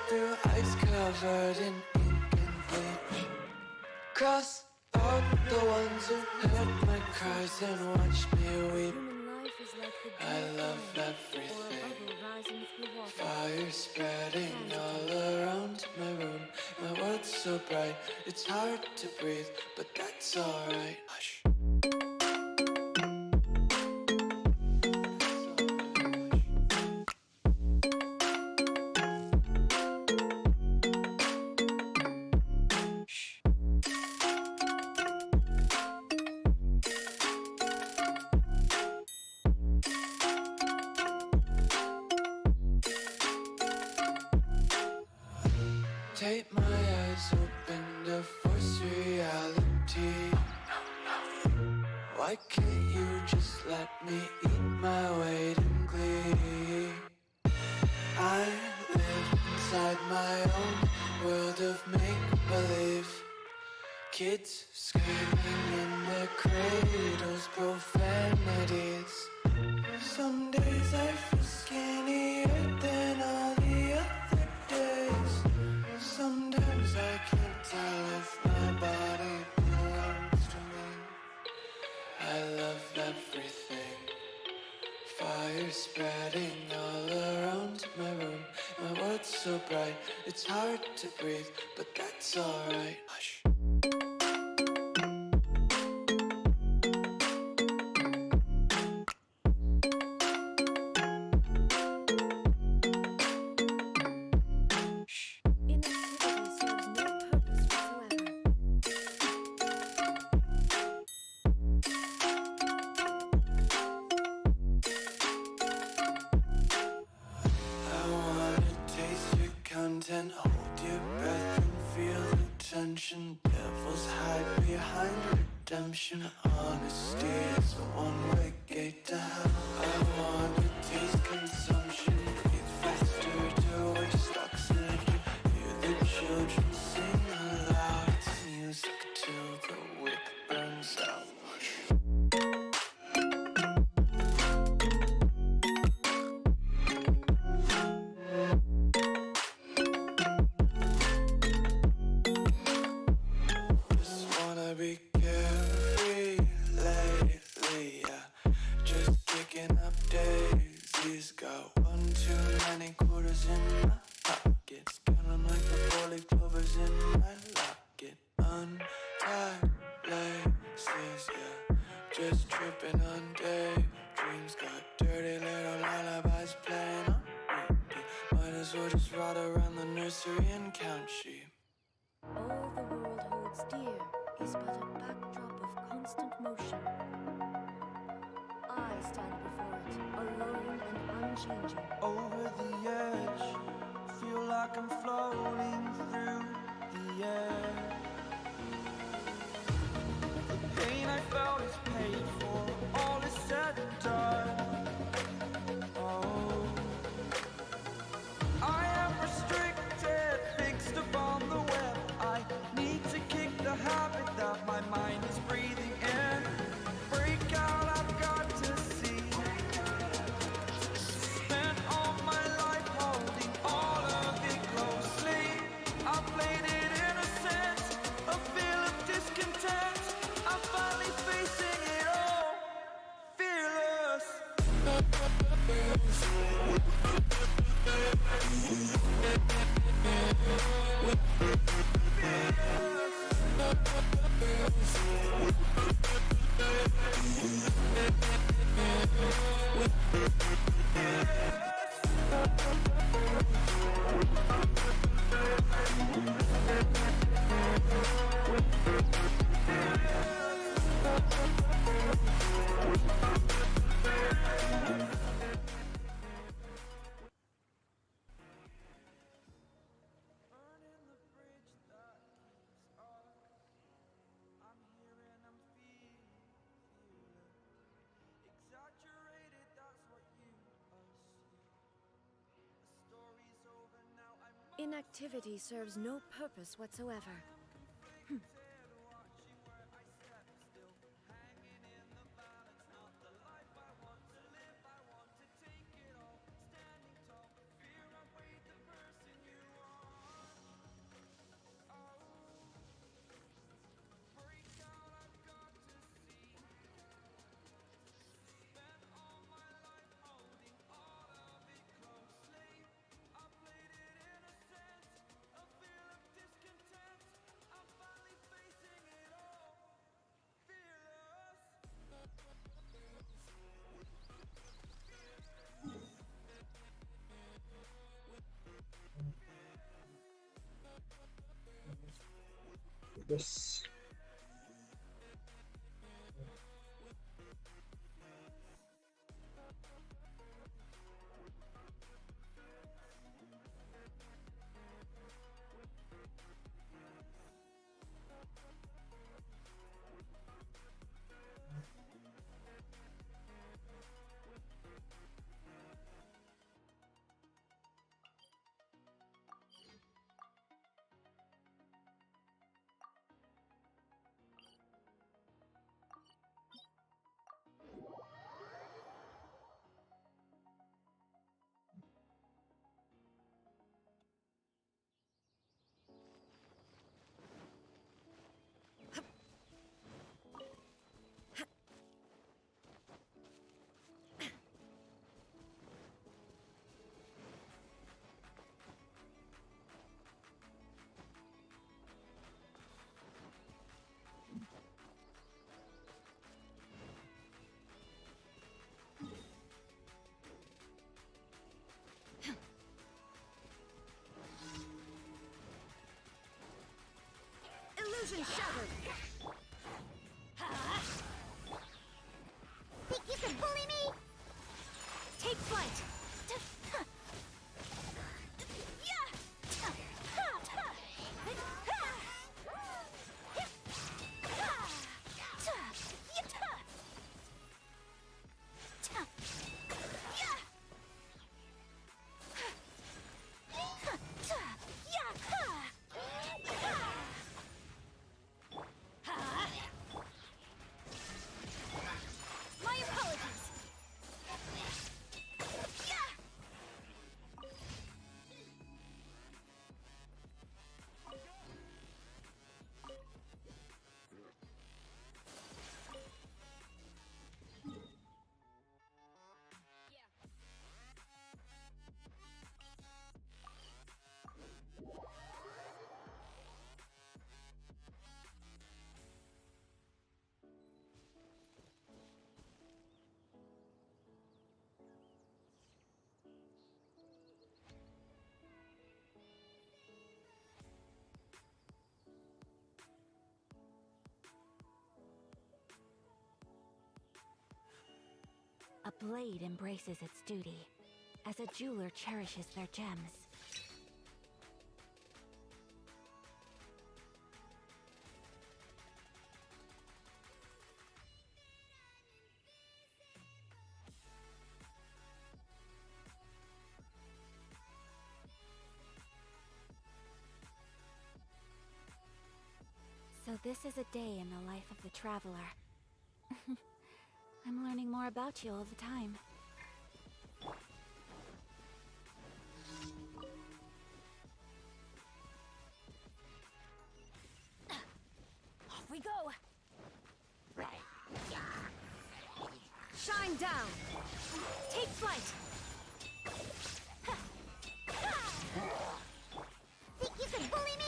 through ice covered in ink and bleach. Cross out the ones who heard my cries and watched me weep. I love everything. Fire spreading all around my room. My world's so bright, it's hard to breathe, but that's alright. Hush. Take my eyes open to force reality. Why can't you just let me eat my weight in glee? I live inside my own world of make-believe. Kids screaming in their cradles, profanities. Some days I feel skinnier than all the other days. Sometimes I can't tell if my body belongs to me. I love everything. Fire spreading all around my room. My world's so bright, it's hard to breathe, but that's alright. Hush. Content, hold your breath and feel the tension. Devils hide behind redemption. Honesty is a one-way gate to hell. I wanna taste consumption. Breathe faster to waste oxygen. Hear the children sing aloud. It's music till the wick burns out. Be carefree lately, yeah. Just picking up daisies. Got one too many quarters in my pockets. Count 'em like the four-leaf clovers in my locket. Untied laces, yeah. Just tripping on daydreams. Got dirty little lullabies playing on repeat. Might as well just ride around the nursery and count sheep. All the world holds dear is but a backdrop of constant motion. I stand before it, alone and unchanging. Over the edge, feel like I'm floating through the air. The pain I felt is paid for, all is said and done. Oh, I am restricted, fixed upon the web. I need to kick the habit that my mind is breathing in. Break out, I've got to see. Spent all my life holding all of it closely. I played it innocent, a feel of discontent. I'm finally facing it all, fearless. Exaggerated, that's what you assume. The story's over now. Inactivity serves no purpose whatsoever. Standing tall, fear I weighed the person you are. Yes. Illusion shattered! Think you can bully me? Take flight! My apologies! A blade embraces its duty, as a jeweler cherishes their gems. So this is a day in the life of the traveler. I'm learning more about you all the time. Off we go! Shine down! Take flight! Think you can bully me?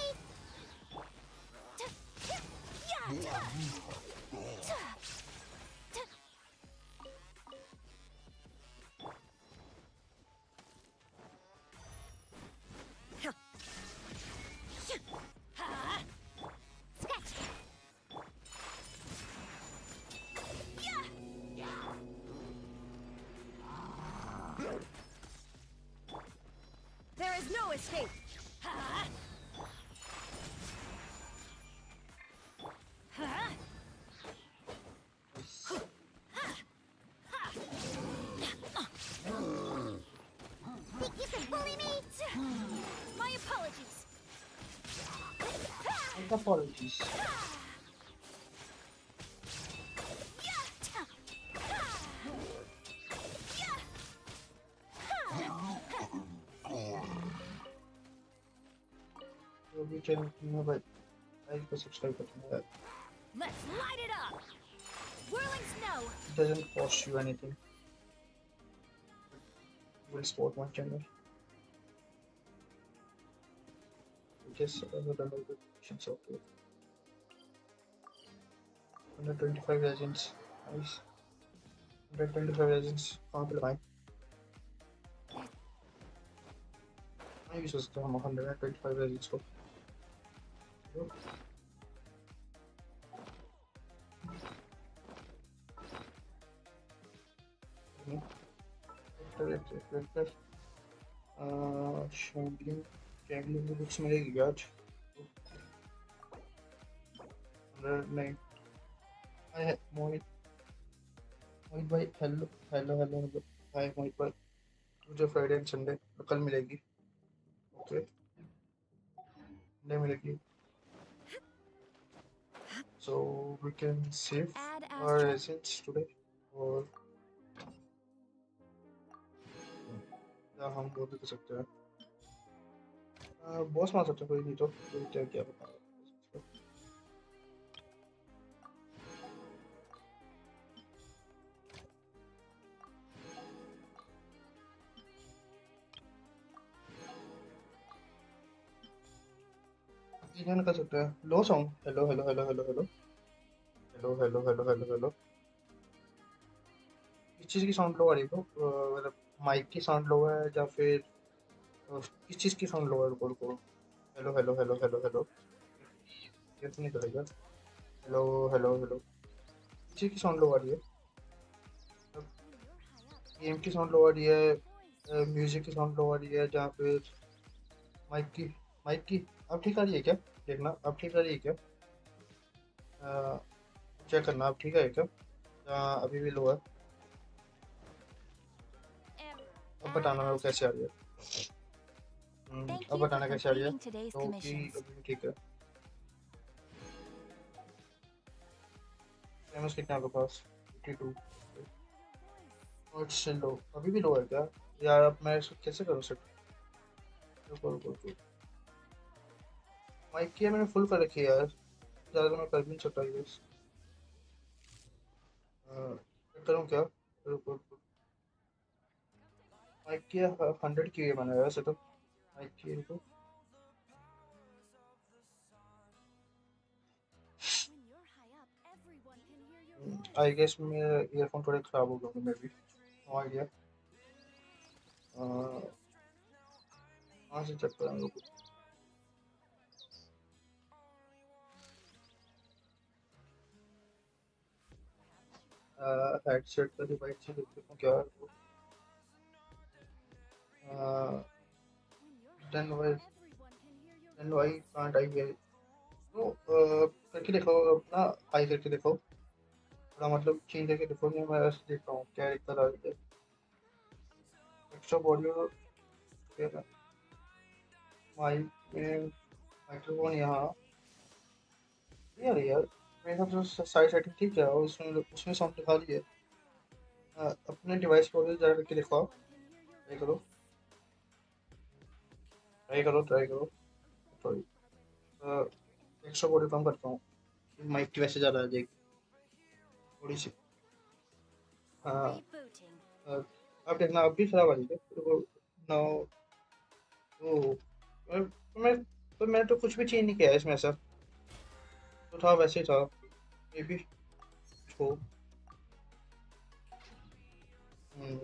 There is no escape! Think you can bully me? My apologies! Apologies. You can but I subscribe button that. Let's light it up! Whirling snow! It doesn't cost you anything. You will support my channel. Just with another missions okay. 125 legends. Nice. 125 legends. Can't be lying. I use 125 legends. लेकर शॉम्बलिंग कैगलिंग में कुछ मिलेगी आज नहीं हाय मोहित मोहित भाई hello hello hello hello hi Mohit भाई मुझे Friday and Sunday कल मिलेगी ओके नहीं मिलेगी so we can save Add our Astra. essence today और या हम वो भी कर सकते हैं बॉस मार सकते हैं कोई नहीं तो कोई क्या क्या बता ये कर सकते हैं लो song hello hello hello hello hello hello hello hello hello hello किस चीज़ की साउंड लो आ रही है मतलब माइक की साउंड लो है या फिर किस चीज़ की साउंड लो है रुको रुको hello hello hello hello hello ये तो नहीं चलेगा हेलो हेलो हेलो किस चीज़ की साउंड लो आ रही है गेम की साउंड लो आ रही है म्यूजिक की साउंड लो आ रही है जहाँ पे माइक की अब ठीक आ रही है क्या देखना अब ठीक आ रही है क्या चेक करना अब ठीक है क्या अभी भी लो है अब बताना मेरे को कैसे आ रही है Thank अब you for बताना कैसे आ रही है completing today's तो कि commissions. अभी भी ठीक है फेमस कितना है आपके पास 52 और इससे लो अभी भी लो है क्या यार अब मैं इसको कैसे करूँ सकता रुको रुको रुको माइक की मैंने फुल कर रखी है यार ज़्यादा तो मैं कर भी नहीं सकता ये करूँ क्या रुको रुको माइक की 100 की है मैंने वैसे तो माइक की रुको When you're high up, everyone can hear your voice. I guess मेरे ईयरफोन थोड़े ख़राब हो गए मे बी नो आइडिया कहाँ से चेक करें रुको हेडसेट का डिवाइस से देखते हैं क्या When you're then high up, why everyone can hear your then why voice. Can't I hear तो करके देखो अपना हाई करके देखो थोड़ा मतलब चेंज करके देखो मैं ऐसे देख रहा हूँ क्या दिक्कत आ रही है एक्स्ट्रा ऑडियो माइक में माइक्रोफोन यहाँ नहीं आ रही यार मेरे हिसाब से साइड सेटिंग ठीक है और उसमें उसमें साउंड दिखा रही है अपने डिवाइस पर जा करके दिखाओ Everyone can hear your try करो ट्राई करो ट्राई करो एक्स्ट्रा ऑडियो कम करता हूँ माइक की वैसे ज़्यादा आ जाएगी थोड़ी सी हाँ voice. Rebooting. अब देखना अब भी खराब आ रही है नो ओ मैं तो कुछ भी चेंज नहीं किया है इसमें ऐसा तो था वैसे ही था मे बी हो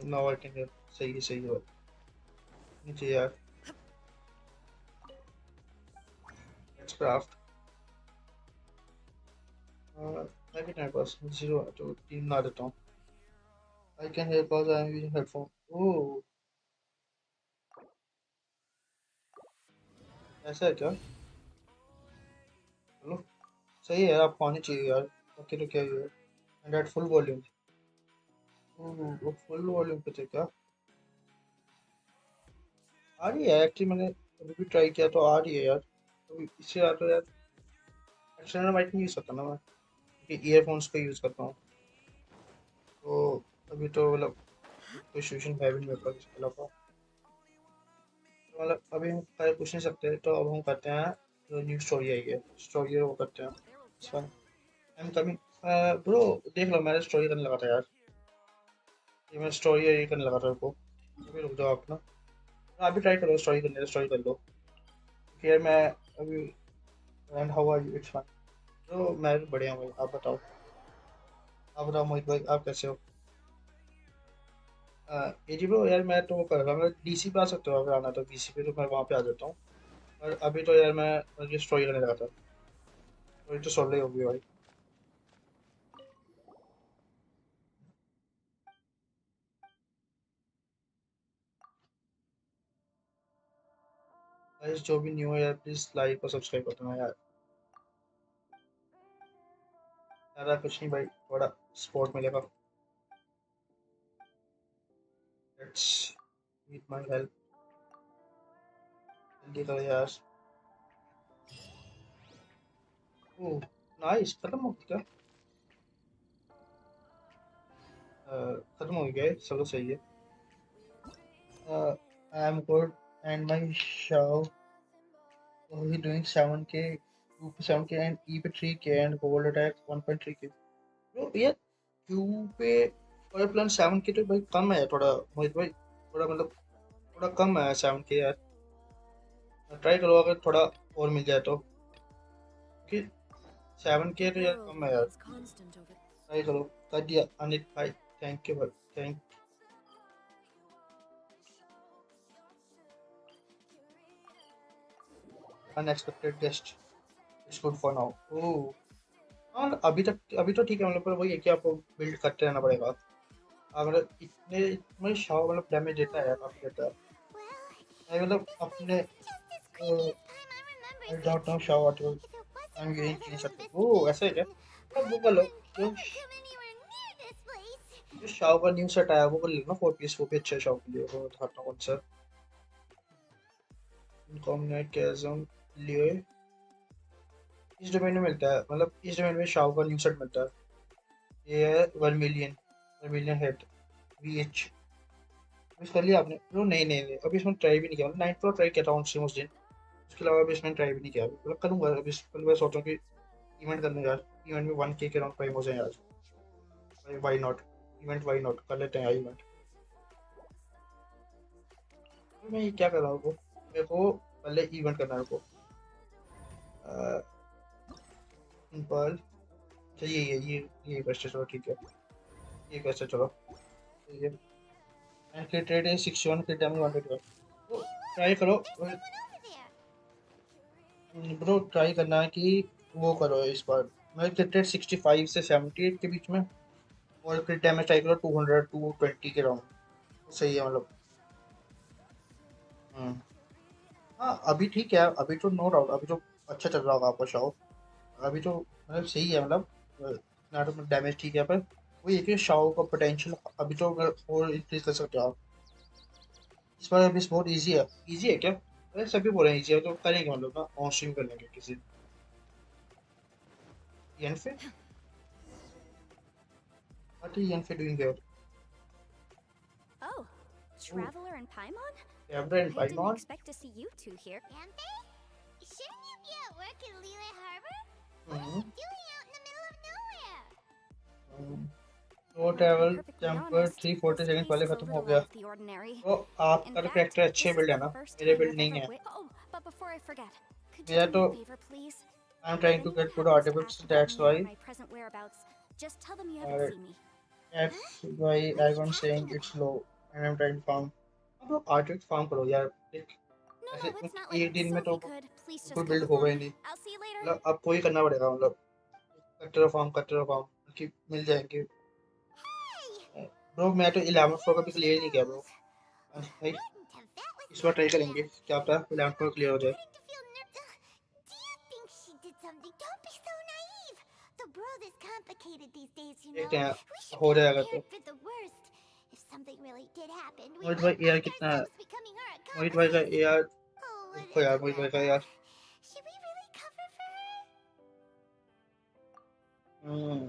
नो आई कैन सही है नीचे यार लेट्स क्राफ्ट मैं भी टाइम पास 0 तो 3 ना देता हूँ I can hear cause I am using headphone oh ऐसा है क्या चलो सही है आपको आनी चाहिए यार बाकी तो क्या ही है एंड एट फुल वॉल्यूम वो फुल वॉल्यूम पे थे क्या आ रही है एक्चुअली मैंने अभी भी ट्राई किया तो आ रही है यार अभी इससे यार तो यार एक्सटर्नल माइक नहीं यूज़ करता ना मैं क्योंकि ईयरफोन्स का यूज़ करता हूँ तो अभी तो मतलब कोई सिचुएशन है भी नहीं मेरे पास इसके अलावा तो मतलब अभी हम सारे पूछ नहीं सकते तो अब हम करते हैं जो न्यू स्टोरी आई है स्टोरी वो करते हैं it's fine I am coming bro देख लो मैंने स्टोरी करने लगा था यार ये मैं स्टोरी ये करने लगा था रुको अभी रुक जाओ आप ना आप भी ट्राई करो स्टोरी कर लो फिर मैं अभी and how are you it's fine तो मैं भी बढ़िया हूँ भाई आप बताओ मोहित भाई आप कैसे हो ये जी ब्रो यार मैं तो वो कर रहा हूँ डीसी पे आ सकते हो अगर आना तो बीसी पे तो मैं वहाँ पे आ जाता हूँ और अभी तो यार मैं ये स्टोरी करने लगा था स्टोरी तो सॉल्व ही होगी भाई गाइस जो भी न्यू है यार प्लीज लाइक और सब्सक्राइब कर देना यार। ज़्यादा कुछ नहीं भाई, थोड़ा सपोर्ट मिलेगा। लेट्स नीड माय हेल्प, जल्दी करो यार। ओह नाइस, खत्म हो गया। खत्म हो गया है, चलो सही है। I am good and my show only doing 7k, 2 पे 7k and E पे 3k and gold attack 1.3k। तो यार Q पे और प्लान 7k तो भाई कम है थोड़ा मोहित भाई, थोड़ा मतलब थोड़ा कम है 7k यार। ट्राई करो अगर थोड़ा और मिल जाए तो, क्योंकि 7k तो यार World कम है यार। is constant over. ट्राई करो। कर दिया अनिल भाई, थैंक यू भाई, thank. Unexpected guest, it's good for now. Oh हाँ, अभी तो ठीक है, मतलब पर वही है कि आपको बिल्ड करते रहना पड़ेगा। मतलब इतने इतने शाव मतलब डैमेज देता है, काफी देता है। मैं मतलब अपने I don't know Shaw what I am using change सकते। ओह ऐसा है क्या? मतलब वो कर लो, जो जो शाव का न्यू सेट आया वो कर लेना 4 पीस, वो भी अच्छा है शाव के लिए। वो दिखाता हूँ कौन सा कॉम्बिनेशन लिए इस डोमेन में मिलता है, मतलब इस डोमेन में शाव का न्यू सेट मिलता है। ये है वर्मिलियन हेड VH। मिस कर लिया आपने? नो नहीं नहीं नहीं, अभी इसमें ट्राई भी नहीं किया। मतलब नाइट ट्राई किया था उस दिन, उसके अलावा अभी इसमें ट्राई भी नहीं किया। मतलब करूँगा अभी, कल मैं सोच रहा हूँ कि इवेंट करने यार, इवेंट में 1k के राउंड प्राइम हो जाए यार। भाई why not, event why not कर लेते हैं यार इवेंट। तो मैं ये क्या कर रहा हूँ, मेरे को पहले इवेंट करना है मेरे को। सिंपल, अच्छा ये बेस्ट है, चलो ठीक है, ये बेस्ट है चलो। ठीक है एंड क्रिट रेट है 61, क्रिट डैमेज 121। तो ट्राई करो ब्रो, ट्राई करना है कि वो करो इस बार। मैं क्रिट रेट 65 से 78 के बीच में, और क्रिट डैमेज ट्राई करो 200 220 के राउंड, सही है मतलब। हम्म हाँ अभी ठीक है, अभी तो नो डाउट अभी तो अच्छा चल रहा होगा आपका शो। अभी तो मतलब सही है, मतलब ना तो डैमेज ठीक है, पर वो ये कि शाओ का पोटेंशियल अभी तो और इंक्रीज कर सकते हो आप। इस बार अभी बहुत इजी है क्या? अरे सभी बोल रहे हैं इजी है, तो करेंगे मतलब ना, ऑन स्ट्रीम कर लेंगे किसी एन पे। व्हाट इज एन पे doing here? Oh, Traveler and Paimon? Camera and I didn't पाइमॉन। expect to see you two here. Yampe? Shouldn't you be at work in Liyue Harbor? What are hmm you doing out in the middle of nowhere? वो Well, to be travel perfectly jumper honest, 340 this second place पहले is a खत्म हो little गया। out of the ordinary. तो In आपका fact, character अच्छे this build is है the ना, first मेरे time बिल्ड I've नहीं ever है। Oh, but before I forget, could you मेरा do me तो a favor, please? I am If trying to anyone get good happens to artifacts, ask about that's me or why my present whereabouts, just tell them you haven't seen me. that's why What are you everyone's saying talking it's about? low and I'm trying to farm। अब लोग artefact farm करो यार, एक No, ऐसे it's not like एक दिन so में if तो you could, please कोई just बिल्ड come for होगा ही me. नहीं। I'll see you later. मतलब आपको ही करना पड़ेगा, मतलब करते रहो फार्म कि मिल जाएंगे। Hey! ब्रो मैं तो 11 फ्लोर का भी There she क्लियर नहीं किया ब्रो। goes! भाई Wouldn't have that was इस बार not ट्राई like करेंगे, that. क्या पता 11 फ्लोर क्लियर हो जाए। Starting to feel Do you think she did something? Don't be so naive. The world is complicated these days, you know. देखते हैं We should हो be जाएगा तो। prepared for the worst. If something really did happen, we मोहित भाई might AR find कितना है? ourselves becoming her मोहित भाई का accomplices. एआर Oh, देखो यार, मोहित भाई का whatever. AR. Should we really cover for her? Hmm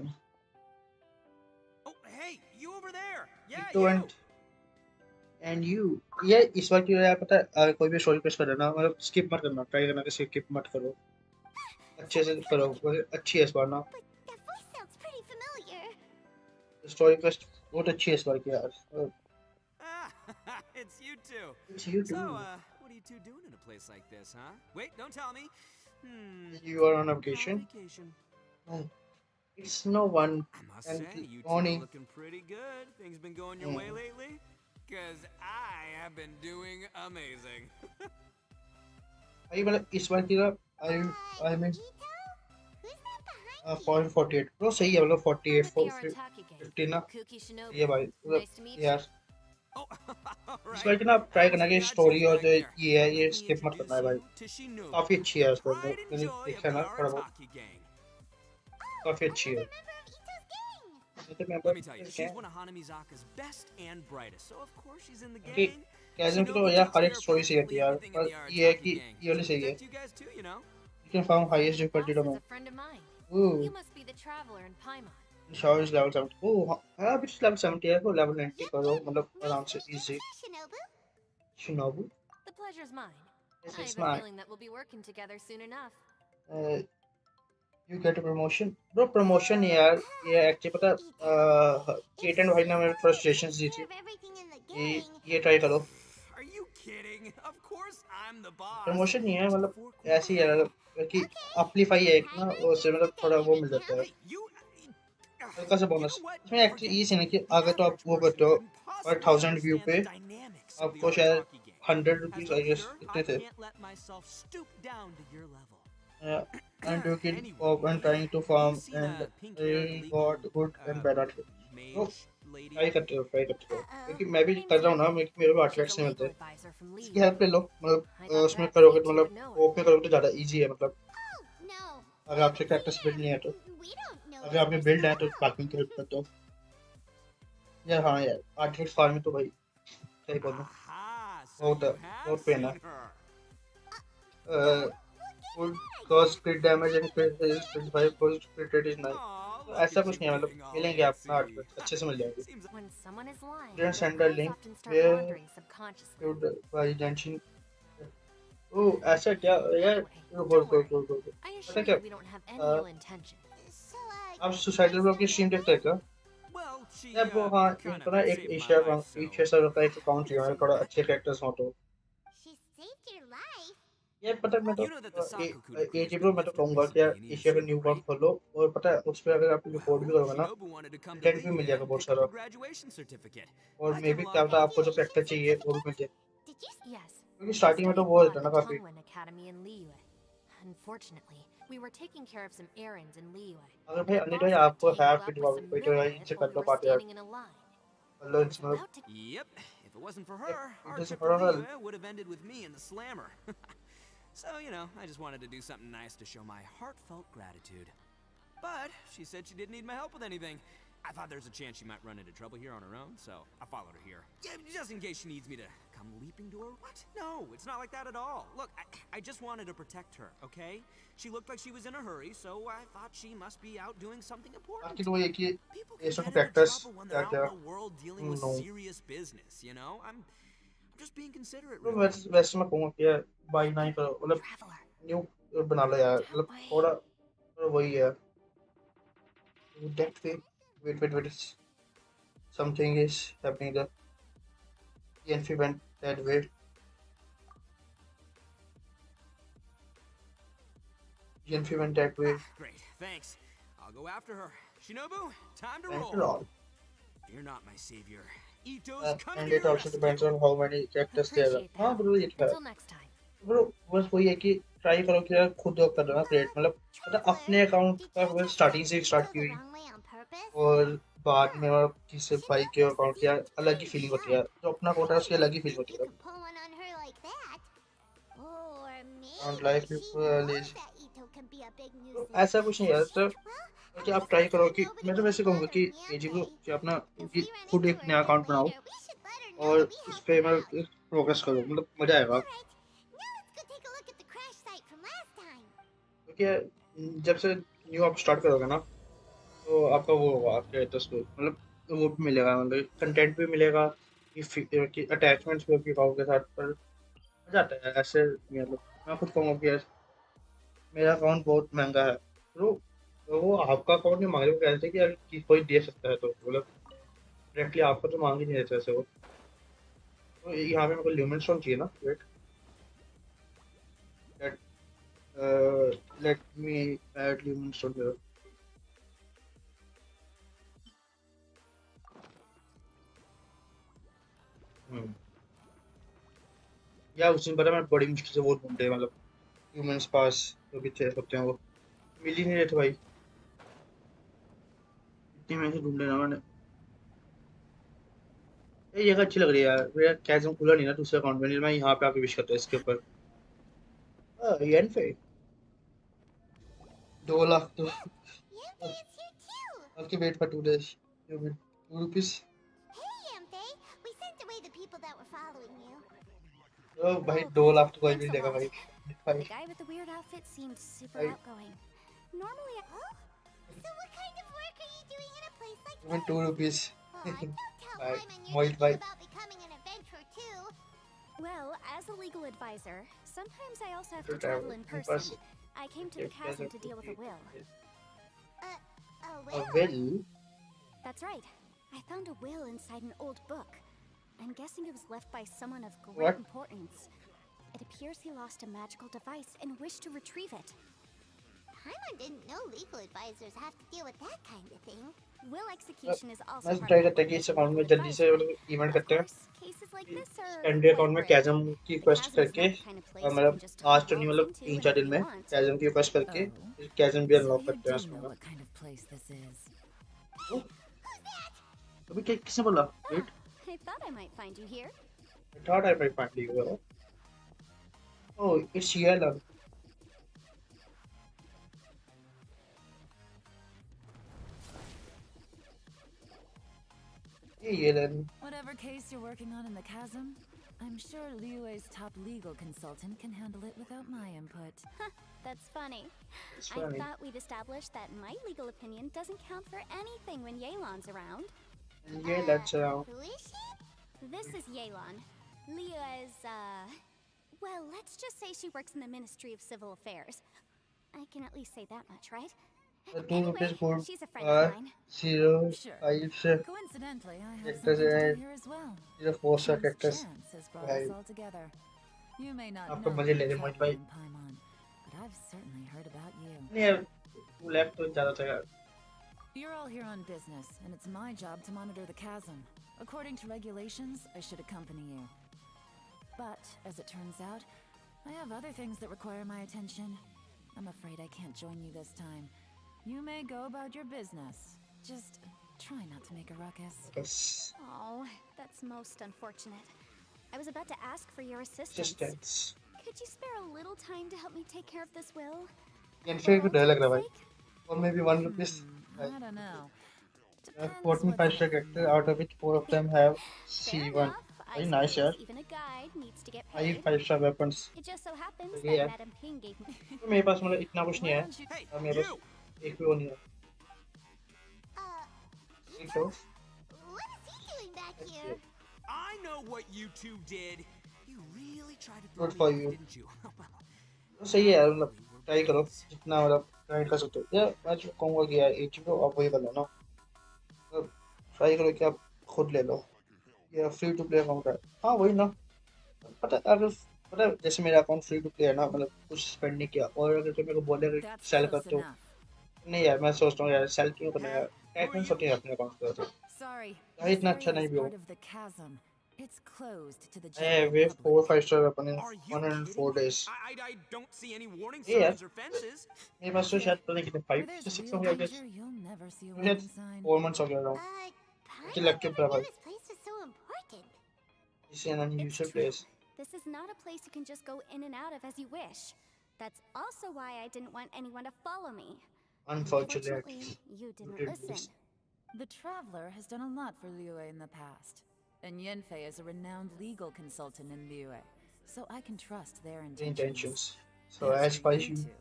Oh, hey, you over there! Yeah, तो you! एंड यू, ये इस बार क्यों यार पता है, कोई भी स्टोरी पेश कर देना, मतलब स्किप मत करना, ट्राई करना कि स्किप मत करो, अच्छे से Someone's करो, coming. वैसे अच्छी है इस बार ना। But that voice sounds pretty familiar. Story पेश बहुत अच्छी है इस बार की यार। Ah, it's you two. It's you So, two, what are you two doing in a place like this, huh? Wait, don't tell me. You are on On vacation. vacation. It's no one I must and say, you two only. are looking pretty good. Things been going your way lately? Cause I have been doing amazing. भाई मतलब इस बार की ना, I I mean Ito? Who's that behind you? 48 bro, सही है मतलब 48 AR attack again. 50 ना, Kuki ये Shinobu. भाई मतलब Nice to meet यार Oh, इस Alright, बार की ना आप ट्राई I करना just कि got स्टोरी you और जो right there. ये है ये Let me स्किप मत introduce करना है भाई, you to Shinobu, काफी अच्छी है the उसको pride and मैंने joy of देखा the ना थोड़ा बहुत, Arataki gang. काफी अच्छी है। Another member of Ito's gang! मैं तो Let member me tell you, क्या she's one of Hanamizaka's best and brightest, so of course she's in the कि gang. कैसे तो Shinobu यार takes हर care एक of स्टोरी सही रहती practically है यार, everything in पर the ये है Arataki कि gang. ये वाली She'll सही है, protect you guys too, you know. you can find highest Your boss difficulty is domain. a friend of mine. Ooh, You must be the traveler in Paimon. Shaw is level 70. Oh हाँ अभी तो level 70 है, तो level 90 Yep, करो मतलब nice आराम to से meet you easy. too, Shinobu. Shinobu, The pleasure's mine. this I is have a my feeling that we'll be working together soon enough. uh, you get a promotion. Bro promotion यार ये actually पता Ito, it cat and भाई ने seems मेरे you're frustrations the taking care थी, of everything in the ये gang. ये try करो। Are you kidding? Of course I'm the boss. Promotion नहीं है Just मतलब four cool ऐसे ही है people. कि Okay, अम्पलीफाई है एक ना, Paimon उससे needs मतलब to थोड़ा pay वो an मिल जाता है, Hey, हल्का सा you know बोनस। what? इसमें एक्चुअली Forget ये it. सीन है कि The अगर तो आप average वो person करते हो couldn't पर possibly 1000 व्यू understand पे the dynamics of the आपको शायद Arataki gang. 100 As rupees the I guess leader, इतने I थे, can't let myself stoop down to your level. And you can Anyway, and trying to have you farm seen and a pink-haired legal got good and bad artifacts. तो mage lady? Try करते रहो Uh-oh. क्योंकि मैं भी Her name's कर रहा हूँ ना, Yuka. मेरे को She's a आर्टिफैक्ट्स नहीं legal मिलते, advisor from इसकी Liyue. हेल्प ले लो, मतलब I got उसमें bad करोगे feet तो you would मतलब know ओप her. में करोगे तो ज़्यादा इजी है, मतलब Oh, no. अगर आपसे कैरेक्टर्स बिल्ड नहीं है तो, We don't know अगर this आपके person बिल्ड है at तो all. बाकी की हेल्प कर दो यार। हाँ यार आर्टिफैक्ट फार्म में तो भाई सही बोलूँ Aha! So बहुत you have बहुत पेन है। seen her. Well, Uh, we'll give would you that cause idea. crit damage and crit is 25 cause crit rate is 9। Aw, तो look ऐसा at कुछ you नहीं है, मतलब getting all मिलेंगे आपको antsy. आर्टिफैक्ट अच्छे से मिल जाएंगे। Seems When someone is lying, Didn't their send a eyes link often start where wandering subconsciously. should buy Genshin। ओह ऐसा क्या यार, Anyway, रुको don't रुको worry. रुको रुको, I पता assure क्या you we don't have any ill intention. So, आप you सुसाइडल guys ब्लॉग की don't स्ट्रीम have देखते हैं क्या money? well, she यार? वो हाँ kind इनको of ना एक saved my Asia life, so Asia server का एक अकाउंट चाहिए थोड़ा अच्छे कैरेक्टर्स हो तो She saved your life? यार। पता है मैं तो you know that the Sakukuda crew's AG bro been मैं तो lifted कहूंगा कि यार recently and needed एशिया का न्यू shipping, अकाउंट right? खोलो, और पता है उस पर अगर आप रिपोर्ट भी Well, करोगे ना Shinobu wanted to come to content भी मिल Liyue जाएगा and बहुत pick up सारा, her graduation certificate. और I मे came भी क्या along होता to है help. आपको जो Graduation कैरेक्टर चाहिए वो भी certificate? मिल जाए, Did you Yes, क्योंकि we स्टार्टिंग में तो studied वो law होता at है the ना काफी। Tongwen Academy in Liyue. Unfortunately, we were taking care of some errands in Liyue, अगर and भाई the अनिल boss भाई got आपको है tangled आपके up with दिमाग some पे तो middle भाई of it इनसे while कर we लो were बात यार, standing in a line. मतलब I was इसमें about to... Yep, if it wasn't for Yep, her, it our doesn't trip to for her. Liyue would have ended with me in the slammer. So, you know, I just wanted to do something nice to show my heartfelt gratitude. But she said she didn't need my help with anything. I thought there's a chance she might run into trouble here on her own, so I followed her here. Yeah, just in case she needs me to come leaping to her. What? No, it's not like that at all. Look, I just wanted to protect her, okay? She looked like she was in a hurry, so I thought she must be out doing something important. बाकी तो वो ये कि People ये can सब get into characters trouble when क्या they're out क्या in the world dealing with no, serious business, you know? I'm just being considerate, तो really. वैसे मैं कहूँगा कि यार बाई ना ही करो, मतलब Traveler, न्यू बना लो यार, that मतलब way. थोड़ा वही है that way. Wait something is happening the ENF went that way, ENF went that way, Great, thanks. I'll go after her. Shinobu, time to and roll. all. You're not my savior. Ito's coming And to it your also rescue. depends on how many characters there are। Appreciate हाँ that. Bro ये तो है Until next time. Bro, बस वही है कि try करो कि यार खुद कर ना क्रिएट, मतलब Traveler, अपने अकाउंट did का you just स्टार्टिंग से send स्टार्ट Ito की the हुई, wrong way on purpose? और बाद में Huh. और किसी भाई के Shinobu अकाउंट की यार seemed अलग ही pretty फीलिंग होती है, sharp. जो अपना अकाउंट है उसकी I अलग ही didn't फीलिंग think होती you है। could pull one on her like that. Or don't maybe like she people knows that Ito can be a big तो nuisance. ऐसा कुछ नहीं यार, तो Well, कि I'm आप ट्राई just करो gonna कि say मैं तो nobody will वैसे be कहूँगा कि bothering me, एजी को okay? कि अपना If कि we run खुद into एक her नया again अकाउंट बनाओ later, we should let her know और that we उस helped पे her मैं out. प्रोग्रेस करो, मतलब मजा आएगा। Alright, now let's go take a look at the crash site from last time. क्योंकि जब से न्यू आप स्टार्ट करोगे ना तो आपका वो होगा क्या कहते हैं उसको, मतलब वो भी मिलेगा, मतलब कंटेंट भी मिलेगा कि अटैचमेंट्स भी आपके अकाउंट के साथ, पर मजा आता है ऐसे। मतलब मैं खुद कहूँगा कि यार मेरा अकाउंट बहुत महंगा है, तो वो आपका अकाउंट नहीं मांग रहे, वो कह रहे थे कि यार कि कोई दे सकता है, तो मतलब डायरेक्टली आपको तो मांग ही नहीं रहे थे वो। तो यहाँ पे मेरे को ल्यूमेन स्टोन चाहिए ना, wait let me add lumen stone. या उस दिन पता मैं बड़ी मुश्किल से वो ढूंढे, मतलब ह्यूमंस पास जो भी थे होते हैं वो मिल ही नहीं रहे थे भाई, इतनी मेहनत से ढूंढे ना मैंने। ये जगह अच्छी लग रही है यार। मेरा कैज़म खुला नहीं ना दूसरे अकाउंट में, नहीं मैं यहाँ पे आके विश करता हूँ इसके ऊपर। ये पे 2 लाख तो Yampe, it's you too! आपकी wait for 2 days, you win 2 rupees। Hey, Yampe! We sent away the people that were following you. ओ भाई Oh, 2 लाख तो कोई thanks भी a देगा lot. भाई The भाई guy with the weird outfit seemed super भाई outgoing. Normally, Oh? So what kind of work are you doing in a place like you win this? 2 rupees Aw, don't tell भाई Paimon you're Mohit thinking भाई about becoming an adventurer too. well, as a legal advisor, sometimes I also have to to travel travel in in person. person। I came to the If chasm कैज़म to deal with a will. A will? well That's right. I found a will inside an old book. I'm guessing it was left by someone of great What? importance. It appears he lost a magical device and wished to retrieve it. Paimon didn't know legal advisors have to deal with that kind of thing. Will execution is also मैं part try of my करता है work कि as इस a account में legal जल्दी से advisor. Event Of करते हैं course, cases like this are secondary quite account में rare. कैज़म की The रिक्वेस्ट chasm is करके not the kind of place you मतलब can just आज तो tumble नहीं off मतलब into 3-4 whenever दिन you में want. कैज़म की रिक्वेस्ट करके Oh, कैज़म भी so अनलॉक you करते हैं do know उसमें। what kind of place this is. ओ, अभी क्या किसने बोला Ah, wait I thought I might find you here. I thought I might find you oh it's yellow ये yellow Whatever case you're working on in the chasm, I'm sure Liyue's top legal consultant can handle it without my input. That's funny. it's I funny thought we'd established that my legal opinion doesn't count for anything when Yelan's around. and yeah that's Who is she? This is Yelan. Leah is, well, let's just say she works in the Ministry of Civil Affairs. I can at least say that much, right? 2 rupees good she's a friend of mine. 0 Sure. 5 Coincidentally, I have Actors something to and do here as well. 0 4 Chance characters has brought भाई us all together. You may not आपको know मजे the ले रहे मोहित traveler भाई in Paimon, but I've certainly heard about you. नहीं यार 2 लाख तो ज़्यादा था यार You're all here on business, and it's my job to monitor the chasm. According to regulations, I should accompany you. But, as it turns out, I have other things that require my attention. I'm afraid I can't join you this time. You may go about your business. Just try not to make a ruckus. बस Oh, that's most unfortunate. I was about to ask for your assistance. assistance Could you spare a little time to help me take care of this will? In For फिर को old डर लग रहा time's भाई sake? or maybe 1 rupees I don't know. Depends 14 what's 5-star in it for character you. out of which 4 of them have Fair C1 enough. I very nice यार suppose even a guide needs to get 5 paid. 5-star weapons It just so happens बढ़िया that है Madame Ping gave me. तो मेरे पास मतलब इतना कुछ नहीं Why है don't you... Hey, और मेरे पास you! एक भी वो नहीं है एक तो What is he doing back here? I know what you two did. You really tried to Good throw for me you. off, didn't you? तो सही है यार मतलब ट्राई करो जितना मतलब ट्राई कर सकते हो यार मैं जो कहूँगा कि यार एक चीज़ को आप वही कर लो ना मतलब ट्राई करो कि आप खुद ले लो ये फ्री टू प्ले अकाउंट है हाँ वही ना पता अगर पता जैसे मेरा अकाउंट फ्री टू प्ले है ना मतलब कुछ स्पेंड नहीं किया और अगर कोई मेरे को बोले अगर That's सेल close करते हो enough. नहीं यार मैं सोचता हूँ यार सेल क्यों करना यार Who are टैक्स you? होती है अपने अकाउंट पे तो Sorry. भाई इतना this अच्छा area नहीं is भी हो part of the chasm. It's closed to the I general have 4 public. 5-star weapon in Are you 104 kidding? days I don't see any warning Yeah. signs or fences. मेरे पास तो शायद पता नहीं कितने Where 5 there's से 6 real हो गया danger, you'll never see a शायद warning sign. 4 months हो गया around Paimon luck never brother. knew this place was so important. This is an It's unusual true. place This is not a place you can just go in and out of as you wish. That's also why I didn't want anyone to follow me. unfortunately You didn't did listen. this. The Traveler has done a lot for Liyue in the past. And Yenfei is a renowned legal consultant in Liyue, so I can trust their intentions. So as for far you as you two,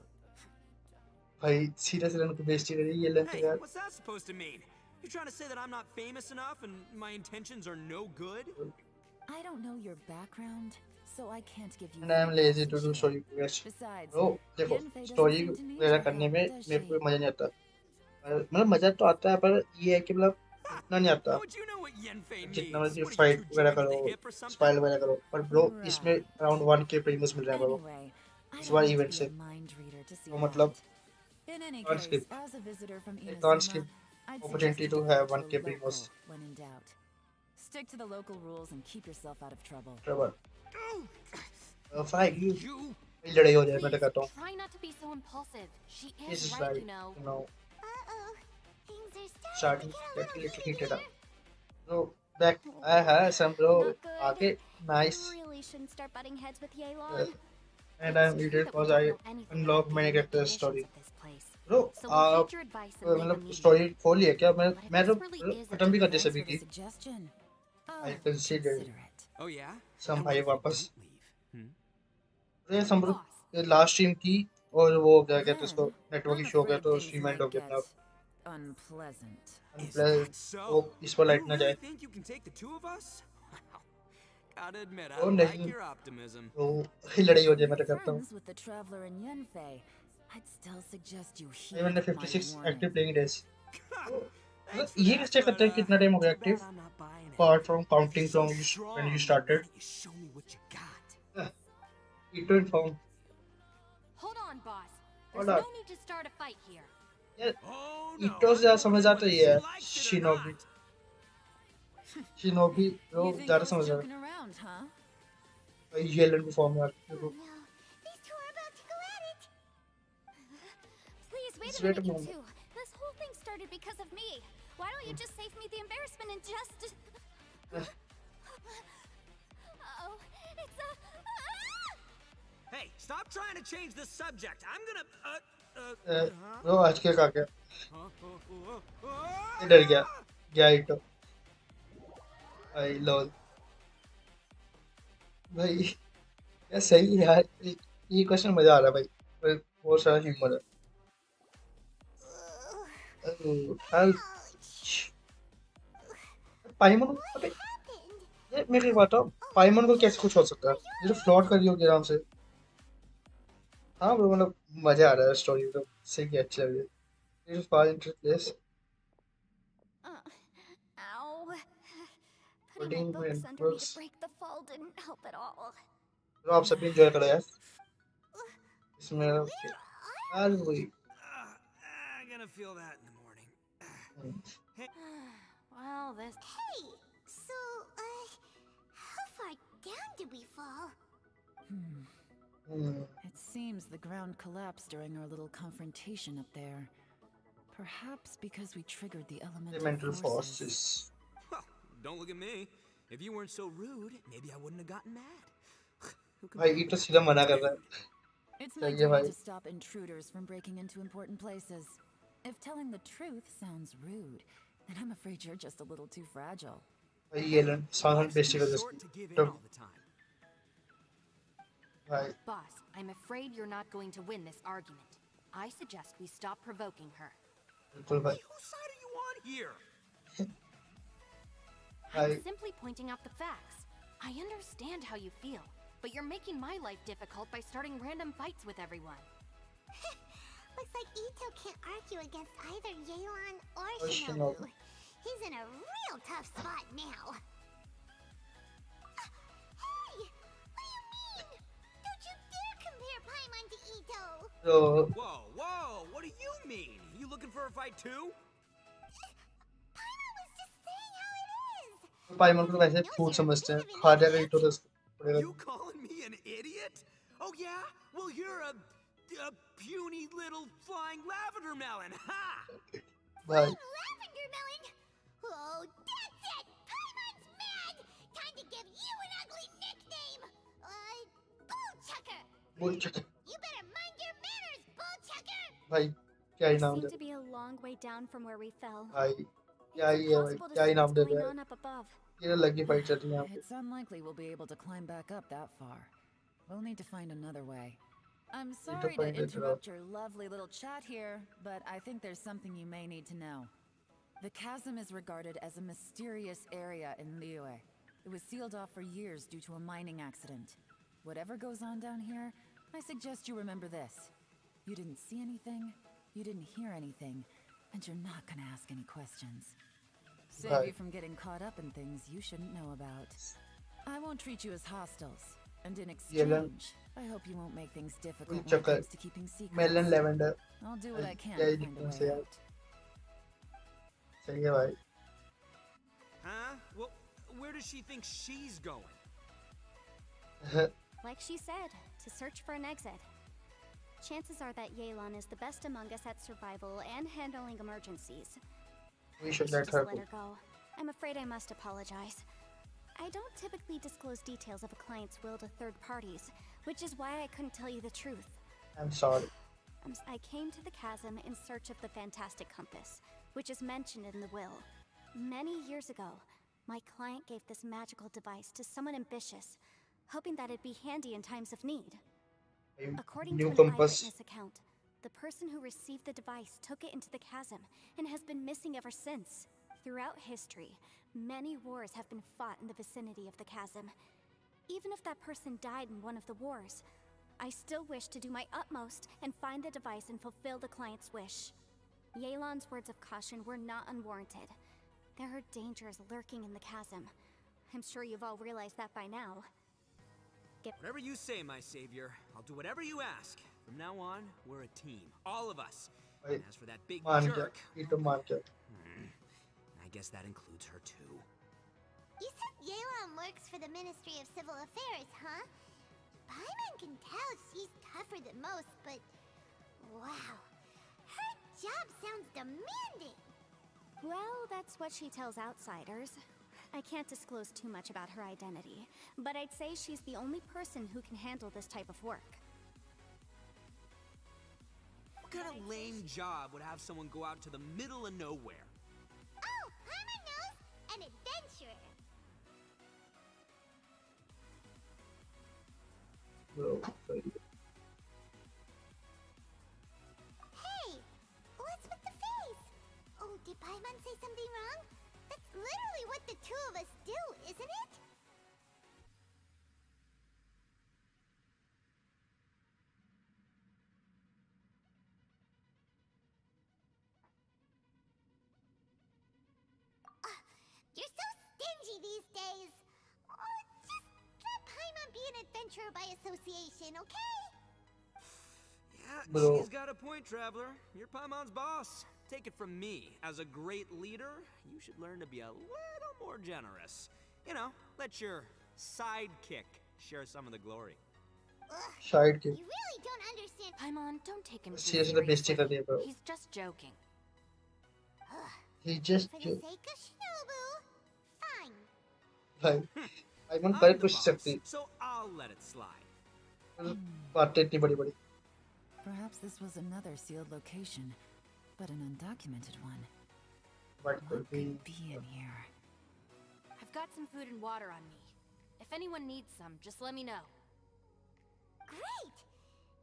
भाई serious run को बेइज्जती करी ये length Hey, यार what's that supposed to mean? You trying to say that I'm not famous enough and my intentions are no good? I don't know your background, so I can't give you. and I am free lazy to do passage story here. quests Besides, bro देखो Yenfei doesn't story seem to need वगैरह your करने help, में does मेरे को she? मजा नहीं आता मतलब मजा तो आता है पर ये है कि मतलब इतना नहीं आता How would you know what Yenfei means? जितना What मतलब are you, फाइट too वगैरह joined to करो the hip or something? स्पाइल वगैरह करो पर ब्रो इसमें Right. अराउंड 1k प्रीमियस मिल रहा है ब्रो Anyway, I इस don't bar need event to से be a mind reader to see तो मतलब that. In any can't case, skip as a visitor from I can't Inazuma, skip I'd opportunity suggest to you have defer 1k to a primos local when in doubt. Stick to the local rules and keep yourself out of trouble. Trouble Oh, fight you you! लड़ाई हो जाए मैं तो Please, कहता हूँ try not to be so impulsive. She this is is right, right you know. you know Uh-oh. Things are starting starting to get get a a little little heated heated up so back. I had some bro. Not good. Okay, nice. We really shouldn't start butting heads with Uh, Yelan. and It's I'm true idiot that we because don't I know anything unlock about the many inner characters conditions story. of this place. Bro So we'll heed your advice and leave मतलब immediately. Story खोली है क्या मैं But if मैं this तो really is a खत्म भी कर दी Thanks सभी for the की suggestion. I I'll considered consider it. Oh yeah? some And what भाई if we वापस don't leave? Hmm? ये some bro Boss, last stream की और वो क्या कहते हैं उसको Then, नेटवर्क I'm इशू हो गया afraid तो things स्ट्रीम एंड might हो गया get अपना unpleasant. Is plus that so? वो इस पर लाइट You ना really जाए think you can take the two of us? Wow. Gotta admit, I वो like नहीं your optimism. वो लड़ाई हो If जाए मैं you're तो करता हूँ friends with the Traveler and Yunfei, I'd still suggest you heed मैंने my 56 warning. Active playing days Thanks for ये that, कैसे करते हैं but, कितना टाइम हो गया too active bad I'm not buying it. apart from If you're counting so from when strong, you why started don't you show me what you got? it to inform hold on, boss. Hold There's on. no need to start a fight here. यार Oh no, e to I'm से going समझ आता whether he she है likes it or shinobi not. Shinobi वो You think I ज्यादा was समझ joking around, huh? ये लड़की फॉर्म यार Oh no, these two are about to go at it. Please, wait Just a wait a minute, you moment. two. This whole thing started because of me. Why don't you just save me the embarrassment and just... Uh-oh, it's a... Hey, stop trying to change the subject. I'm gonna. वो आज के का क्या uh. डर गया गया इटो भाई lol भाई यार सही है यार ये क्वेश्चन मजा आ रहा है भाई बहुत सारा ह्यूमर है Ouch. पाइमन अबे Happened? ये मेरी बात है पाइमन को कैसे कुछ हो सकता है ये तो फ्लॉट करी होगी आराम से हाँ ब्रो मतलब मजा आ रहा है स्टोरी तो सही है अच्छा लग रहा है it is far interesting Ow. Putting my 14 books minute under me books to break the fall didn't help at all. Bro आप सभी एंजॉय करो यार इसमें Where यार वही I'm gonna feel that in the morning. Well, this. Hey, so, how far down did we fall? It seems the ground collapsed during our little confrontation up there. Perhaps because we triggered the elemental mental forces. forces Well, don't look at me. If you weren't so rude, maybe I wouldn't have gotten mad. Who can भाई blame ये तो me? सीधा मना कर रहा है It's my सही है duty भाई to stop intruders from breaking into important places. If telling the truth sounds rude, then I'm afraid you're just a little too fragile. भाई ये लन साउंड Life's बेस्टी too कर short to give in तब all the time. भाई Boss, I'm afraid you're not going to win this argument. I suggest we stop provoking her. बिल्कुल भाई Whose side are you on here? I'm I- simply pointing out the facts. I understand how you feel, but you're making my life difficult by starting random fights with everyone. Looks like Ito can't argue against either Yelan or Or Shinobu. Shinobu. He's in a real tough spot now. Hey! What do you mean? Don't you dare compare Paimon to Ito! तो Whoa, whoa! What do you mean? You looking for a fight too? Paimon was just saying how it is! पाइमन को वैसे food समझते हैं खा जाएगा इटो तो पड़ेगा You calling me an idiot? Oh yeah? Well, you're a puny little flying lavender melon. Ha! भाई Lavender melon! Oh, that's it! Paimon's mad! Time to give you an ugly nickname! Bullchucker! Bullshit You better mind your manners, Bullchucker! भाई क्या ही We नाम seem they to be a long way down from where we fell. भाई क्या It's ही है भाई impossible to क्या ही see नाम what's दे going रहा है on up above. ये लगी फाइट चल रही है यहाँ पे It's unlikely we'll be able to climb back up that far. We'll need to find another way. I'm sorry to find it, interrupt your lovely little chat here, but I think there's something you may need to know. The chasm is regarded as a mysterious area in Liyue. It was sealed off for years due to a mining accident. Whatever goes on down here, I suggest you remember this. You didn't see anything, you didn't hear anything, and you're not gonna ask any questions. Save Right. you from getting caught up in things you shouldn't know about. I won't treat you as hostiles, and in exchange, I hope you won't make things difficult when it Chakra. comes to keeping secrets. Melon lavender I'll do what I can क्या to he find a difference way है यार out. सही है भाई Huh? Well, where does she think she's going? Like she said, to search for an exit. Chances are that Yelan is the best among us at survival and handling emergencies. we should We let should her just let go her go. I'm afraid I must apologize. I don't typically disclose details of a client's will to third parties, which is why I couldn't tell you the truth. I'm sorry. I came to the chasm in search of the fantastic compass, which is mentioned in the will. Many years ago, my client gave this magical device to someone ambitious, hoping that it'd be handy in times of need. According to New an compass. eyewitness account, the person who received the device took it into the chasm and has been missing ever since. Throughout history, many wars have been fought in the vicinity of the chasm. Even if that person died in one of the wars, I still wish to do my utmost and find the device and fulfill the client's wish. Yelan's words of caution were not unwarranted. There are dangers lurking in the chasm. I'm sure you've all realized that by now. Whatever you say, my savior. I'll do whatever you ask. From now on, we're a team. All of us. And as for that big jerk, I guess that includes her too. You said Yelan works for the Ministry of Civil Affairs, huh? Paimon can tell she's tougher than most, but wow, her job sounds demanding. Well, that's what she tells outsiders. I can't disclose too much about her identity, but I'd say she's the only person who can handle this type of work. What kind of lame job would have someone go out to the middle of nowhere? Oh, Paimon knows! An adventurer! Bro, sorry. Hey! What's with the face? Oh, did Paimon say something wrong? That's literally what the two of us do, isn't it? You're so stingy these days. Oh, just let Paimon be an adventurer by association, okay? Yeah, Bro. she's got a point, Traveler. You're Paimon's boss. Take it from me. As a great leader, you should learn to be a little more generous. You know, let your sidekick share some of the glory. Side You kick. really don't understand. Paimon, don't take him too Seriously, बेइज्जती कर seriously. दिया bro. He's just joking. He just For the sake of Shinobu, fine. भाई आईमन I'm कर the कुछ boss, सकती so I'll let it slide. बातें इतनी बड़ी बड़ी Perhaps this was another sealed location, but an undocumented one. What What could be? could be in here? I've got some food and water on me. If anyone needs some, just let me know. Great!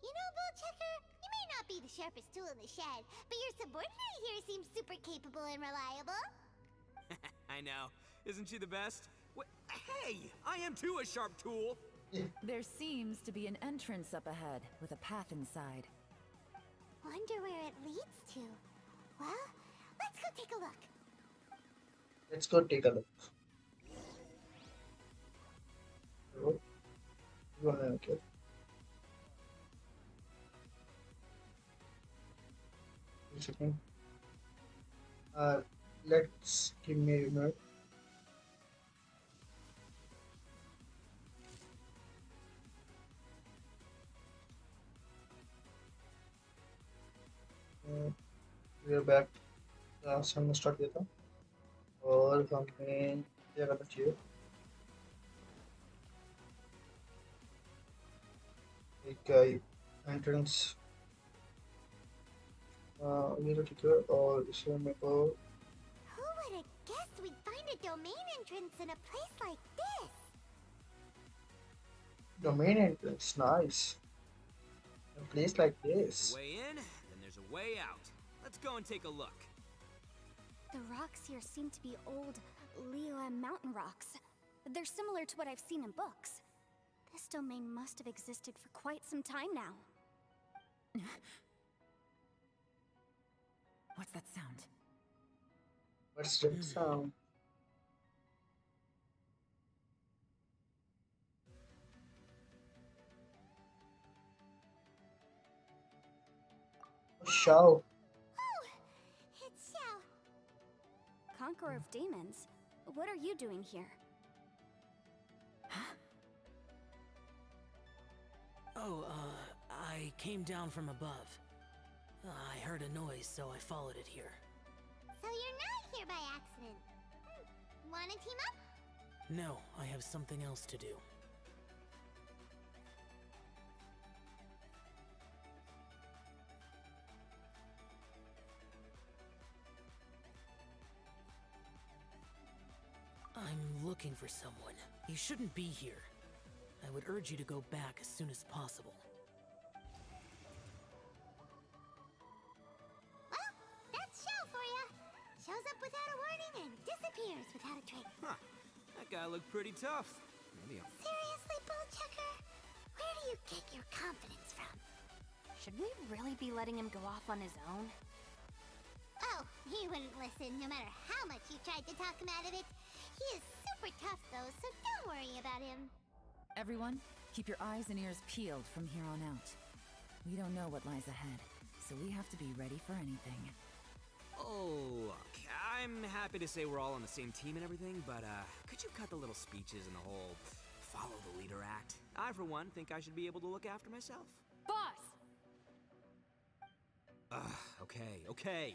You know, Bullchecker, you may not be the sharpest tool in the shed, but your subordinate here seems super capable and reliable. I know. Isn't she the best? Hey, I am too a sharp tool. There seems to be an entrance up ahead with a path inside. Wonder where it leads to. Well, let's go take a look. Let's go take a look. Bro, you wanna okay? One second. Let's give me a minute. We are back. हमने start किया था और हमें क्या करना चाहिए एक entrance ये तो ठीक है और इसमें मेरे को Who would have guessed we'd find a domain entrance in a place like this? domain entrance nice a place like this Way in, then there's a way out. Let's go and take a look. The rocks here seem to be old Liyue mountain rocks. They're similar to what I've seen in books. This domain must have existed for quite some time now. What's that sound? what's that sound shout Oh, it's Xiao. Conqueror of demons, what are you doing here? Oh, I came down from above. I heard a noise, so I followed it here. So you're not here by accident. Wanna team up? No, I have something else to do. I'm looking for someone. You shouldn't be here. I would urge you to go back as soon as possible. Well, that's Shell for ya. Shows up without a warning and disappears without a trace. Huh. That guy looked pretty tough. Maybe I'll... Seriously, Bullchucker? Where do you get your confidence from? Should we really be letting him go off on his own? Oh, he wouldn't listen no matter how much you tried to talk him out of it. He is super tough though, so don't worry about him. Everyone, keep your eyes and ears peeled from here on out. We don't know what lies ahead, so we have to be ready for anything. Oh, look, I'm happy to say we're all on the same team and everything, but could you cut the little speeches and the whole follow the leader act? I, for one, think I should be able to look after myself. Boss! Okay. Okay.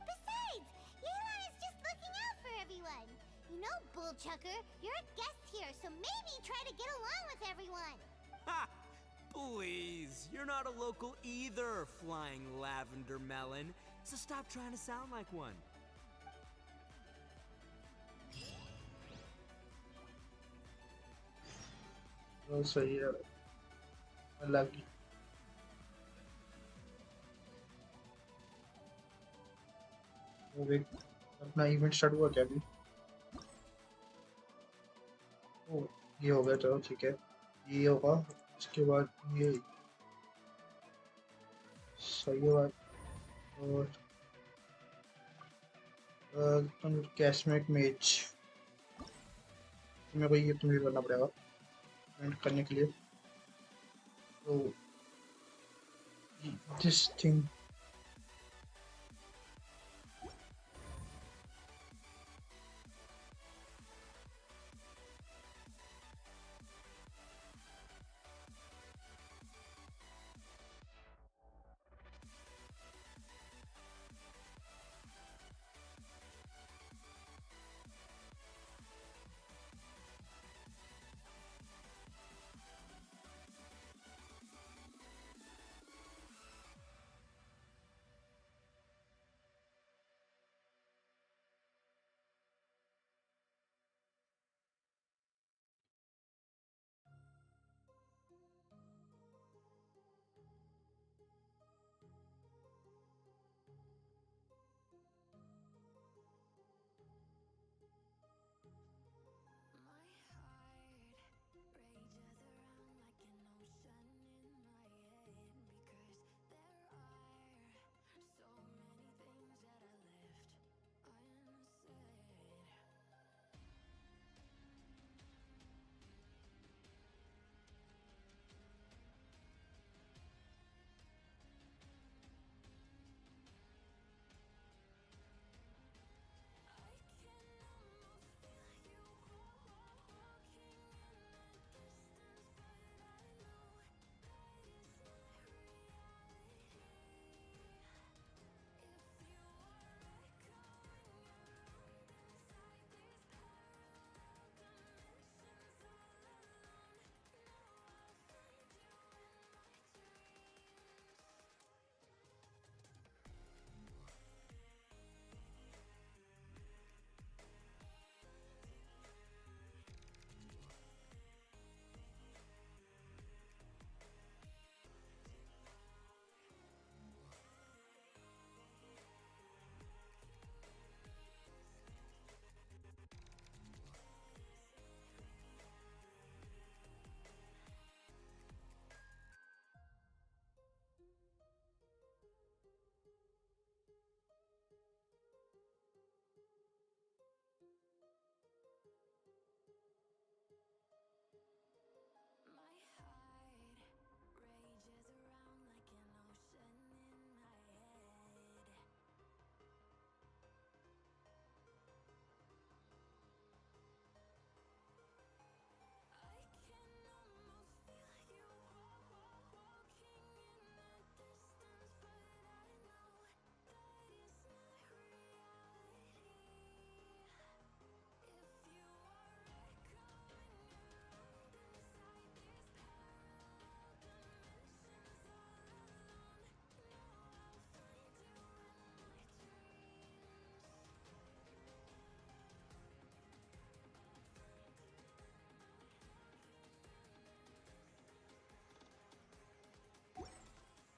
Besides, Yelan is just looking out for everyone. You know, Bullchucker, you're a guest here, so maybe try to get along with everyone. Ha! Please, you're not a local either, flying lavender melon, so stop trying to sound like one. वो सही है अलग ही वो एक अपना event start हुआ क्या अभी ओ ये हो गया चलो ठीक है ये होगा इसके बाद ये सही है बात और तुम कैशमेट मैच मेरे को ये तुम्हें करना पड़ेगा करने के लिए तो this thing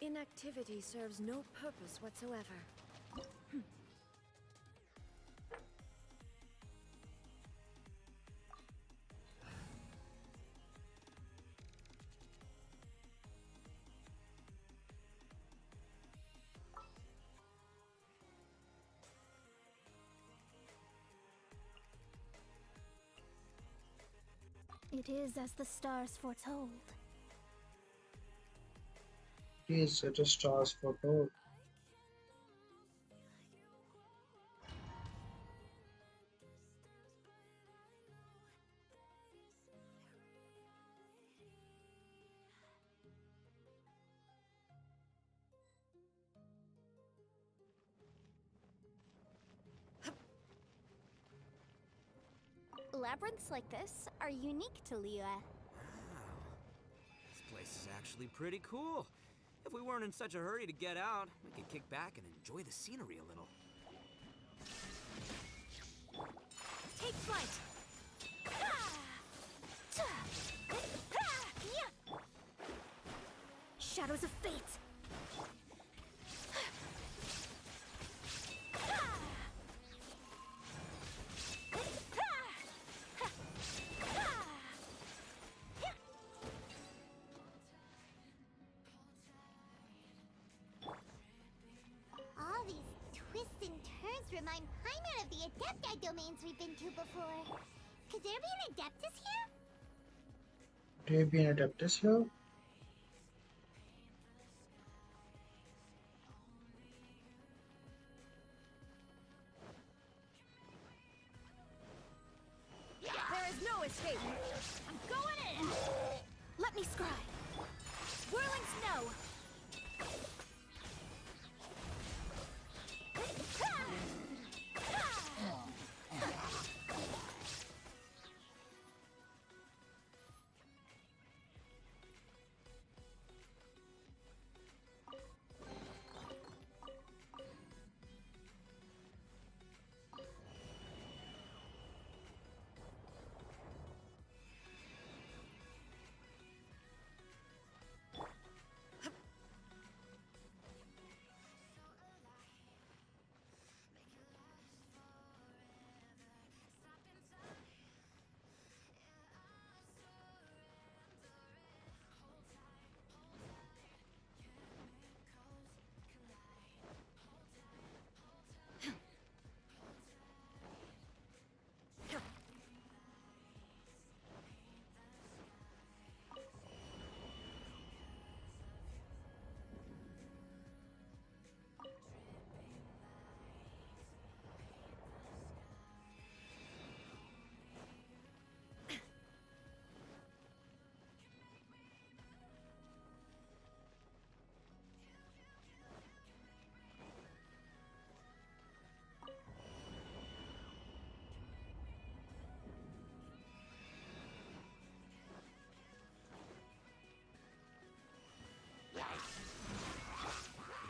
Inactivity serves no purpose whatsoever. It is as the stars foretold. Please set a stars photo. Labyrinths like this are unique to Liyue. Wow. This place is actually pretty cool. If we weren't in such a hurry to get out, we could kick back and enjoy the scenery a little. Take flight! Shadows of fate! All these twists and turns remind Paimon of the Adepti domains we've been to before. Could there be an Adeptus here? Could there be an Adeptus here? There is no escape! I'm going in! Let me scry! Whirling snow!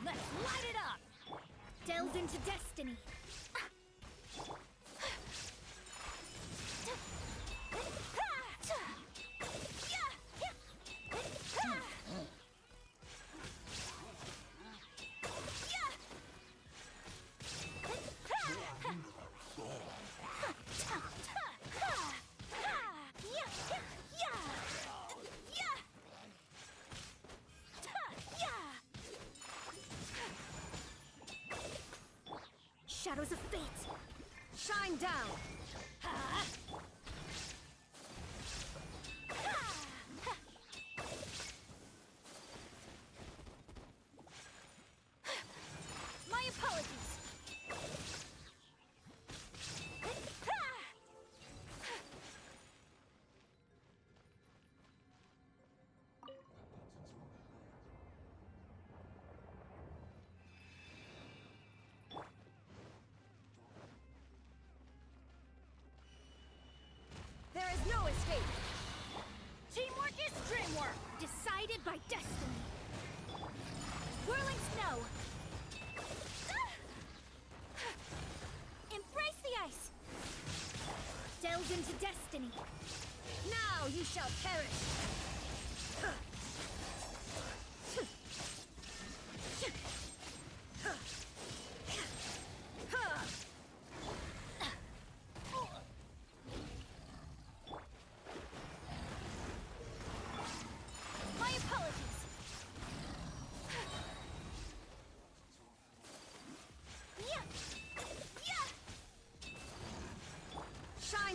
Let's light it up! Delve into destiny! Shadows of fate! Shine down! My apologies! There is no escape! Teamwork is dreamwork! Decided by destiny! Whirling snow! Embrace the ice! Delve into destiny! Now you shall perish!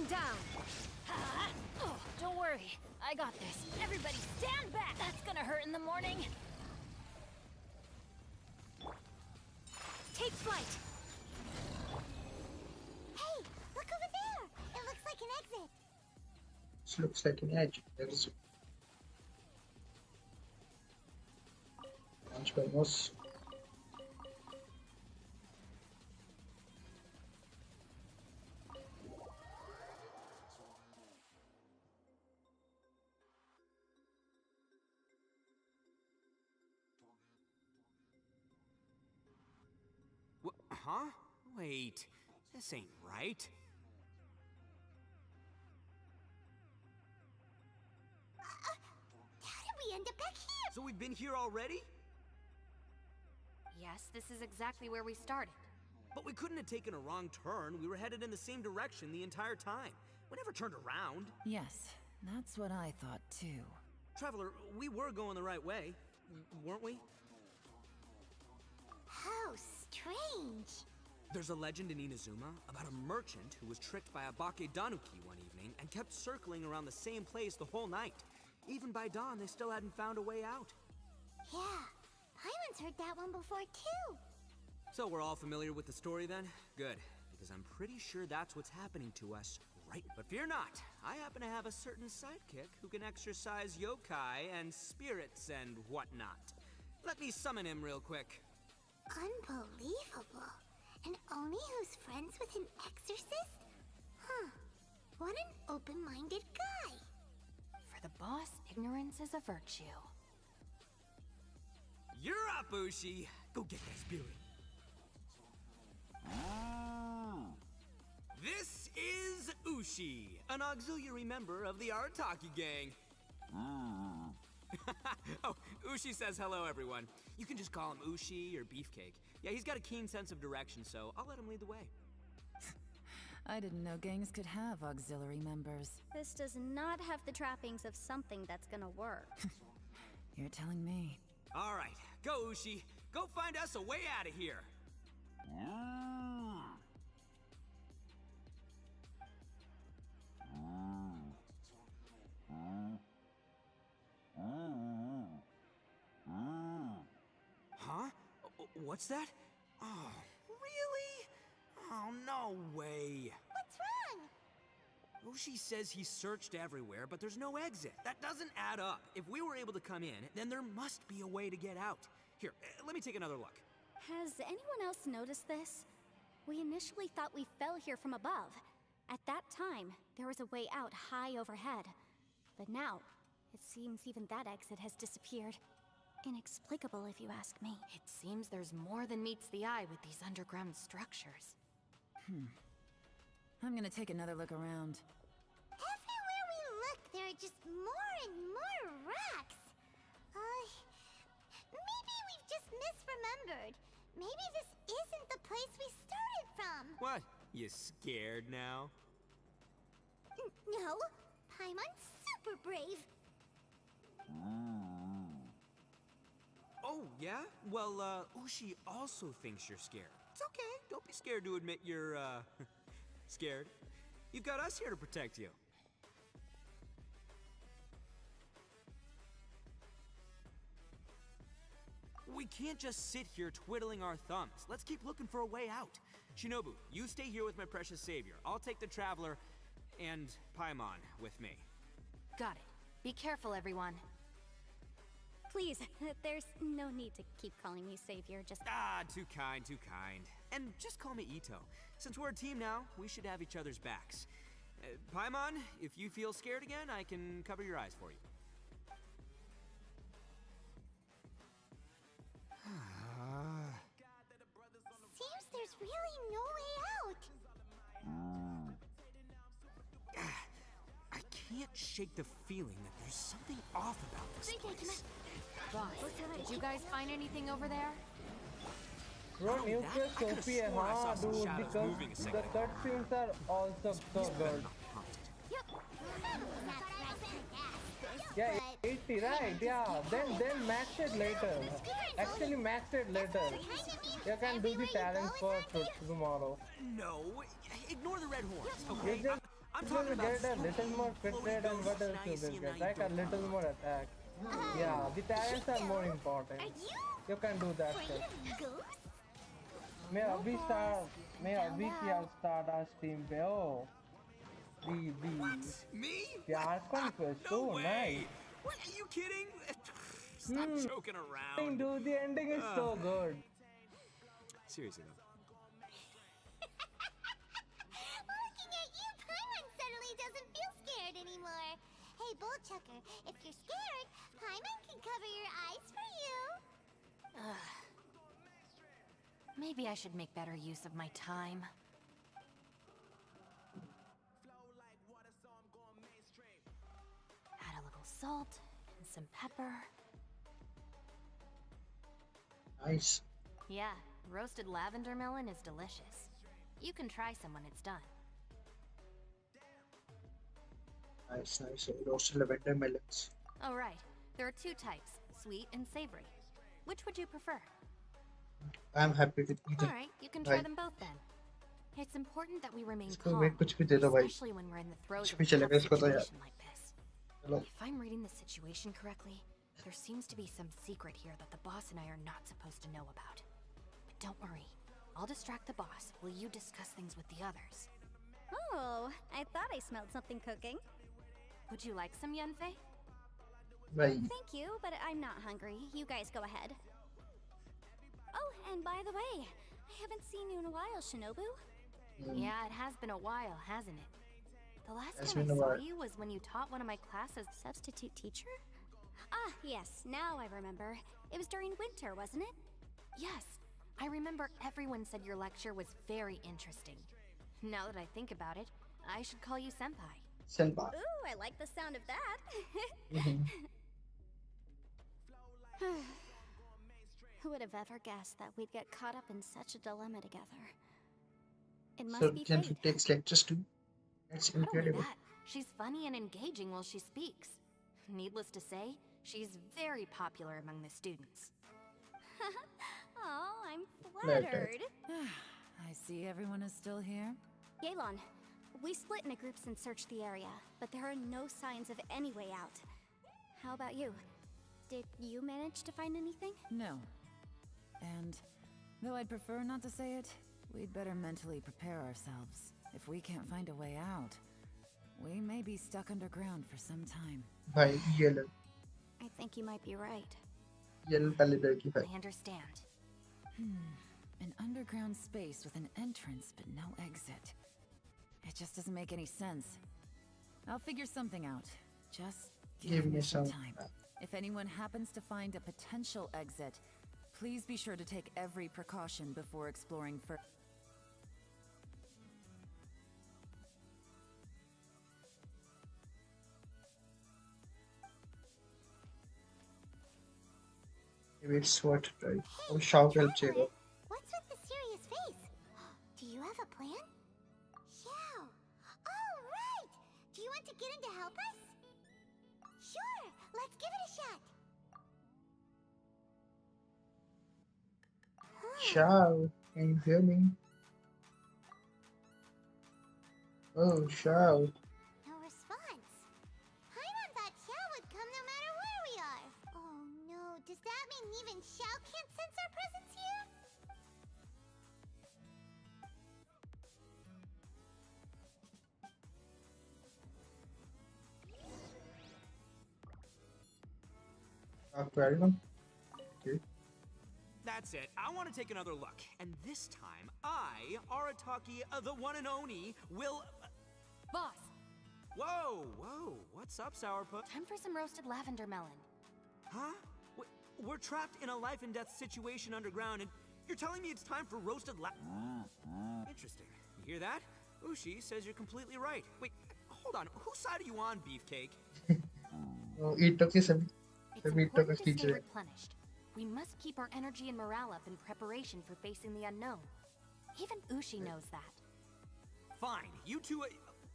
down. Oh, don't worry. I got this. Everybody stand back. That's gonna hurt in the morning. Take flight. Hey, look over there! It looks like an exit. This looks like an edge. There's launch almost. Huh? Wait, this ain't right. How did we end up back here? So we've been here already? Yes, this is exactly where we started. But we couldn't have taken a wrong turn. We were headed in the same direction the entire time. We never turned around. Yes, that's what I thought too. Traveler, we were going the right way, weren't we? How strange. There's a legend in Inazuma about a merchant who was tricked by a Bakedanuki one evening and kept circling around the same place the whole night. Even by dawn, they still hadn't found a way out. Yeah, Paimon's heard that one before too. So we're all familiar with the story then? Good, because I'm pretty sure that's what's happening to us right. But fear not, I happen to have a certain sidekick who can exercise yokai and spirits and whatnot. Let me summon him real quick. Unbelievable. And Oni who's friends with an exorcist? Huh. What an open-minded guy. For the boss, ignorance is a virtue. You're up, Ushi! Go get that spirit. This is Ushi, an auxiliary member of the Arataki gang. Oh, Ushi says hello, everyone. You can just call him Ushi or Beefcake. Yeah, he's got a keen sense of direction, so I'll let him lead the way. I didn't know gangs could have auxiliary members. This does not have the trappings of something that's gonna work. You're telling me. All right, go, Ushi. Go find us a way out of here. Huh? What's that? Oh, really? Oh, no way. What's wrong? Ushi says he searched everywhere, but there's no exit. That doesn't add up. If we were able to come in, then there must be a way to get out. Here, let me take another look. Has anyone else noticed this? We initially thought we fell here from above. At that time, there was a way out high overhead. But now, it seems even that exit has disappeared. Inexplicable, if you ask me. It seems there's more than meets the eye with these underground structures. I'm gonna take another look around. Everywhere we look, there are just more and more rocks. Maybe we've just misremembered. Maybe this isn't the place we started from. What? You scared now? No, Paimon's super brave. Oh, yeah? Well, Ushi also thinks you're scared. It's okay. Don't be scared to admit you're, scared. You've got us here to protect you. We can't just sit here twiddling our thumbs. Let's keep looking for a way out. Shinobu, you stay here with my precious savior. I'll take the Traveler and Paimon with me. Got it. Be careful, everyone. Please, there's no need to keep calling me savior, just... Ah, too kind, too kind. And just call me Ito. Since we're a team now, we should have each other's backs. Paimon, if you feel scared again, I can cover your eyes for you. Seems there's really no way out. I can't shake the feeling that there's something off about this place. Boss, did you guys find anything over there? Bro, Oh, new that- place I could've Sophia, sworn I saw some dude, shadows because moving a the second ago. cutscenes are also so good. Yeah, 80, right? Yeah, then max it later. Actually, max it later. You can do the talent for tomorrow. No, ignore the red horns, You okay? just I'm You will talking about get a little more crit rate and what else you will get? Like a little more attack. Yeah, the talents are more important. You can do that shit. मैं अभी क्या start our stream पे oh Me? the Arch Conquest. No Oh, way! nice. What, are you kidding? Stop joking around. Dude, the ending is so good. Seriously though. Looking at you, Paimon suddenly doesn't feel scared anymore. Hey, Bullchucker, if you're scared, Paimon can cover your eyes for you. Maybe I should make better use of my time. Add a little salt and some pepper. Nice. Yeah, roasted lavender melon is delicious. You can try some when it's done. Nice. Roasted lavender melons. Oh right, there are two types, sweet and savory. Which would you prefer? I'm happy with either. Alright, you can try Right. them both then. It's important that we remain इसको calm, मैं कुछ भी दे दो भाई. especially when we're in the throes कुछ of भी a tough चलेगा इसको तो यार. situation like this. चलो. If I'm reading the situation correctly, there seems to be some secret here that the boss and I are not supposed to know about. But don't worry, I'll distract the boss while you discuss things with the others. Oh, I thought I smelled something cooking. Would you like some Yunfei? भाई. Thank you, but I'm not hungry. You guys go ahead. Oh, and by the way, I haven't seen you in a while, Shinobu. Yeah, it has been a while, hasn't it? The last It's time I been a saw while. you was when you taught one of my classes. Substitute teacher? Ah, yes, now I remember. It was during winter, wasn't it? Yes, I remember everyone said your lecture was very interesting. Now that I think about it, I should call you Senpai. Senpai. Ooh, I like the sound of that. Who would have ever guessed that we'd get caught up in such a dilemma together? It must So be Jennifer fate. takes lectures too. That's Not only incredible. that, she's funny and engaging while she speaks. Needless to say, she's very popular among the students. Oh, I'm Flattered. flattered. I see everyone is still here. Yelan, we split into groups and searched the area, but there are no signs of any way out. How about you? Did you manage to find anything? No. And though I'd prefer not to say it, we'd better mentally prepare ourselves. If we can't find a way out, we may be stuck underground for some time. भाई yellow I think you might be right. पहले देखी भाई. I understand. An underground space with an entrance but no exit. It just doesn't make any sense. I'll figure something out. Just give me some time. If anyone happens to find a potential exit, please be sure to take every precaution before exploring further. Maybe it's worth to try. Oh, shout help Traveler, Jero. what's with the serious face? Do you have a plan? Xiao! Oh, right! Do you want to get in to help us? Sure! Let's give it a shot! Shao, can you hear me? Oh, Shao. No response. Paimon thought Xiao would come no matter where we are. Oh no, does that mean even Xiao can't sense our presence here? Aquarium. Okay. That's it. I want to take another look. And this time, I, Arataki, the one and only, will... Boss, Whoa! What's up, Sourpuss? time for some roasted lavender melon. Huh? We're trapped in a life and death situation underground, and you're telling me it's time for roasted Interesting. You hear that? Ushi says you're completely right. Wait, hold on. Whose side are you on, Beefcake? Oh, eat took some. It's Let me talk important to to stay teacher. replenished. We must keep our energy and morale up in preparation for facing the unknown. Even Ushi knows that. Fine. You two...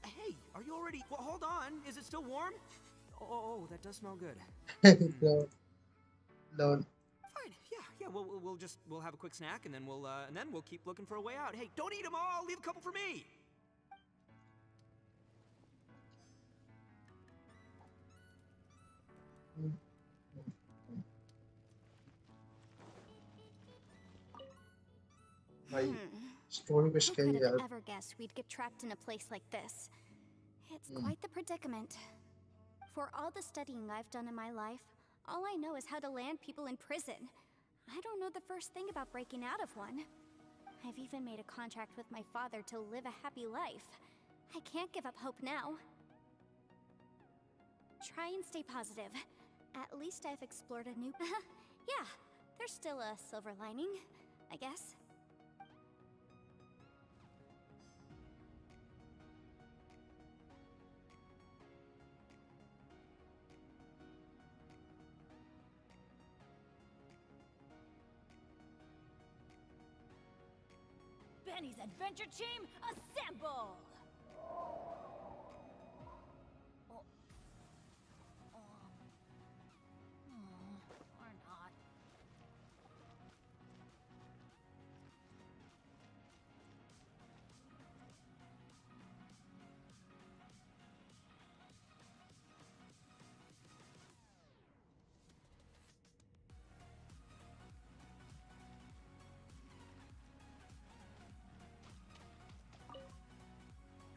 hey, are you already... Well, hold on. Is it still warm? Oh, that does smell good. No. No. Fine. Yeah. We'll have a quick snack, and then we'll keep looking for a way out. Hey, don't eat them all. Leave a couple for me. भाई story पे Who scale could have यार. ever guessed we'd get trapped in a place like this? It's Hmm. quite the predicament. For all the studying I've done in my life, all I know is how to land people in prison. I don't know the first thing about breaking out of one. I've even made a contract with my father to live a happy life. I can't give up hope now. Try and stay positive. At least I've explored a new... Yeah, there's still a silver lining, I guess. Benny's adventure team, assemble! Or not.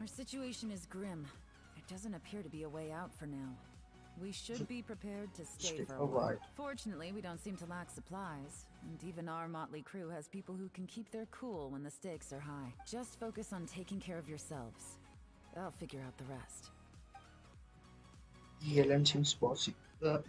Our situation is grim. There doesn't appear to be a way out for now. We should be prepared to stay for a while. Fortunately, we don't seem to lack supplies, and even our motley crew has people who can keep their cool when the stakes are high. Just focus on taking care of yourselves. I'll figure out the rest. ELM seems bossy. Wait.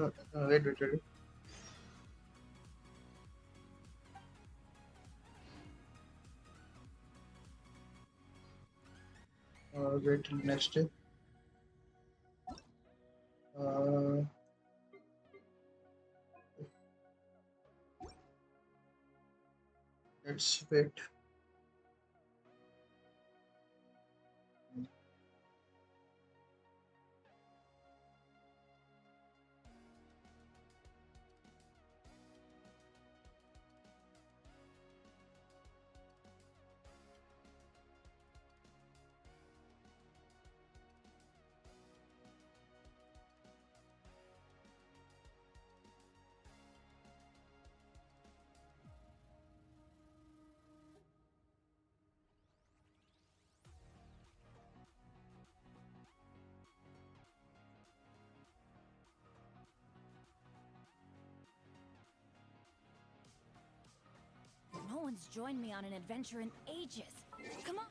Wait till next day. Let's wait. No one's joined me on an adventure in ages. Come on.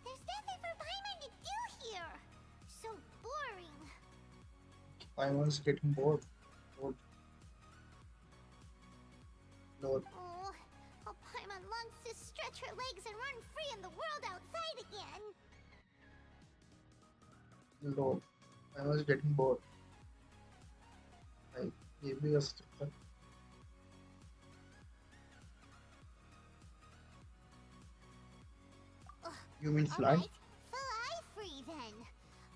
There's nothing for Paimon to do here. So boring. I was getting bored. Lord. Oh, Paimon longs to stretch her legs and run free in the world outside again. Lord. I was getting bored. I gave you a sticker. You mean fly? Alright, fly free then.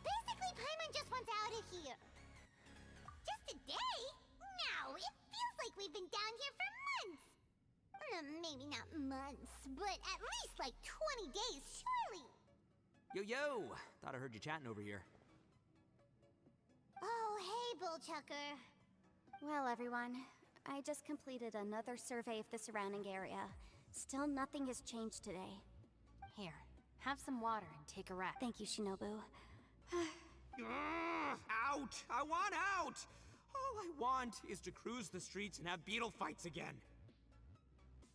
Basically, Paimon just wants out of here. Just a day? No, it feels like we've been down here for months. Maybe not months, but at least like 20 days, surely. Yo! Thought I heard you chatting over here. Oh, hey, Bullchucker. Well, everyone, I just completed another survey of the surrounding area. Still nothing has changed today. Here, have some water and take a rest. Thank you, Shinobu. Out! I want out! All I want is to cruise the streets and have beetle fights again.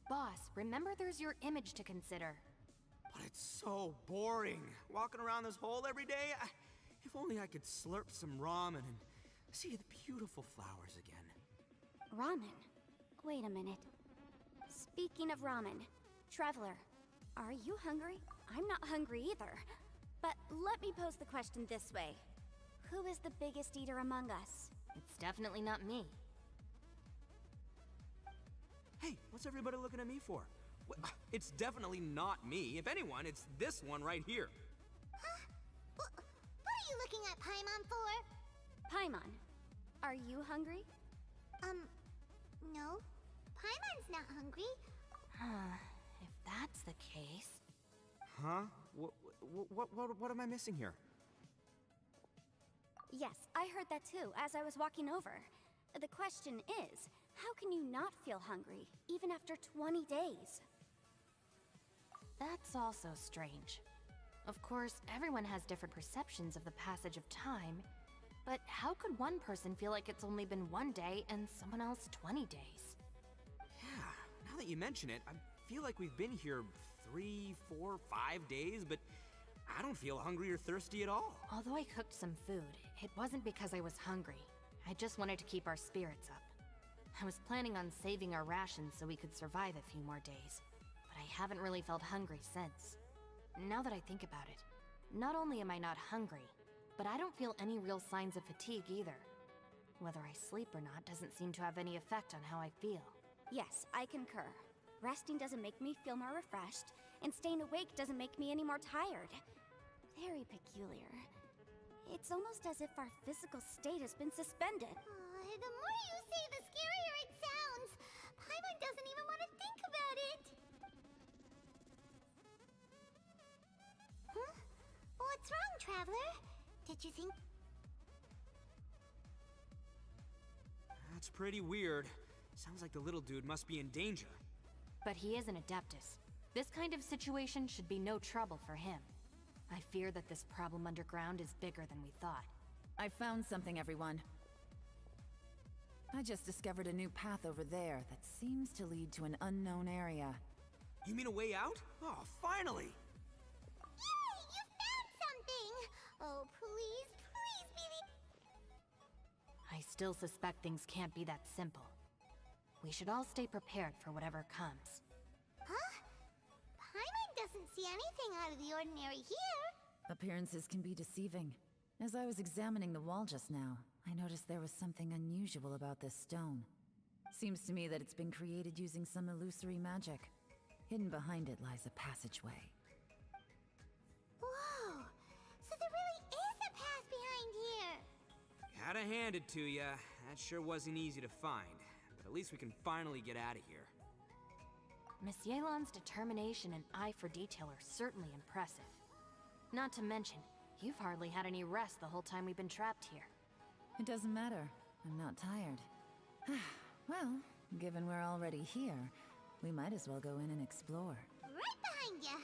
Boss, remember there's your image to consider. But it's so boring. Walking around this hole every day. If only I could slurp some ramen and see the beautiful flowers again. Ramen? Wait a minute. Speaking of ramen, Traveler, are you hungry? I'm not hungry either. But let me pose the question this way. Who is the biggest eater among us? It's definitely not me. Hey, what's everybody looking at me for? It's definitely not me. If anyone, it's this one right here. Huh? What are you looking at Paimon for? Paimon, are you hungry? No. Paimon's not hungry. If that's the case... Huh? What am I missing here? Yes, I heard that too, as I was walking over. The question is, how can you not feel hungry, even after 20 days? That's also strange. Of course, everyone has different perceptions of the passage of time, but how could one person feel like it's only been 1 day and someone else 20 days? Yeah, now that you mention it, I feel like we've been here 3, 4, 5 days, but I don't feel hungry or thirsty at all. Although I cooked some food, it wasn't because I was hungry. I just wanted to keep our spirits up. I was planning on saving our rations so we could survive a few more days, but I haven't really felt hungry since. Now that I think about it, not only am I not hungry, but I don't feel any real signs of fatigue either. Whether I sleep or not doesn't seem to have any effect on how I feel. Yes, I concur. Resting doesn't make me feel more refreshed, and staying awake doesn't make me any more tired. Very peculiar. It's almost as if our physical state has been suspended. The more you say, the scarier it sounds. Paimon doesn't even want to think about it. Huh? What's wrong, Traveler? Did you think... That's pretty weird. Sounds like the little dude must be in danger. But he is an Adeptus. This kind of situation should be no trouble for him. I fear that this problem underground is bigger than we thought. I found something, everyone. I just discovered a new path over there that seems to lead to an unknown area. You mean a way out? Oh, finally! Yay! You found something! Oh, please, please be the... I still suspect things can't be that simple. We should all stay prepared for whatever comes. Huh? Paimon doesn't see anything out of the ordinary here. Appearances can be deceiving. As I was examining the wall just now, I noticed there was something unusual about this stone. Seems to me that it's been created using some illusory magic. Hidden behind it lies a passageway. Whoa! So there really is a path behind here! Gotta hand it to ya. That sure wasn't easy to find. But at least we can finally get out of here. Miss Yelan's determination and eye for detail are certainly impressive. Not to mention, you've hardly had any rest the whole time we've been trapped here. It doesn't matter. I'm not tired. Well, given we're already here, we might as well go in and explore. Right behind ya!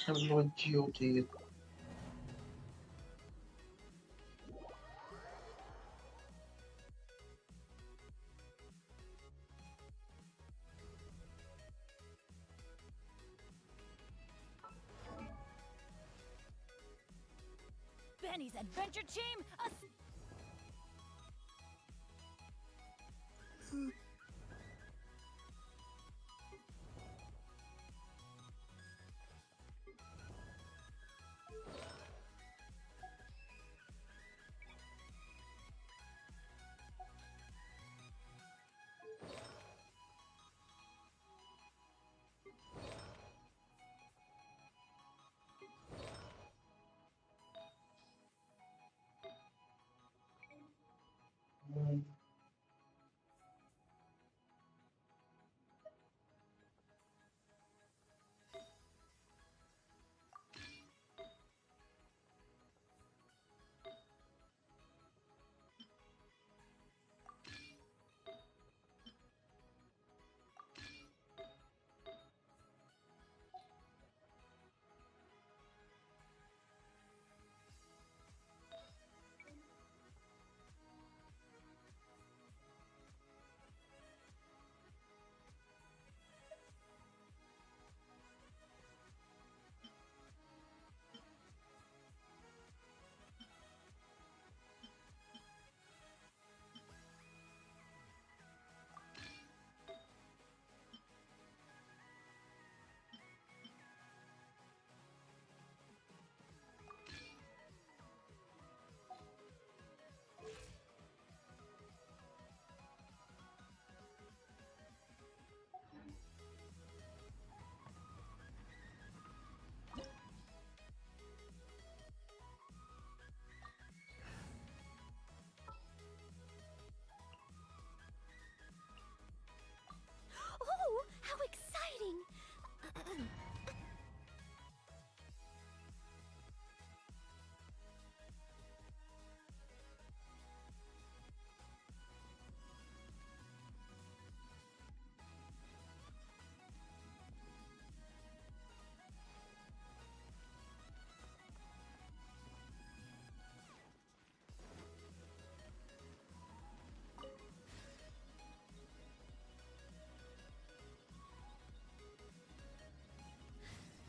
I'm going to Benny's adventure team!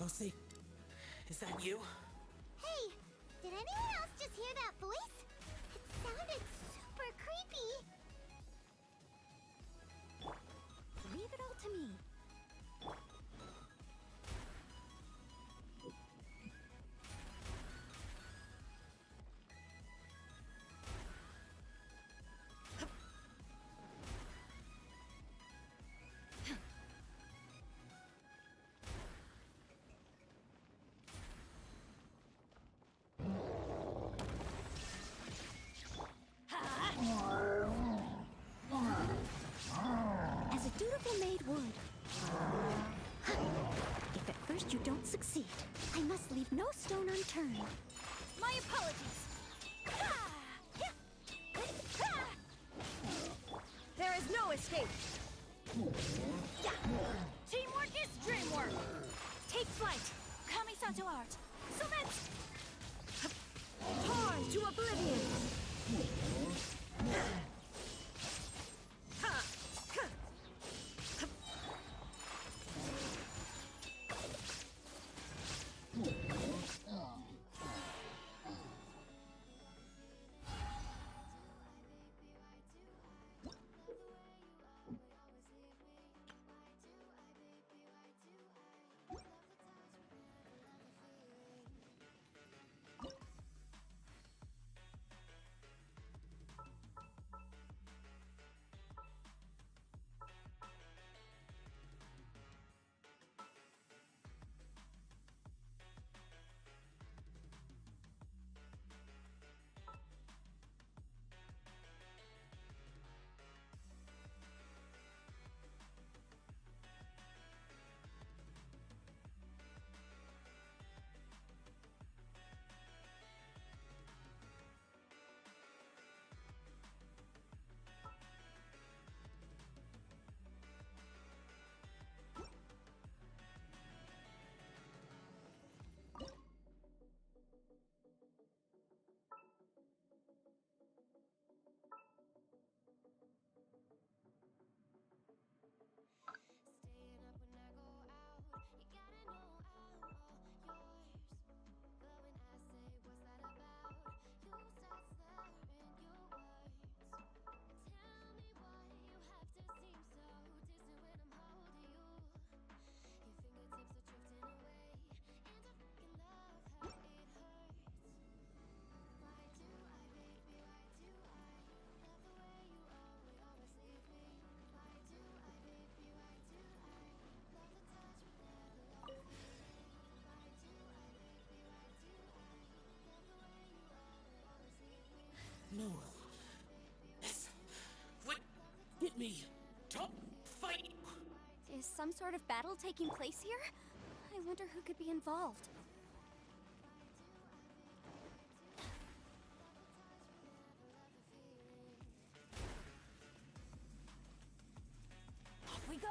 Elsie, is that you? Hey, did anyone else just hear that voice? It sounded super creepy. Leave it all to me. As a dutiful maid would. If at first you don't succeed, I must leave no stone unturned. My apologies. There is no escape. Teamwork is dreamwork. Take flight. Kamisato art. Summit. Torn to oblivion. No. This would get me. Don't fight. Is some sort of battle taking place here? I wonder who could be involved. Off we go!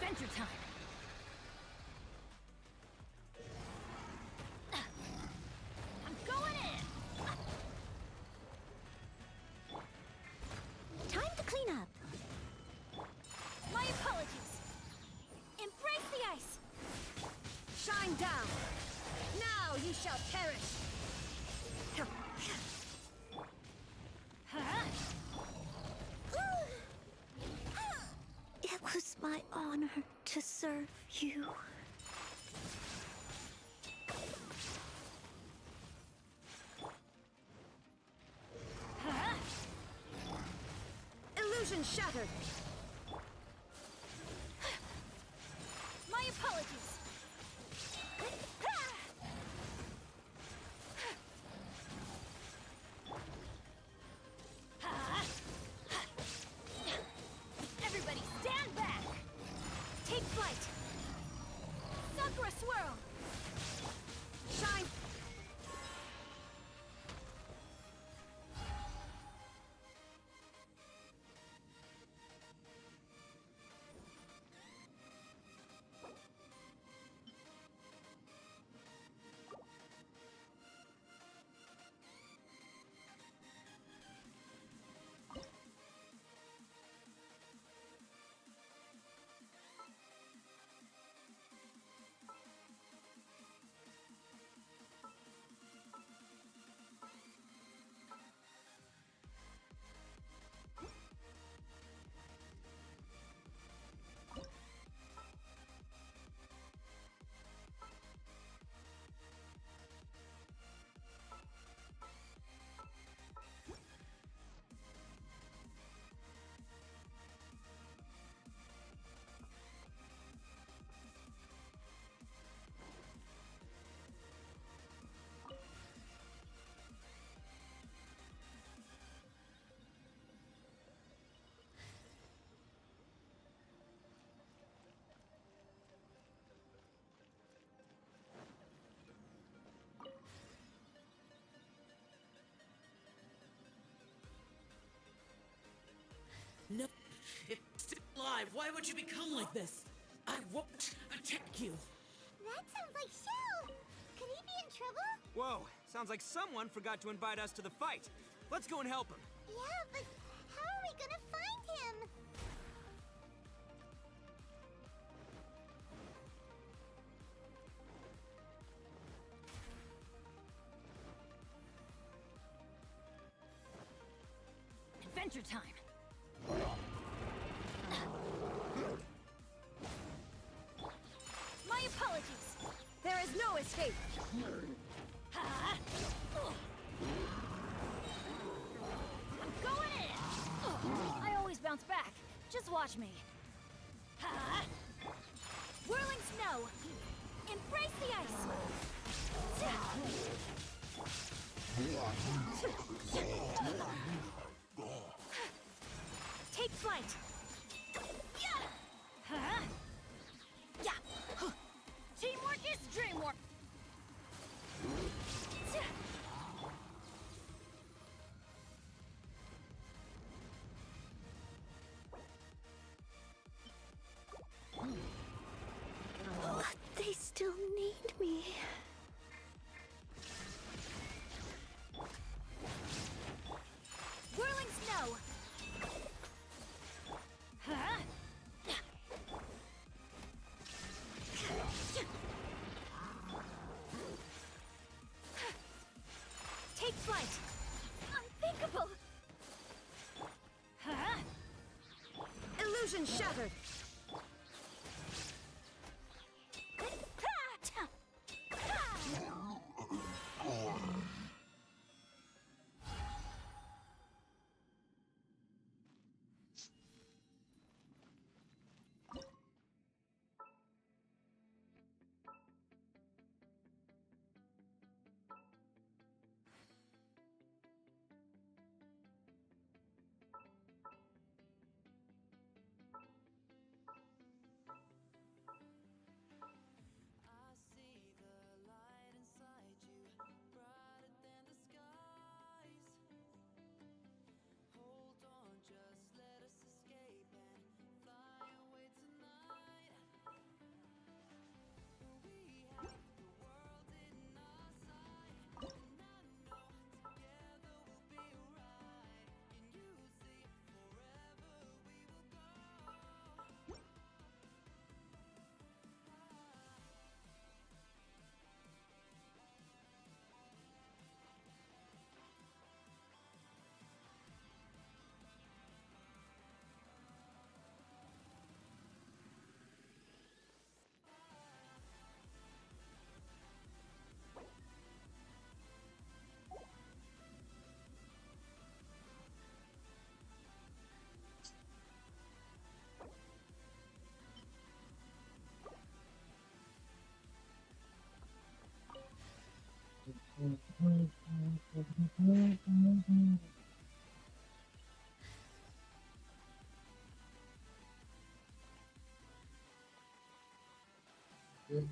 Adventure time! I'm going in! Time to clean up. My apologies. Embrace the ice. Shine down. Now ye shall perish. It was my honor to serve you. Illusion shattered. My apologies. Everybody stand back. Take flight. Sakura swirl. Shine. No, it's still alive. Why would you become like this? I won't attack you. That sounds like Shell. Could he be in trouble? Whoa, sounds like someone forgot to invite us to the fight. Let's go and help him. Yeah, but how are we gonna find him? Adventure time! My apologies! There is no escape! I'm going in! I always bounce back. Just watch me. Whirling snow! Embrace the ice! Take flight! Teamwork is dreamwork! They still need me. Whirling snow! Take flight! Unthinkable! Illusion shattered!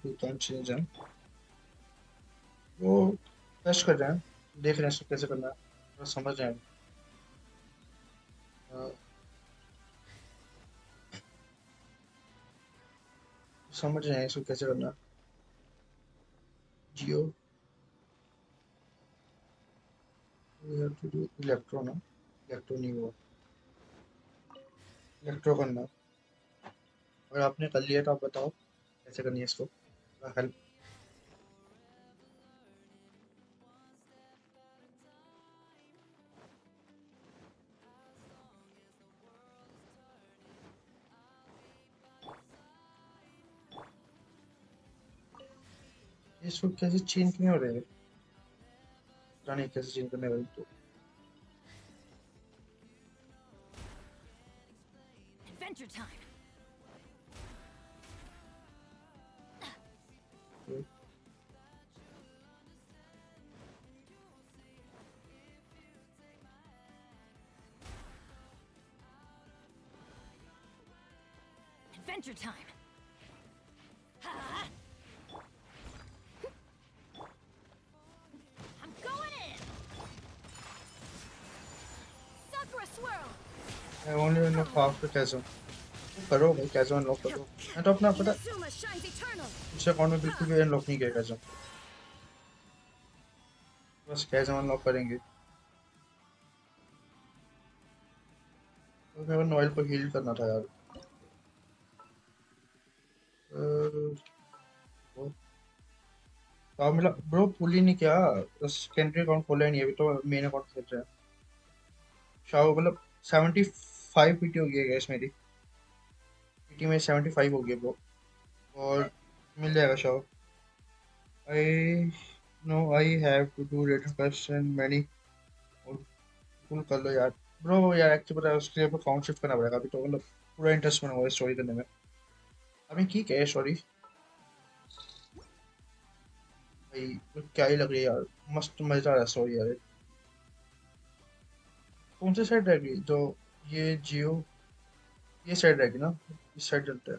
We can't change them. वो test कर रहे हैं, देख रहे हैं इसको कैसे करना है, थोड़ा समझ रहे हैं। समझ रहे हैं इसको कैसे करना है। जियो we have to do electro ना, इलेक्ट्रो नहीं हुआ, इलेक्ट्रो करना। अगर आपने कर लिया तो आप बताओ कैसे करनी है इसको, हेल्प। इसको कैसे चेंज क्यों हो रहे हैं, पता नहीं कैसे चेंज करने वाली। तो Adventure time! Adventure time! I'm going in! Sakura swirl! I only unlock half the chasm. तो करो भाई chasm unlock करो. मैं तो अपना पता दूसरे अकाउंट में बिल्कुल भी unlock नहीं किया chasm. बस chasm unlock करेंगे. तो मेरे को नॉयल को heal करना था यार. तो मतलब ब्रो पुल ही नहीं किया. सेकेंडरी अकाउंट खोला ही नहीं अभी तो मेन अकाउंट खेल रहे हैं. शाओ मतलब 75 पीटी हो गई है गैस मेरी. पीटी में 75 हो गया ब्रो. और मिल जाएगा Xiao. I know I have to do rater first and many. और फुल कर लो यार. ब्रो यार एक्चुअली पता है उसके लिए अकाउंट शिफ्ट करना पड़ेगा अभी तो मतलब पूरा इंटरेस्ट बना हुआ है स्टोरी करने में. अभी ठीक है स्टोरी भाई. तो क्या ही लग रही है यार. मस्त मजेदार है स्टोरी यार. कौन सी साइड रहेगी जो ये जियो ये साइड रहेगी ना. इस साइड चलते हैं.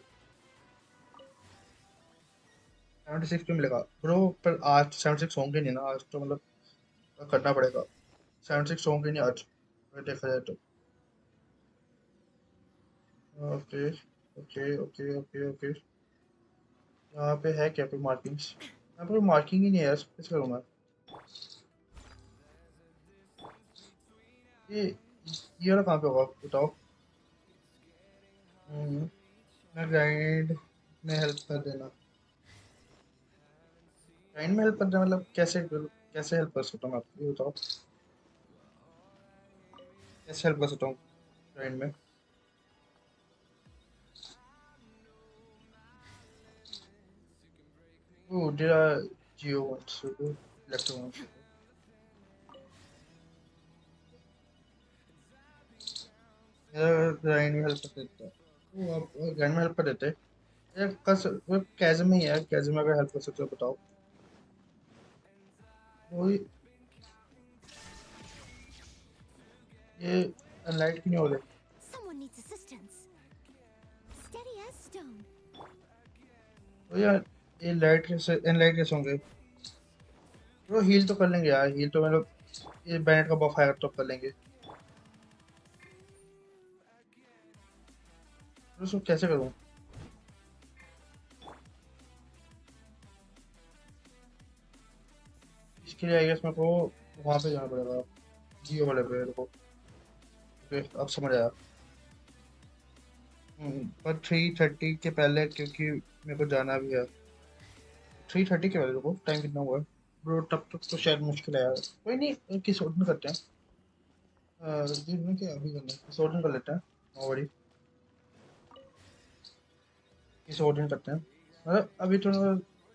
76 पे मिलेगा ब्रो. पर आज 76 होंगे नहीं ना आज तो मतलब करना पड़ेगा. 76 होंगे नहीं आज अगर देखा जाए तो. Okay okay okay okay okay. यहाँ पे है क्या कोई मार्किंग्स. यहाँ पे मार्किंग ही नहीं है यार. कैसे करूँ मैं. ये ये वाला कहाँ पे होगा बताओ. मैं ग्राइंड में हेल्प कर देना. ग्राइंड में हेल्प कर देना मतलब कैसे हेल्प कर सकता हूँ मैं आपको ये बताओ. कैसे हेल्प कर सकता हूँ ग्राइंड में. Oh, did I Geo wants to do? Electro wants to do. यार ग्राइंड में हेल्प कर देता है. वो आप ग्राइंड में हेल्प कर देते हैं. यार वो कैज़म में ही है. कैज़म में अगर हेल्प कर सकते हो बताओ. वो ये अनलाइट क्यों नहीं हो रहे. Someone needs assistance. Steady as stone. तो यार ये लाइट कैसे अनलाइट कैसे होंगे. वो हील तो कर लेंगे यार. हील तो मतलब ये बैनेट का बफ आएगा तो कर लेंगे. तो उसको कैसे करूँ. इसके लिए आई गेस मेरे को वहाँ पे जाना पड़ेगा. जियो वाले पे मेरे को. ओके अब समझ आया. पर 3:30 के पहले क्योंकि मेरे को जाना भी है. 3:30 के पहले को टाइम कितना हुआ है ब्रो. तब तक तो शायद मुश्किल है यार. कोई नहीं किस ऑर्डर में करते हैं. दिन में क्या अभी करना है. किस ऑर्डर कर लेते हैं. No worry. किस ऑर्डर करते हैं. मतलब अभी तो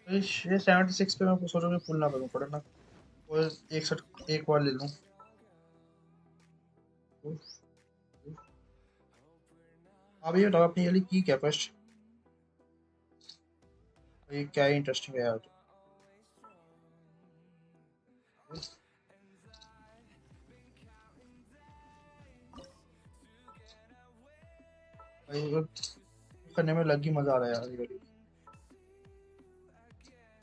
ये 76 पे मैं सोच रहा हूँ फुल ना करूँ पड़े ना. और एक साथ एक बार ले लूँ. आप ये बताओ आपने ये वाली की क्या फर्स्ट. ये क्या इंटरेस्टिंग है यार. भाई वो करने में लगी मजा आ रहा है यार. ये वाली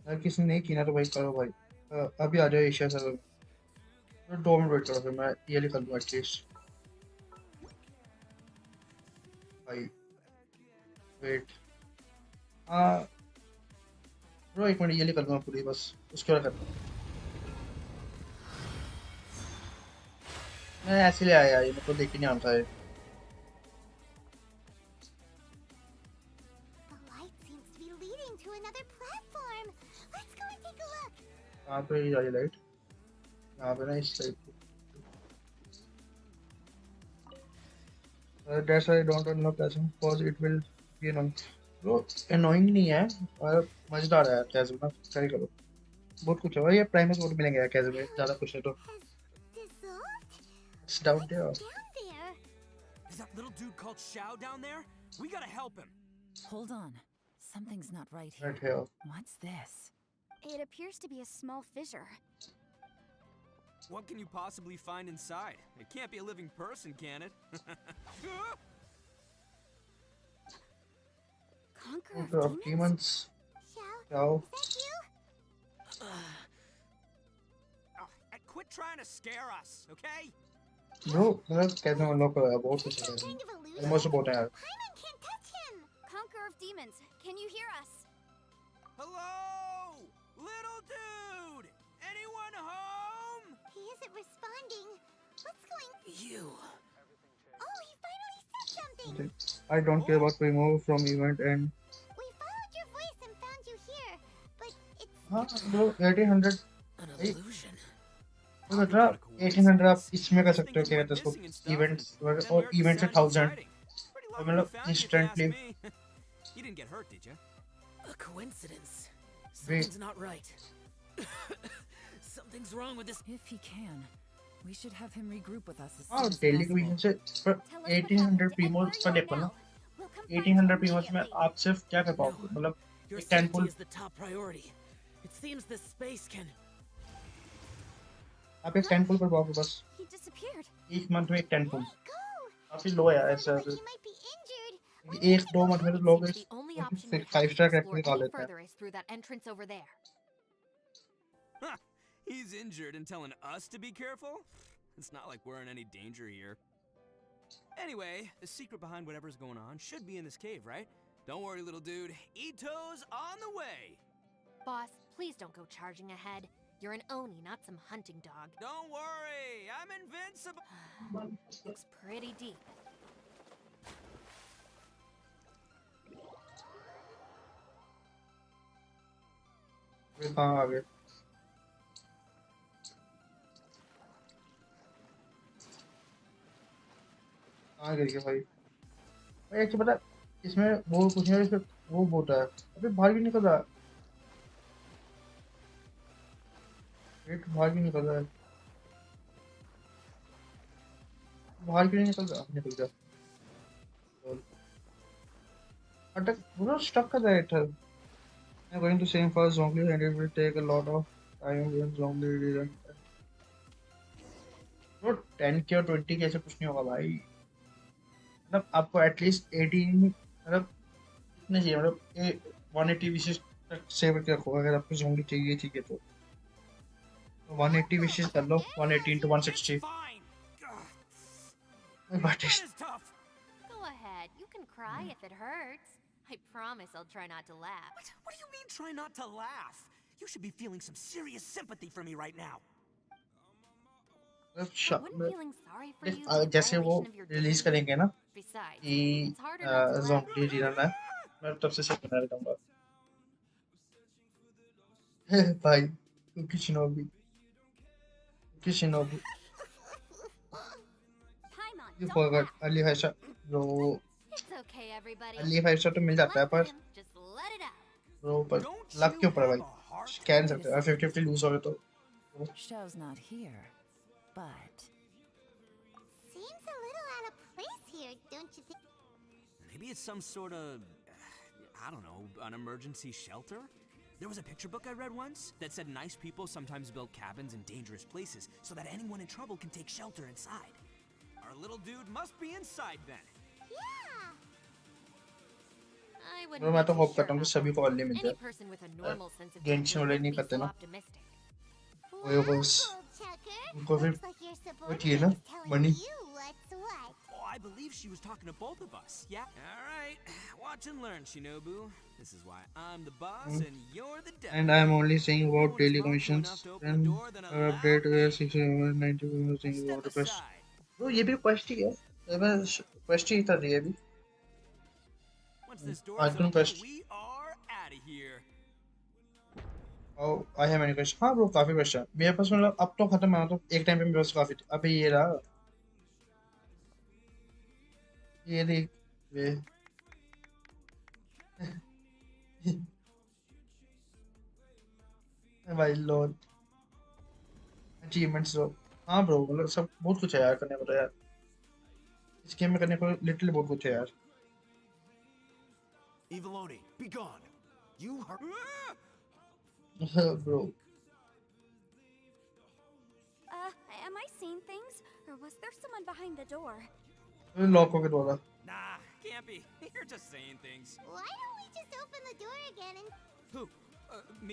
अगर किसी ने नहीं की ना तो भाई करो भाई. अभी आ जाओ एशिया सर्वर में. 2 मिनट वेट करो फिर मैं ये कर लूँ एटलीस्ट. भाई वेट. हाँ ब्रो 1 मिनट ये कर लूँगा पूरी बस. उसके बाद करता हूँ. मैं ऐसे ले आया ये मेरे को देख ही नहीं आता है. The light seems to be leading to another platform. Let's go and take a look. कहाँ पे ये आई लाइट. यहाँ पे ना इस साइड पे. That's why I don't unlock Chasm because it will be annoying. Bro annoying नहीं है और मजेदार है Chasm ना. ट्राई करो. बहुत कुछ है भाई. ये प्राइमस मोड मिलेंगे यार Chasm में ज़्यादा कुछ है तो. Dissolved? It's down there. Down there? Is that little dude called Xiao down there? We gotta help him. Hold on. Something's not right here. Right here. What's this? It appears to be a small fissure. What can you possibly find inside? It can't be a living person, can it? Conqueror of demons? Demons. Xiao, Xiao. is that you? Quit trying to scare us, okay? Bro मतलब कैसे unlock करा है बहुत कुछ है Some kind of illusion? Almost बहुत है यार Paimon can't touch him! Conqueror of demons, can you hear us? Hello? Little dude! Anyone home? He isn't responding. What's going on? You. Oh, he finally said something! I don't care about remove from event and We followed your voice and found you here, but it's... हाँ bro 1800 An illusion. तो बेटा 1800 आप इसमें कर सकते हो क्या कहते हैं उसको इवेंट्स और इवेंट से 1000 और मतलब instantly You didn't get hurt, did you? A coincidence. Wait. Something's not right. Something's wrong with this. If he can, we should have him regroup with us as हाँ soon as daily possible. Commission से पर Tell us what 1800 happened and प्रीमोस where का you are देखो ना now. We'll come find you 1800 प्रीमोस में immediately. आप सिर्फ क्या कर पाओगे मतलब Your एक 10 safety pull is the top priority. It seems this space can. आप एक 10 पुल कर पाओगे बस He disappeared. एक मंथ में एक 10 पुल Go! काफी लो है यार ऐसा Like he might be injured. एक दो मंथ में तो लोग The only option we have 5 to star explore निकाल any लेते हैं further is through that entrance over there. Huh. He's injured and telling us to be careful? It's not like we're in any danger here. Anyway, the secret behind whatever's going on should be in this cave, right? Don't worry, little dude. Ito's on the way. Boss, please don't go charging ahead. You're an Oni, not some hunting dog. Don't worry. I'm invincible. Looks pretty deep. ये कहाँ आ गए कहाँ गिर गया भाई भाई एक पता इसमें वो कुछ नहीं है इसमें वो होता है अबे बाहर भी निकल रहा है एक बाहर भी निकल रहा है बाहर क्यों नहीं निकल रहा निकल गया अटक पूरा स्टक कर रहा है इधर I'm going to same for zombie and it will take a lot of time when zombie reason bro 10k और 20k ऐसे कुछ नहीं होगा भाई मतलब आपको एटलीस्ट 18 मतलब इतने चाहिए मतलब 180 विशेष तक सेव करके रखो अगर आपको zombie चाहिए तो 180 विशेष कर लो 180 into 160 Fine. but That it's is tough. Go ahead, you can cry if it hurts. I promise I'll try not to laugh. What do you mean try not to laugh? You should be feeling some serious sympathy for me right now. Wouldn't feeling sorry for you be a जैसे वो violation of your release dignity? करेंगे ना Besides, कि it's harder not to laugh. zombie reason है मैं तब से बना रहूंगा भाई Shinobi Paimon, you don't forgot laugh. Ali Haisha bro It's okay, everybody. Ali Haisha तो मिल जाता है पर Just let it out. bro पर Don't लक you क्यों पड़ा have भाई a heart? स्कैन सकते हैं 50-50 लूज हो गए तो Show's not here, but Seems a little out of place here, don't you think? Maybe it's some sort of, I don't know, an emergency shelter? There was a picture book I read once that said nice people sometimes build cabins in dangerous places so that anyone in trouble can take shelter inside. Our little dude must be inside then. Yeah! I wouldn't bro be मैं तो too hope sure करता हूँ कि about सभी that. को online मिल Any जाए person with a normal sense of Genshin danger वाले wouldn't नहीं be करते so ना optimistic. वो ये बस Chucker. उनको फिर Looks like your वो subordinate चाहिए ना is telling money you what's what. Oh, I believe she was talking to both of us. Yeah? All right. Watch and learn, Shinobu. This is why I'm the boss and you're the devil. and I am only saying about Anyone daily responsible commissions enough to open and the door, then our allow update me. 690 saying Step about request aside. bro ये भी quest ही है मैं quest ही कर रही है अभी Once this door आज is तुम open, quest we are out of here. oh I have any question हाँ bro काफी question मेरे पास मतलब अब तो खत्म है तो एक टाइम पे मेरे पास काफी अभी ये रहा ये देख ये भाई लॉर्ड अचीवमेंट्स तो हाँ ब्रो मतलब सब बहुत कुछ है यार करने को तो यार इस गेम में करने को लिटरली बहुत कुछ है यार Eviloni, be gone. You are. bro Am I seeing things? Or was there someone behind the door? Lock होके दो Nah, can't be. You're just saying things. Why don't we just open the door again and... Who?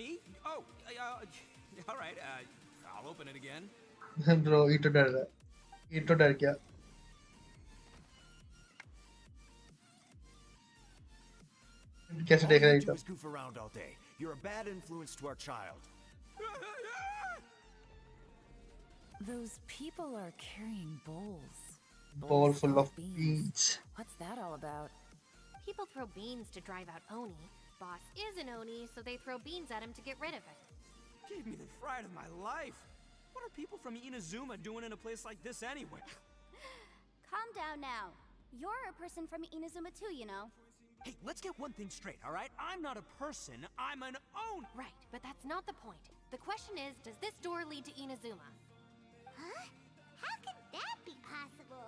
Me? Oh, all right. I'll open it again. Bro ये तो डर रहा है ये तो डर गया। कैसे All देख रहा है you ये do तो? is goof around all day. You're a bad influence to our child. Those people are carrying bowls. Ball full of beans. What's that all about? People throw beans to drive out Oni. Boss is an Oni, so they throw beans at him to get rid of it. Gave me the fright of my life. What are people from Inazuma doing in a place like this anyway? Calm down now. You're a person from Inazuma too, you know. Hey, let's get one thing straight, all right? I'm not a person, I'm an own. Right, but that's not the point. The question is, does this door lead to Inazuma? Huh? How could that be possible?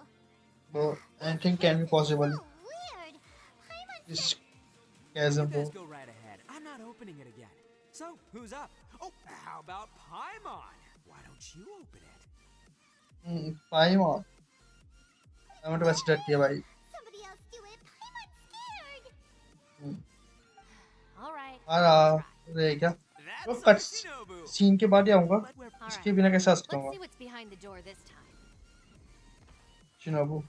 Well, anything can be possible. So weird. Paimon This said chasm You को guys go right ahead. I'm not opening it again. So, who's up? Oh, how about Paimon? Why don't you open it? Paimon. I want to वैसे डर गया भाई। somebody else do it. Paimon's scared. All right. आ रहा रहे क्या? वो That's cut Shinobu. Scene के बाद ही आऊँगा। All इसके right. बिना कैसे आ सकता Let's हूँ? see what's behind the door this time. Shinobu.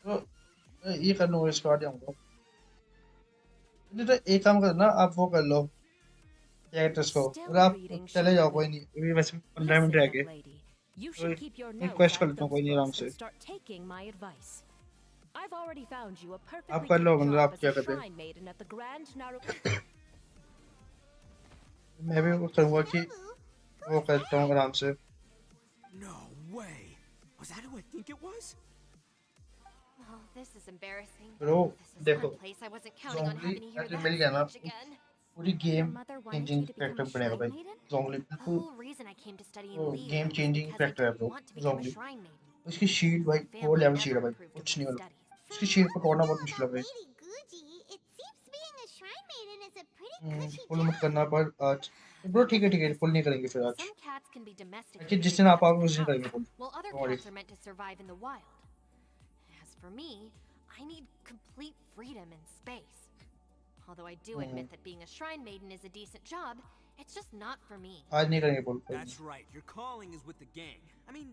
तो ये कर लूँगा इसके बाद ही आऊँगा। नहीं तो एक काम करना आप वो कर लो कैरेक्टर्स को और आप चले जाओ कोई नहीं अभी वैसे 15 मिनट रह गए You तो should keep your nose request कर out of लेता हूँ those कोई नहीं आराम books से and start taking my advice. I've already found you a आप perfectly कर लो good मतलब job आप as क्या a करते हैं shrine maiden at the Grand Naru. मैं भी वो करूँगा कि वो करता हूँ आराम से No way. Was that who I think it was? Oh, this is embarrassing. Bro This is देखो one place I wasn't counting on zombie having to hear ऐसे that मिल गया ना speech again. पूरी Your game mother wanted changing you to become character a बनेगा shrine भाई maiden? Zombie The बिल्कुल whole reason I came to study वो in Lee game was changing because I character है didn't bro want to become a zombie shrine maiden. उसकी shield भाई My वो family level never shield है भाई approved of कुछ my नहीं होना studies. उसकी From शील्ड what को we तोड़ना know बहुत मुश्किल है about भाई Lady Guji, it seems being a shrine maiden is a pretty cushy पुल मत job. करना पर आज ब्रो ठीक है पुल नहीं करेंगे फिर आज Some cats can be अच्छा domesticated जिस and दिन आप kept आओगे in उस the दिन करेंगे house, pull while other don't worry cats are meant to survive in the wild. As for me, I need complete freedom and space. Although I do admit that being a shrine maiden is a decent job, it's just not for me. आज नहीं करेंगे पुल That's right. Your calling is with the gang. I mean,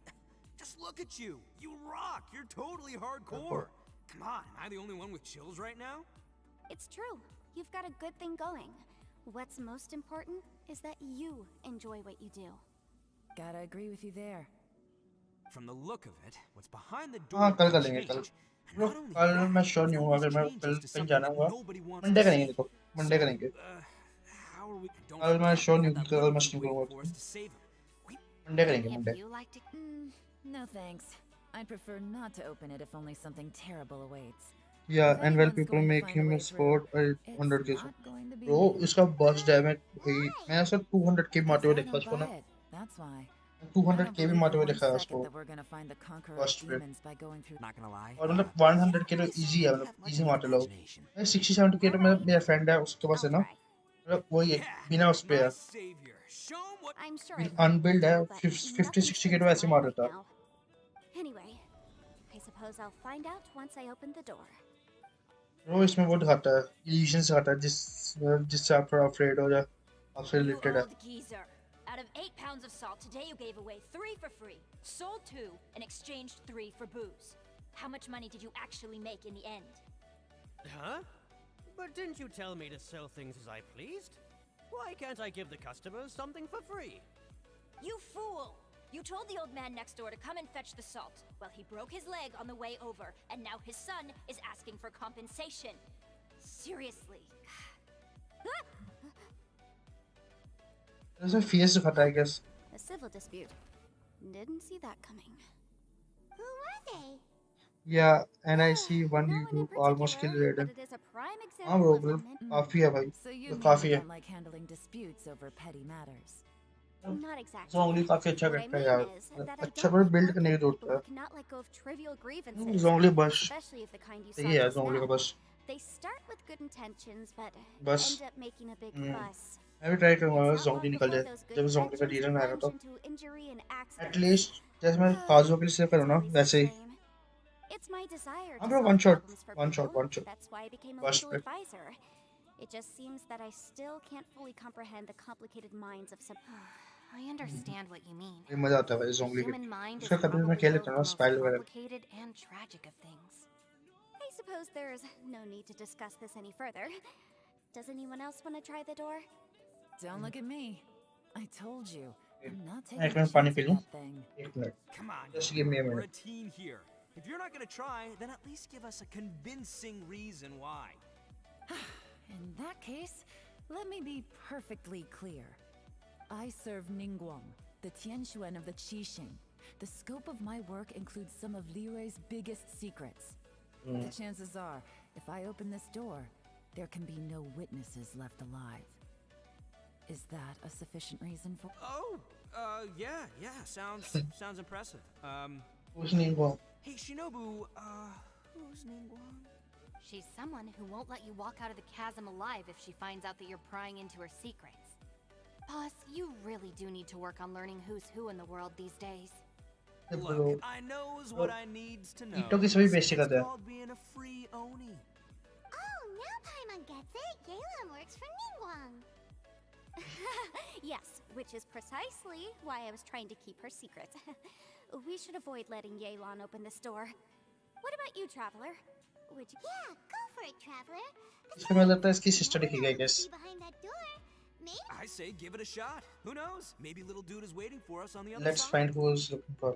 just look at you. You rock. You're totally hardcore. Come on, am I the only one with chills right now? It's true. You've got a good thing going. What's most important is that you enjoy what you do. Gotta agree with you there. From the look of it, what's behind the door हाँ कल can कर लेंगे कल change. And bro not only कल that, मैं sure नहीं if हूँ all अगर this मैं changes कल to कहीं something जाना that होगा nobody wants मंडे to करेंगे see. देखो मंडे So, करेंगे how are we? Don't कल मैं forget, श्योर we नहीं have हूँ that कि कल little मैं dude स्ट्रीम waiting करूँगा for us to save him. We Monday करेंगे If Monday you like to... No thanks. I'd prefer not to open it if only something terrible awaits. या If and well anyone's people going to make find a him way score through, 100 it's के not going to be bro me. इसका burst damage भाई मैंने ऐसा 200 के मारते हुए Because I देखा don't उसको buy ना it. That's why. I 200 don't के भी believe मारते for हुए one देखा है second उसको that we're gonna find the conqueror of first पे demons by going through. not gonna lie. और मतलब 100 के तो इजी है मतलब इजी मार लो 60 70 के तो मेरा फ्रेंड है उसके पास है I'll ना try. मतलब वही है बिना उस पे है My savior. Show him what. I'm sure I been could, unbuild है but 50 nothing 60 के springs तो to ऐसे mind मार right देता now. Anyway, I suppose I'll find out once I open the door. Bro इसमें वो दिखाता है इल्यूजन दिखाता है जिससे आप थोड़ा अफ्रेड हो जाए आपसे You रिलेटेड है old geezer. Out of 8 pounds of salt, today you gave away 3 for free, sold 2, and exchanged 3 for booze. How much money did you actually make in the end? Huh? But didn't you tell me to sell things as I pleased? Why can't I give the customers something for free? You fool! You told the old man next door to come and fetch the salt. Well, he broke his leg on the way over, and now his son is asking for compensation. Seriously. ऐसे face दिखाता है guess A civil dispute. Didn't see that coming. Who were they? या and I see one No you one in do almost kill particular, red but it is a prime हां example bro of bro women. काफी है भाई So you तो mean काफी you है don't like handling disputes over petty matters? Not exactly. जोंगली काफी अच्छा What I करता है mean यार is that I अच्छा don't पर like बिल्ड working करने की with जरूरत people है who cannot let go of trivial grievances, जोंगली बस especially if the kind you saw सही है just जोंगली का now. बस They start with good intentions, but बस end up making a big fuss. मैं भी ट्राई It's करूंगा not जोंगली long निकल before जाए those good जब जोंगली का intentions रीजन आएगा plunge तो into injury and accidents. At least जैसे मैं काजू के लिए सेव करूँ ना It's always the वैसे ही same. It's my desire हाँ to bro solve one shot problems for one shot people. One shot That's why I became a First legal pick. advisor. It just seems that I still can't fully comprehend the complicated minds of some. I understand what you mean. ये मजा आता है भाई The zombie human के mind is उसका कभी मैं probably खेल one लेता of हूँ the most स्टाइल वगैरह complicated and tragic of things. I suppose there's no need to discuss this any further. Does anyone else want to try the door? Don't look at me. I told you, I'm not एक taking a minute पानी chance P with लूँ that thing. एक minute Come on, just give me a we're a minute team here. If you're not gonna try, then at least give us a convincing reason why. In that case, let me be perfectly clear. I serve Ningguang, the Tianquan of the Qixing. The scope of my work includes some of Liyue's biggest secrets. The chances are, if I open this door, there can be no witnesses left alive. Is that a sufficient reason for— Oh, yeah, sounds impressive. who's Ningguang Hey, Shinobu, who's Ningguang? She's someone who won't let you walk out of the chasm alive if she finds out that you're prying into her secrets. Boss, you really do need to work on learning who's who in the world these days. Look, I knows what I needs to know. ईंटों की सभी See, बेइज्जती it's करते हैं called being a free Oni. Oh, now Paimon gets it. Yelan works for Ningguang. Yes, which is precisely why I was trying to keep her secret. We should avoid letting Yelan open this door. What about you, Traveler? Would you— Yeah, go for it, Traveler. इसमें मुझे लगता है इसकी sister दिखेगी I guess Behind that door. Maybe. I say give it a shot. Who knows? Maybe little dude is waiting for us on the other let's side. find who is looking for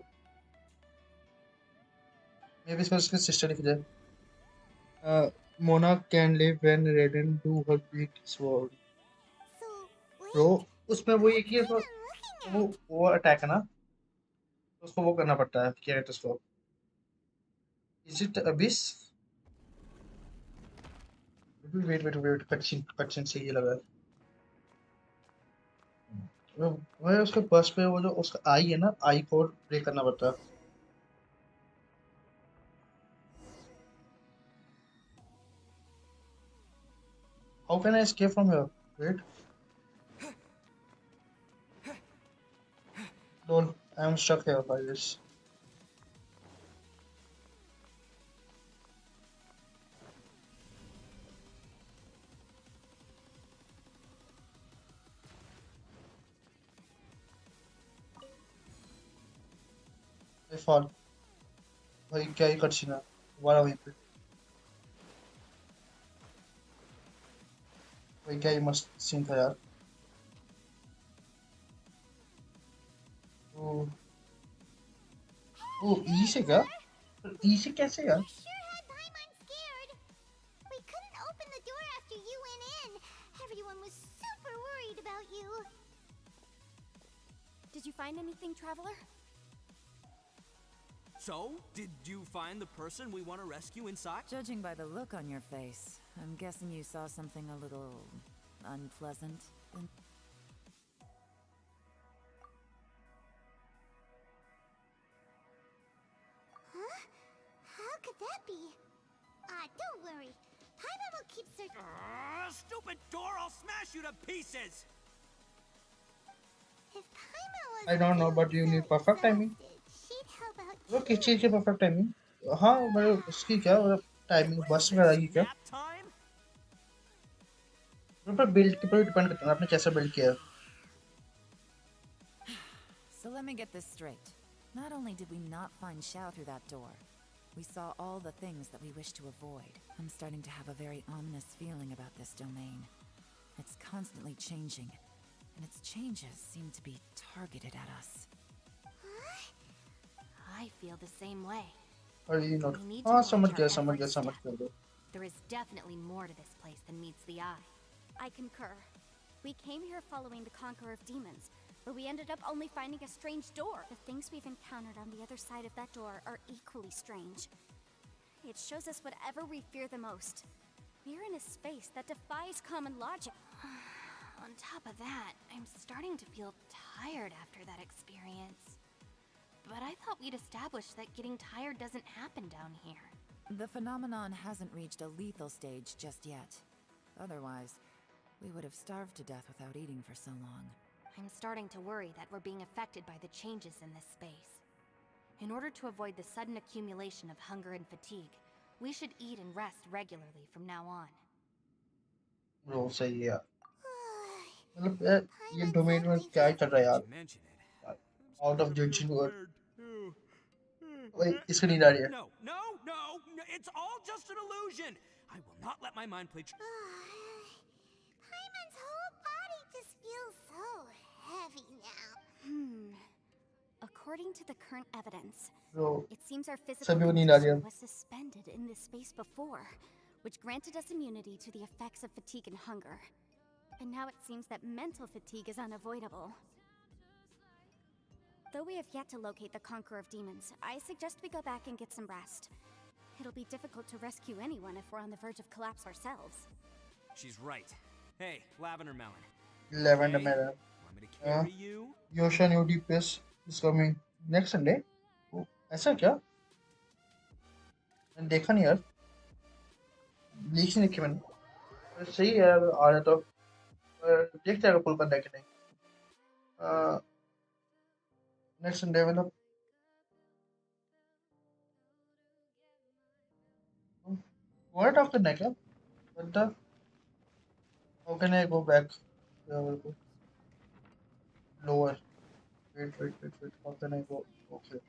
maybe इसमें उसकी sister दिख जाए Mona can live when Raiden do her big sword So, bro wait. उसमें वो एक ही है What I'm looking at. वो attack है ना उसको वो करना पड़ता है क्या कहते हैं उसको is it abyss wait cutscene से ये लगा वो है उसके बस पे वो जो उसका आई है ना आई को ब्रेक करना पड़ता है how can I escape from here wait lol I am stuck here by this I fall भाई क्या ही cutscene है दोबारा वहीं पे भाई क्या ही मस्त सीन था यार ओ ओ ई से क्या ई से कैसे यार You sure had Paimon scared. We couldn't open the door after you went in. Everyone was super worried about you. Did you find anything, Traveler? So, did you find the person we want to rescue inside? Judging by the look on your face, I'm guessing you saw something a little unpleasant. Huh? How could that be? Don't worry. Paimon will keep searching. Stupid door! I'll smash you to pieces! If Paimon was I don't know but you need perfect timing she'd help out वो किस चीज की perfect timing हाँ मतलब उसकी क्या timing बस में आएगी क्या Nap time? पर बिल्ड के ऊपर डिपेंड करता है आपने कैसा बिल्ड किया है So let me get this straight. Not only did we not find Xiao through that door, we saw all the things that we wish to avoid. I'm starting to have a very ominous feeling about this domain. It's constantly changing, and its changes seem to be targeted at us. I feel the same way. और ये note We need to हाँ watch समझ our गया every समझ step. गया There is definitely more to this place than meets the eye. I concur. We came here following the Conqueror of Demons, but we ended up only finding a strange door. The things we've encountered on the other side of that door are equally strange. It shows us whatever we fear the most. We're in a space that defies common logic. On top of that, I'm starting to feel tired after that experience. But I thought we'd established that getting tired doesn't happen down here. The phenomenon hasn't reached a lethal stage just yet. Otherwise, we would have starved to death without eating for so long. I'm starting to worry that we're being affected by the changes in this space. In order to avoid the sudden accumulation of hunger and fatigue, we should eat and rest regularly from now on. वो सही है मतलब यार ये domain में क्या ही चल रहा है यार Mention it. Out of junction word Too. भाई इसकी नींद आ रही है No, no, no, no, it's all just an illusion. I will not let my mind play. Paimon's whole body just feels so heavy now. According to the current evidence, तो it seems our physical सभी को नींद आ रही है condition was suspended in this space before, which granted us immunity to the effects of fatigue and hunger. And now it seems that mental fatigue is unavoidable. Though we have yet to locate the Conqueror of Demons, I suggest we go back and get some rest. It'll be difficult to rescue anyone if we're on the verge of collapse ourselves. She's right. Hey, Lavender Melon. Lavender Okay? Melon Want me to carry you? Yosha New DPS is coming next Sunday ओ, ऐसा क्या मैंने देखा नहीं यार leak नहीं देखी मैंने सही है यार आ रहा तो देखते हैं पुल बंदा कि नहीं नेक्स्ट संडे मतलब what talk करना है क्या बंदा how can I go back lower wait how can I go okay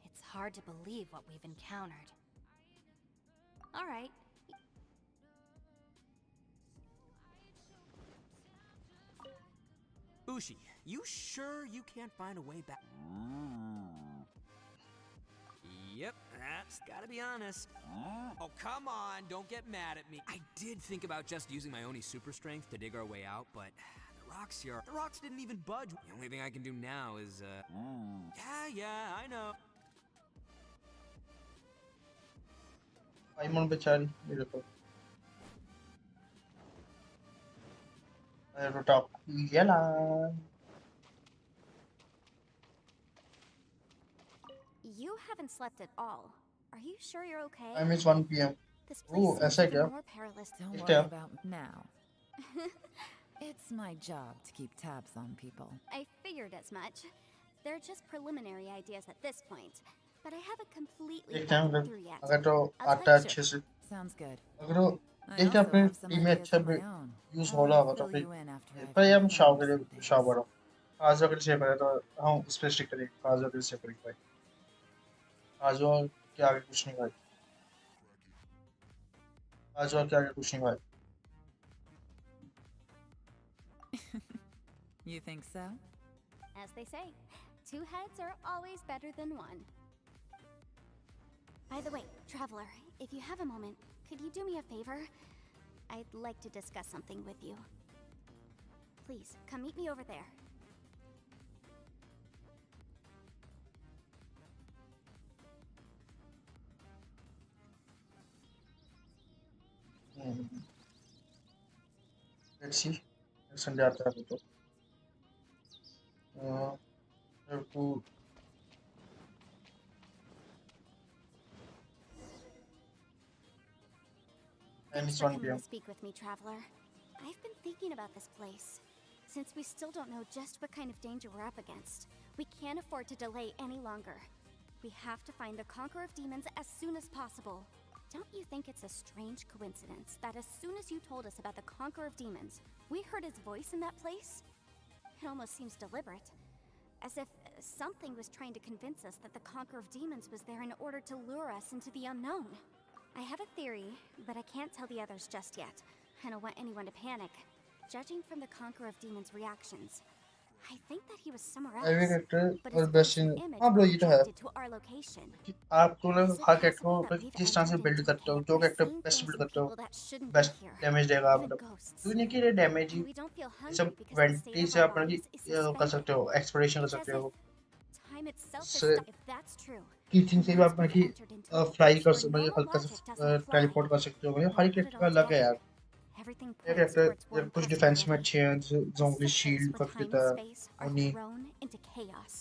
It's hard to believe what we've encountered. All right. Ushi, you sure you can't find a way back? Yep, that's gotta be honest. Oh, come on, don't get mad at me. I did think about just using my Oni super strength to dig our way out, but the rocks here, the rocks didn't even budge. The only thing I can do now is, Yeah, I know. Paimon बेचारी ये देखो Top yellow. You haven't slept at all. Are you sure you're okay? I miss 1 p.m. This place Oh, seems ऐसा even क्या? more perilous. Don't It's worry tough. about now. It's my job to keep tabs on people. I figured as much. They're just preliminary ideas at this point, but I haven't completely देखते हैं thought मतलब them through yet. अगर तो I'll आता try है to- अच्छे से Sounds good. अगर वो I देखते also अपने have some टीम में ideas अच्छा of my own. Use I'll हो रहा होगा तो fill फिर you in after I've पर हम confirmed शाव some के things. शाव बड़ा आज अगर से करे तो हम उस पे स्टिक करेंगे आज अगर से करेंगे भाई आज और क्या आगे कुछ नहीं भाई आज और क्या आगे कुछ नहीं भाई You think so? As they say, two heads are always better than one. By the way, Traveler, if you have a moment, could you do me a favor? I'd like to discuss something with you. Please, come meet me over there. Let's see. Sunday आता है तो have to and Thanks it's for 1 coming p.m. to speak with me, Traveler. I've been thinking about this place. Since we still don't know just what kind of danger we're up against, we can't afford to delay any longer. We have to find the Conqueror of Demons as soon as possible. Don't you think it's a strange coincidence that as soon as you told us about the Conqueror of Demons, we heard his voice in that place? It almost seems deliberate. As if something was trying to convince us that the Conqueror of Demons was there in order to lure us into the unknown. I have a theory, but I can't tell the others just yet. I don't want anyone to panic. Judging from the Conqueror of Demons' reactions, I think that he was somewhere else. Every character But और his best voice and in image हाँ were bro ये तो है attracted to our location. कि आप तो लोग Is it her character possible को that we've किस तरह से entered बिल्ड into a करते हो camp जो where character seeing best things build and करते हो people that shouldn't be best here, damage देगा even मतलब ghosts. तो नहीं कि ये damage he And we don't feel ये hungry सब because the state vanity of से our आप bodies is कर suspended. सकते हो एक्सप्लोरेशन कर It's as सकते हो if time itself is से stuck. If that's true, teaching से भी आप we've entered into a fly place कर where सकते हो normal हल्का logic सा doesn't fly. टेलीपोर्ट कर सकते हो मतलब हर Put it कैरेक्टर का all अलग है together. यार Everything ये points towards कैरेक्टर one कुछ डिफेंस में possibility. अच्छे हैं This is जोंबली a place shield where काफी time देता and है space are ओनी thrown into chaos.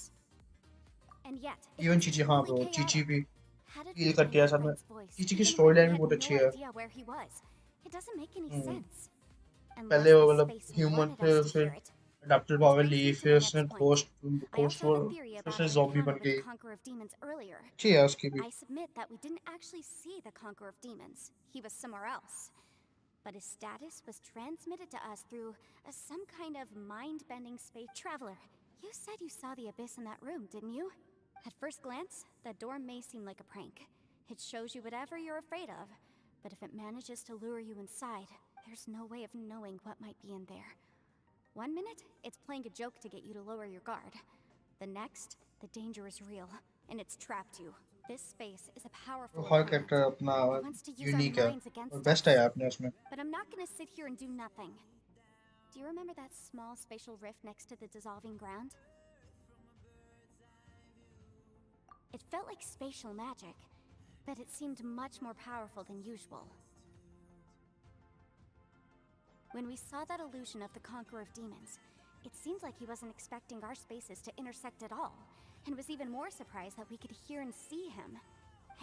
And yet, if even it's Chichi हाँ truly ब्रो चीची chaotic, भी how did फील we करती है find सब में Fred's voice, चीची की even story when we line भी had बहुत no अच्छी है idea where he was? It doesn't make any sense. पहले Unless वो the मतलब space ह्यूमन wanted थे us to फिर hear it, adapted Which power brings ली me to फिर my उसने next point. I ghost also have a theory फिर about से our zombie encounter बन with the गई. Conqueror of Demons earlier. अच्छी है उसकी भी. I submit that we didn't actually see the Conqueror of Demons. He was somewhere else. But his status was transmitted to us through some kind of mind-bending space traveler. You said you saw the abyss in that room, didn't you? At first glance, that door may seem like a prank. It shows you whatever you're afraid of. But if it manages to lure you inside, there's no way of knowing what might be in there. One minute, it's playing a joke to get you to lower your guard. The next, the danger is real, and it's trapped you. This space is a powerful her opponent. character अपना It wants to use our unique है minds against और us. best है यार अपने उसमें. But I'm not gonna sit here and do nothing. Do you remember that small spatial rift next to the dissolving ground? It felt like spatial magic, but it seemed much more powerful than usual. When we saw that illusion of the Conqueror of Demons, it seemed like he wasn't expecting our spaces to intersect at all, and was even more surprised that we could hear and see him.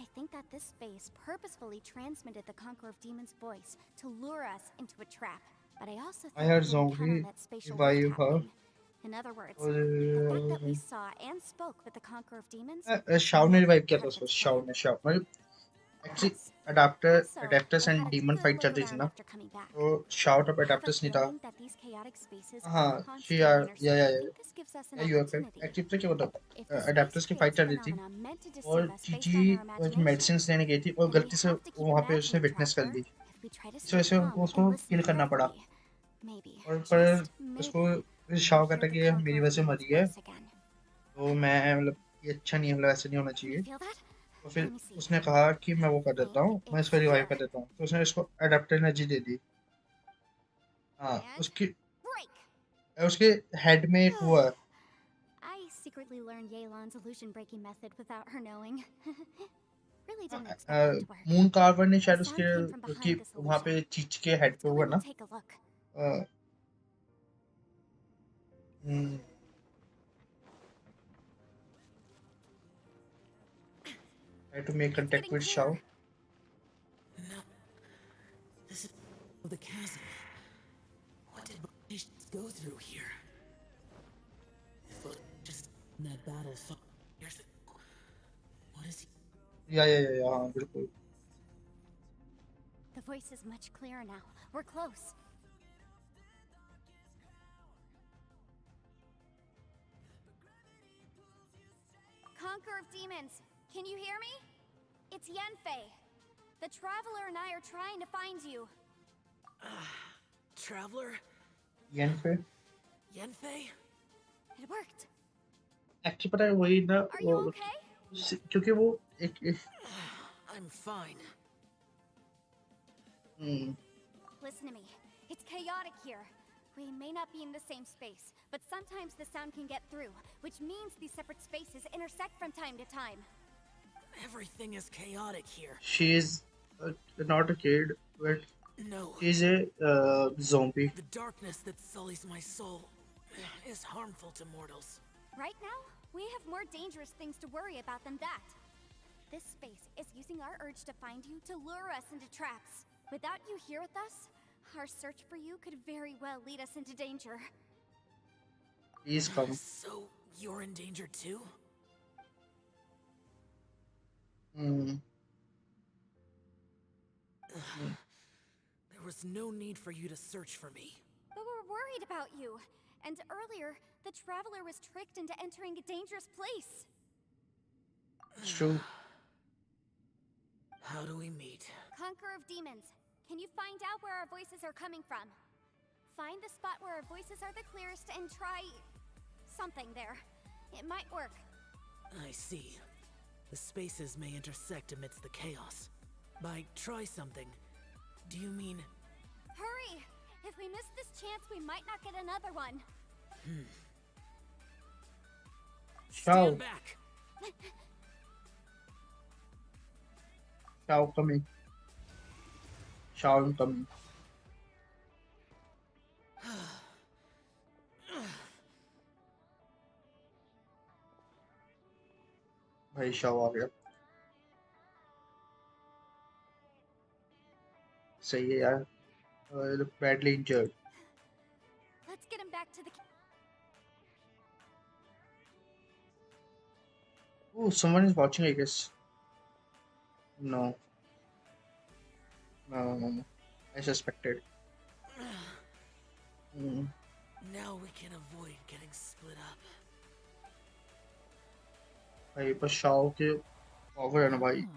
I think that this space purposefully transmitted the Conqueror of Demons' voice to lure us into a trap. But I also I think heard we can count zombie on that spatial rift revive her. happening. In other words, the fact that we saw and spoke with the Conqueror of Demons. Shaw ने revive किया था part of उसको. its Shaw plan. ने मतलब actually Yes. adapters I and had a demon good fight look चल रही थी around ना. after coming back. तो shout up I have a adapters नहीं था. feeling that these chaotic spaces are हाँ constantly yeah intersecting. This gives us an yeah you are correct. opportunity. Actually पता क्या होता If the adapters space की fight creates a चल रही थी phenomena meant to और deceive us based जीजी on our imagination, medicines लेने गई थी और then we गलती से have to keep वहाँ पे उसने imagining witness कर Traveler. Lee. If we try to इस stay वजह से calm उसको and listen kill करना पड़ा. carefully, maybe, और just पर maybe, उसको शाव we'll कहता hear कि the ये Conqueror मेरी of वजह से Demons' मरी है. voice again. तो मैं मतलब ये अच्छा नहीं है मतलब ऐसे नहीं होना Can you चाहिए. feel that? तो फिर Let me see. उसने कहा कि मैं वो कर I देता हूँ, think मैं it's इसको रिवाइव here. कर देता हूँ. तो उसने इसको अडेप्टर एनर्जी दे दी. हाँ And उसकी break. उसके हेड में एक हुआ. I secretly learned Yelan's illusion-breaking method without her knowing. Really didn't expect that to work. Moon Carver ने शायद The sound came from उसके behind this वहाँ पे illusion. चीच के हेड Let's पे go हुआ in ना. and take a look. Try to make contact Getting with Shao. clearer. No. This is the chasm. What did British go through here? It was just that battle years ago. What is he? Yeah, हाँ बिल्कुल. The voice is much clearer now. We're close. Conqueror of Demons, can you hear me? It's Yenfei. The Traveler and I are trying to find you. Traveler? Yenfei. Yenfei? It worked. Actually पता है वही ना Are you okay? क्योंकि वो एक I'm fine. Listen to me. It's chaotic here. We may not be in the same space, but sometimes the sound can get through, which means these separate spaces intersect from time to time. Everything is chaotic here. she's not a kid, but No. she's a zombie. The darkness that sullies my soul is harmful to mortals. Right now, we have more dangerous things to worry about than that. This space is using our urge to find you to lure us into traps. Without you here with us, our search for you could very well lead us into danger. Please come. So, you're in danger too? There was no need for you to search for me. But we're worried about you. And earlier, the Traveler was tricked into entering a dangerous place. It's true. How do we meet? Conqueror of Demons, can you find out where our voices are coming from? Find the spot where our voices are the clearest and try something there. It might work. I see. The spaces may intersect amidst the chaos. By try something, do you mean... Hurry! If we miss this chance, we might not get another one. Shao. Stand back! Shao coming. Shao coming. भाई Shao आ गया. सही है यार. Badly injured. Let's get him back to the... Oh, someone is watching, I guess. No, no, no, no. I suspected. Hmm. Now we can avoid getting split up. भाई बस Shao के offer है ना भाई. Oh.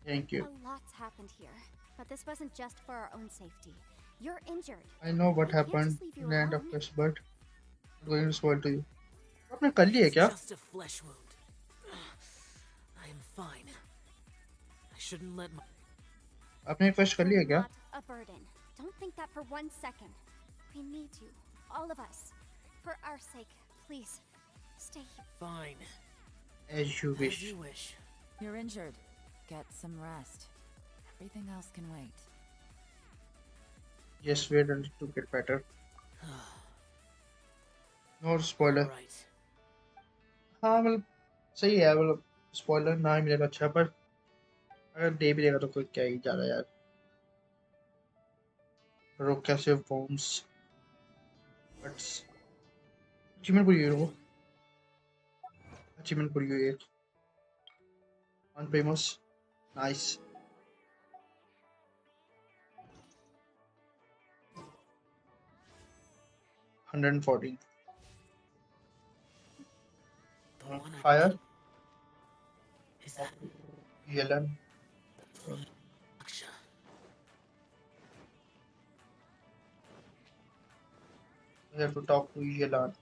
Thank you. A lot's happened here, but this wasn't just for our own safety. You're injured. I know what We can't happened just leave in you the end of alone. this, but I'm going to spoil to you. आपने कर लिया It's क्या? just a flesh wound. I am fine. I shouldn't let my... आपने first कर लिया You're क्या? not a burden. Don't think that for 1 second. We need you, all of us. For our sake, please, stay here. Fine. As you As wish. you wish. You're injured. Get some rest. Everything else can wait. Just wait until to get better. No spoiler. Right. हाँ मतलब सही है मतलब spoiler ना ही मिलेगा अच्छा पर अगर दे भी देगा तो कोई क्या ही ज्यादा यार. रोक कैसे फॉर्म्स बट अचीवमेंट पूरी हुई. अचीवमेंट पूरी हुई है. On famous nice. $114. The one I Fire. did- Is that Yellen. Aksha? We have to talk to Yellen.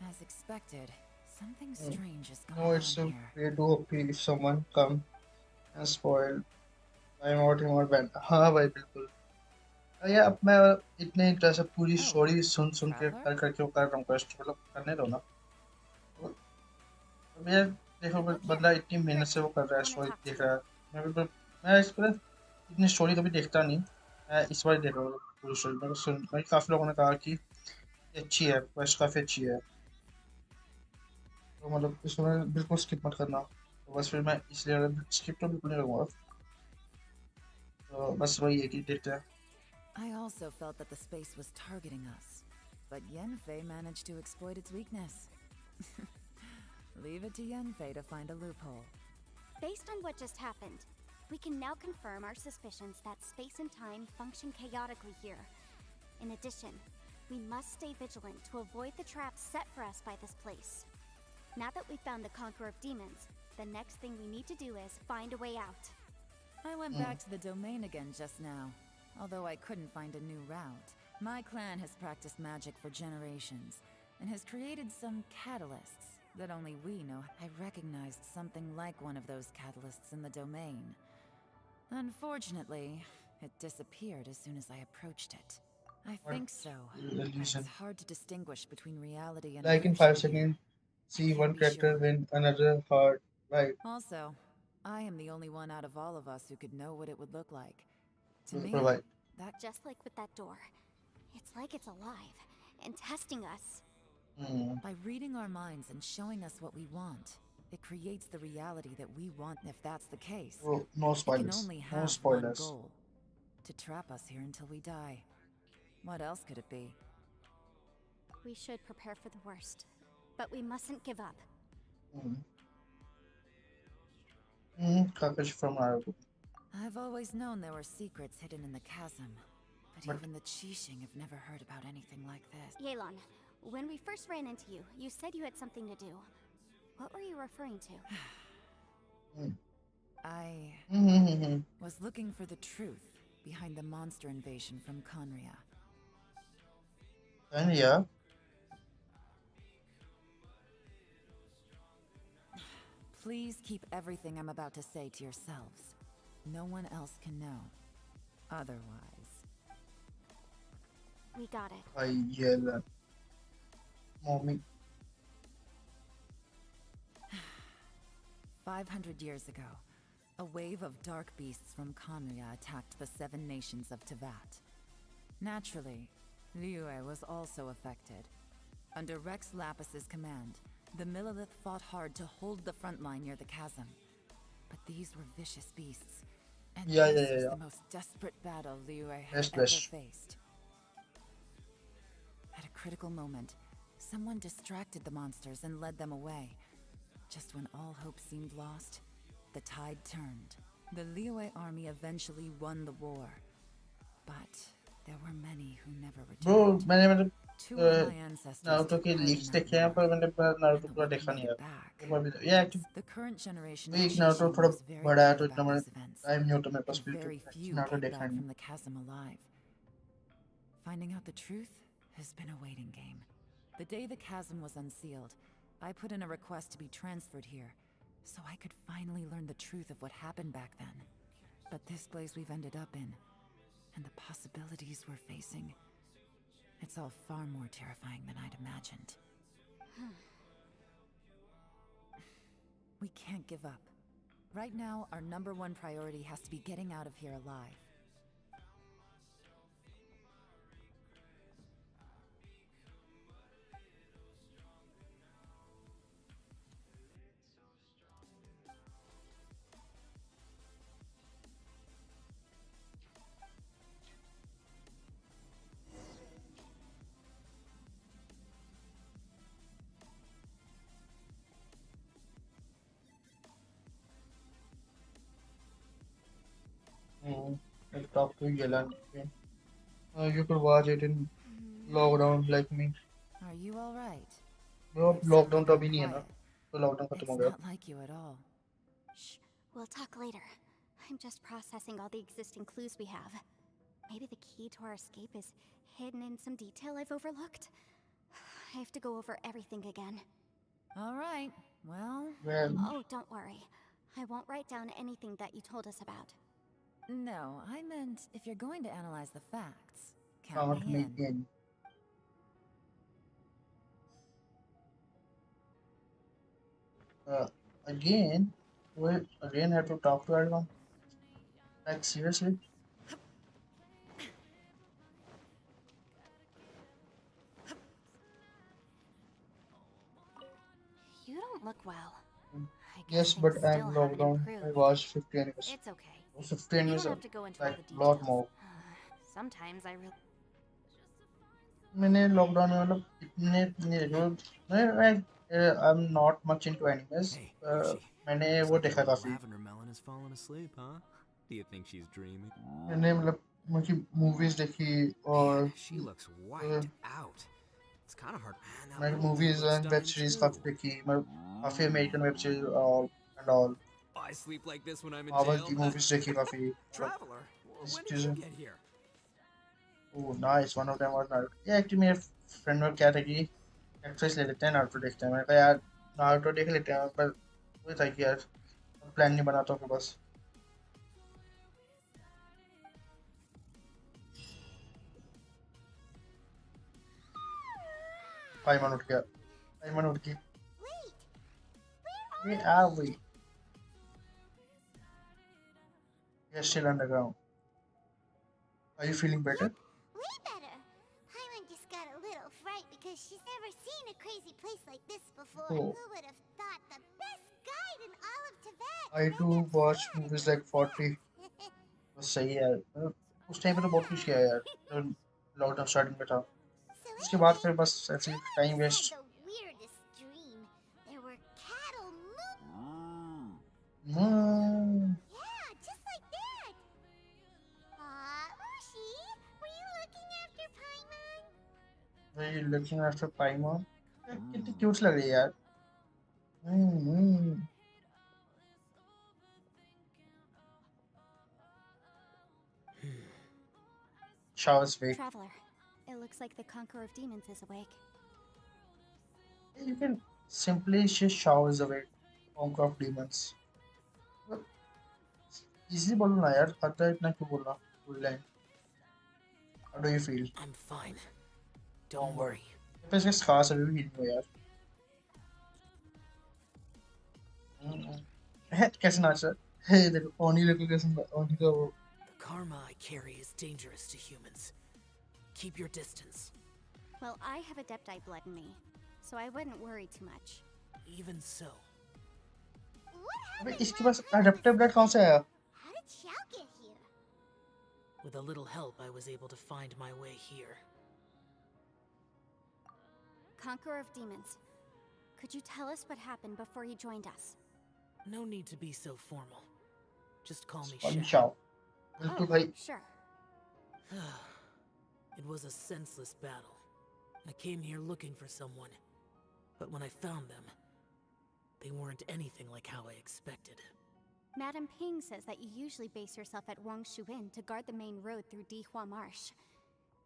As expected, something strange is going No, on it's a here. way to appeal if someone come and spoil. I'm out him or ban. हाँ भाई बिल्कुल. यार अब मैं इतने interest से पूरी story सुन के करके वो कर रहा हूँ क्वेस्ट मतलब करने दो ना. अब यार देखो बंदा इतनी मेहनत से वो कर रहा है स्टोरी देख रहा है. मैं इस पर इतनी स्टोरी कभी देखता नहीं. मैं इस बार देख रहा हूँ पूरी स्टोरी. मैं काफी लोगों ने कहा कि ये अच्छी है क्वेस्ट काफी अच्छी है तो मतलब इसमें बिल्कुल स्किप मत करना. तो बस फिर मैं इसलिए स्किप तो बिल्कुल नहीं करूँगा. तो बस वही है कि देखते हैं. I also felt that the space was targeting us, but Yenfei managed to exploit its weakness. Leave it to Yenfei to find a loophole. Based on what just happened, we can now confirm our suspicions that space and time function chaotically here. In addition, we must stay vigilant to avoid the traps set for us by this place. Now that we've found the Conqueror of Demons, the next thing we need to do is find a way out. I went back to the domain again just now. Although I couldn't find a new route, my clan has practiced magic for generations and has created some catalysts that only we know. I recognized something like one of those catalysts in the domain. Unfortunately, it disappeared as soon as I approached it. I think so. But it's hard to distinguish between reality and Like in 5 seconds, see one character win another heart. Right. Also, I am the only one out of all of us who could know what it would look like. To me, Right. That just like with that door, it's like it's alive and testing us. By reading our minds and showing us what we want, it creates the reality that we want. If that's the case, Oh, no it can spoilers. only No have one spoilers. goal: to trap us here until we die. What else could it be? We should prepare for the worst, but we mustn't give up. Kakashi from Naruto. I've always known there were secrets hidden in the chasm, but even the Qixing have never heard about anything like this. Yelan, when we first ran into you, you said you had something to do. What were you referring to? I was looking for the truth behind the monster invasion from Conria. And yeah. Please keep everything I'm about to say to yourselves. No one else can know. Otherwise. We got it. I yell. Mommy. 500 years ago, a wave of dark beasts from Conria attacked the 7 nations of Tevat. Naturally, Liyue was also affected. Under Rex Lapis's command, the Millelith fought hard to hold the front line near the chasm. But these were vicious beasts, And Yeah, this yeah, was yeah, the yeah. most desperate battle Liu had Best, ever best. faced. At a critical moment, someone distracted the monsters and led them away. Just when all hope seemed lost, the tide turned. The Liyue army eventually won the war. But there were many who never Bro, returned. मैंने मतलब Two of my ancestors Naruto took के part in leaks that देखे हैं war, पर मैंने and Naruto the पूरा one who देखा made नहीं it यार back. एक बार भी ये actually The current generation of एक नारुतो Chishin थोड़ा was very बड़ा है glad तो इतना about मैंने these events, टाइम नहीं होता मेरे पास and भी तो very few नारुतो came देखा back नहीं from the chasm alive. Finding out the truth has been a waiting game. The day the chasm was unsealed, I put in a request to be transferred here, so I could finally learn the truth of what happened back then. But this place we've ended up in, and the possibilities we're facing, it's all far more terrifying than I'd imagined. We can't give up. Right now, our #1 priority has to be getting out of here alive. I talked to Yelan. You could watch it in lockdown like me. Are you all right? Bro, You've suddenly lockdown तो gone अभी नहीं है ना quiet. तो lockdown खत्म It's हो गया not like you at all. Shh, we'll talk later. I'm just processing all the existing clues we have. Maybe the key to our escape is hidden in some detail I've overlooked. I have to go over everything again. All right, well... Oh, don't worry. I won't write down anything that you told us about. No, I meant if you're going to analyze the facts, count count me me in. in. Again, we again have to talk to everyone. Like seriously? You don't look well. I guess Yes, things but still I'm haven't locked down. improved. I watched 50 animes. It's okay. 50 You animes don't are have to go into all like the lot details. more. Sometimes I really... मैंने lockdown में मतलब इतने नहीं देखे I'm not much into animes. Hey, Hershey. मैंने Looks वो like देखा little काफी. Lavender Melon has fallen asleep, huh? Do you think she's dreaming? मैंने मतलब उनकी मूवीज देखी और Man, she looks wiped out. It's kind of hard. Man, that मैं little dude movies looks and web stunning series too. काफी देखी मैं काफी अमेरिकन वेब सीरीज और and all Oh, I sleep like this when I'm in Marvel jail. की movies देखी काफी मतलब Traveler, इस when did चीजें you get here? Oh nice one of them was Naruto ये एक्चुअली मेरे फ्रेंड ने क्या था कि एक्ट्रेस ले लेते हैं नारुतो देखते हैं मैंने कहा यार नारुतो देख लेते हैं पर वही था कि यार प्लान नहीं बनाता हूँ बस पाइमन उठ गया पाइमन उठ गई Where are we? We are still underground. Are you feeling better? Way better. Paimon just got a little fright because she's never seen a crazy place like this before. Oh. Who would have thought the best guide in all of Tibet? I do watch movies like 40. बस सही है यार उस time पे तो बहुत कुछ किया यार जब लॉकडाउन स्टार्टिंग में था उसके बाद फिर बस ऐसे time waste The weirdest dream. There were cattle moving. Yeah, just like that. Ushi, were you looking after Paimon? Were you looking after Paimon? कितनी क्यूट लग रही है यार Showers wake. Traveler, it looks like the Conqueror of Demons is awake. You can simply just showers away. Conquer of demons. Easy बोलो ना यार खाता इतना क्यों बोलना full line. How do you feel? I'm fine. Don't worry. मेरे पास खास अभी भी नहीं है यार कैसे नाच रहा है हे देखो ओनी देखो कैसे ओनी का वो The karma I carry is dangerous to humans. Keep your distance. Well, I have Adepti blood in me, so I wouldn't worry too much. Even so. अबे इसके पास अडेप्टिव ब्लड कौन सा है How did Xiao get With a little help, I was able to find my way here. Conqueror of Demons, could you tell us what happened before you joined us? No need to be so formal. Just call me Shao. Shao. बिल्कुल भाई. Sure. It was a senseless battle. I came here looking for someone, but when I found them, they weren't anything like how I expected. Madame Ping says that you usually base yourself at Wangshuin to guard the main road through Dihua Marsh.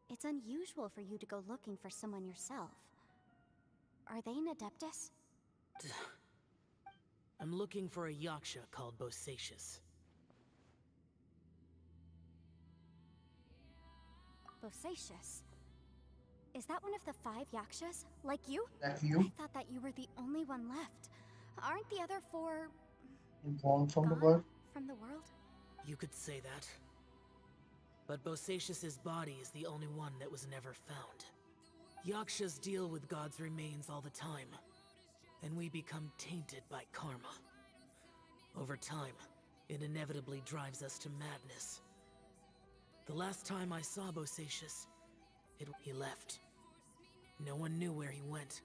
It's unusual for you to go looking for someone yourself. Are they an Adeptus? I'm looking for a yaksha called Bosacious. Bosacious? Is that one of the 5 yakshas? Like you? Like you? I thought that you were the only one left. Aren't the other 4... Born from the gone world? from the world? You could say that. But Bosacious's body is the only one that was never found. Yakshas deal with God's remains all the time, and we become tainted by karma. Over time, it inevitably drives us to madness. The last time I saw Bosacious, he left. No one knew where he went,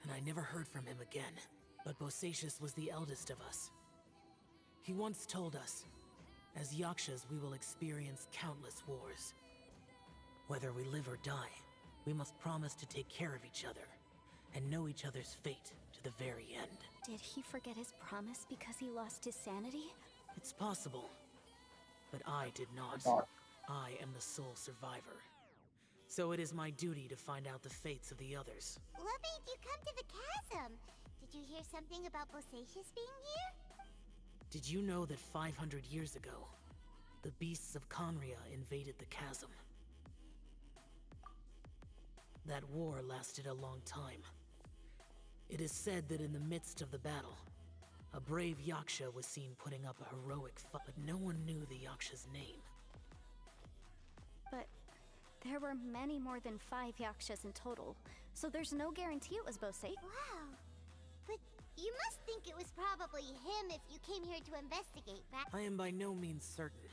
and I never heard from him again. But Bosacious was the eldest of us. He once told us, as yakshas we will experience countless wars. Whether we live or die, we must promise to take care of each other, and know each other's fate to the very end. Did he forget his promise because he lost his sanity? It's possible, but I did not. I am the sole survivor. So it is my duty to find out the fates of the others. What made you come to the chasm? Did you hear something about Bosacious being here? Did you know that 500 years ago, the beasts of Conria invaded the chasm? That war lasted a long time. It is said that in the midst of the battle, a brave yaksha was seen putting up a heroic fight, but no one knew the yaksha's name. But there were many more than 5 yakshas in total, so there's no guarantee it was Bosacious. Wow. But you must think it was probably him if you came here to investigate, right? I am by no means certain,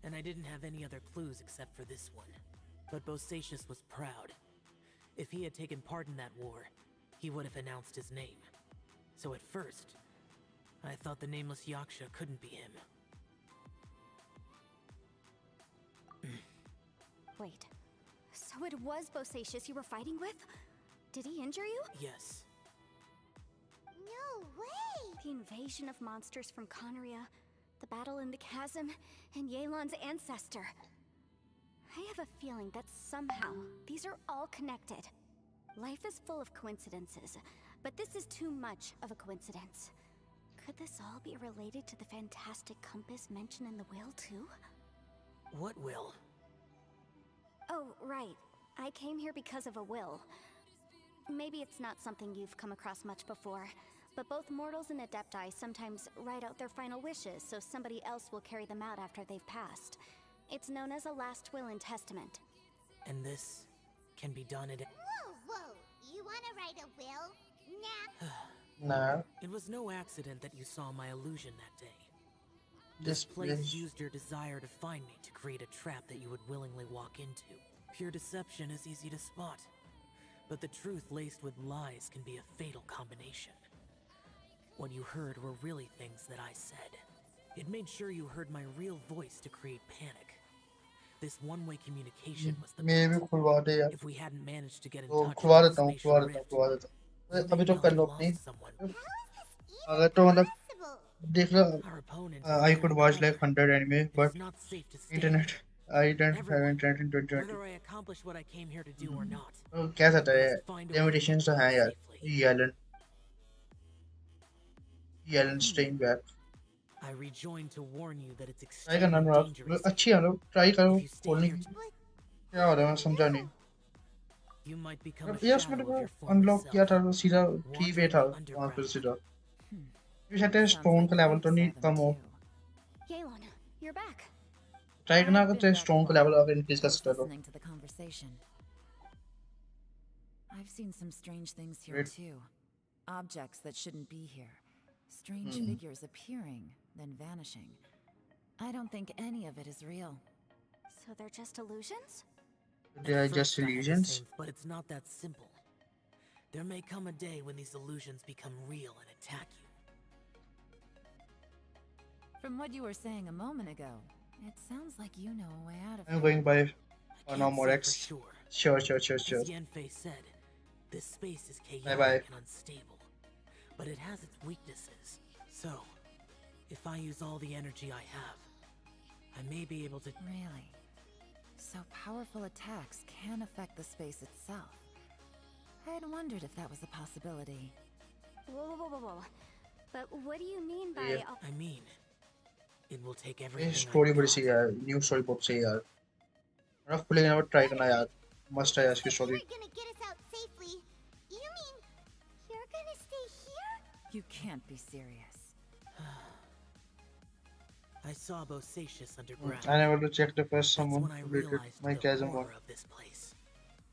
and I didn't have any other clues except for this one. But Bosacious was proud. If he had taken part in that war, he would have announced his name. So at first, I thought the nameless yaksha couldn't be him. Wait, so it was Bosacious you were fighting with? Did he injure you? Yes. No way! The invasion of monsters from Conria, the battle in the chasm, and Yelan's ancestor. I have a feeling that somehow these are all connected. Life is full of coincidences, but this is too much of a coincidence. Could this all be related to the fantastic compass mentioned in the will, too? What will? Oh, right. I came here because of a will. Maybe it's not something you've come across much before, but both mortals and adepti sometimes write out their final wishes so somebody else will carry them out after they've passed. It's known as a last will and testament. And this can be done at... Whoa, whoa! You wanna write a will? Nah. Nah. It was no accident that you saw my illusion that day. This place used your desire to find me to create a trap that you would willingly walk into. Pure deception is easy to spot, but the truth laced with lies can be a fatal combination. What you heard were really things that I said. It made sure you heard my real voice to create panic. This one-way communication was the best. If we hadn't managed to get in touch with the spatial rift, अभी तो कर लो अपनी अगर तो मतलब देख लो I could watch like 100 anime but internet I don't have internet in 2020 whether I accomplish what I came here to do or not. तो क्या सकता है limitations तो हैं यार Yellen staying back I rejoined to warn you that it's try करना extremely ना dangerous. अच्छी है लोग ट्राई करो खोलने की क्या हो रहा है मैं समझा नहीं You might become a yes shadow मैंने of वो your former अनलॉक self. किया था वो सीधा 3 पे था वहाँ पर सीधा ये शायद स्टोन का लेवल तो नहीं कम हो Yelan, you're back. ट्राई करना अगर तो स्टोन का लेवल अगर इंक्रीज कर सकते हो Listening to the conversation. I've seen some strange things here Great. too. Objects that shouldn't be here. Strange figures appearing, then vanishing. I don't think any of it is real. So they're just illusions? They are At just first I had the illusions. same, but it's not that simple. There may come a day when these illusions become real and attack you. From what you were saying a moment ago, it sounds like you know a way out of I'm it. going by I one or can't more say X. for sure. Sure. As Yanfei said, this space is chaotic Bye-bye. and unstable, but it has its weaknesses. So, if I use all the energy I have, I may be able to... Really? So powerful attacks can affect the space itself. I'd wondered if that was a possibility. Whoa. But what do you mean by... Yeah. I mean, it will take ये everything story I've बड़ी got. सही है यार, new story बहुत सही है यार। मैं खुले यहाँ पर ट्राई करना यार, मस्ट है यार इसकी story. You're gonna get us out safely. You mean you're gonna stay here? You can't be serious. I saw Bosacius underground. I never to check the first That's someone when I related realized my the chasm one. horror of this place.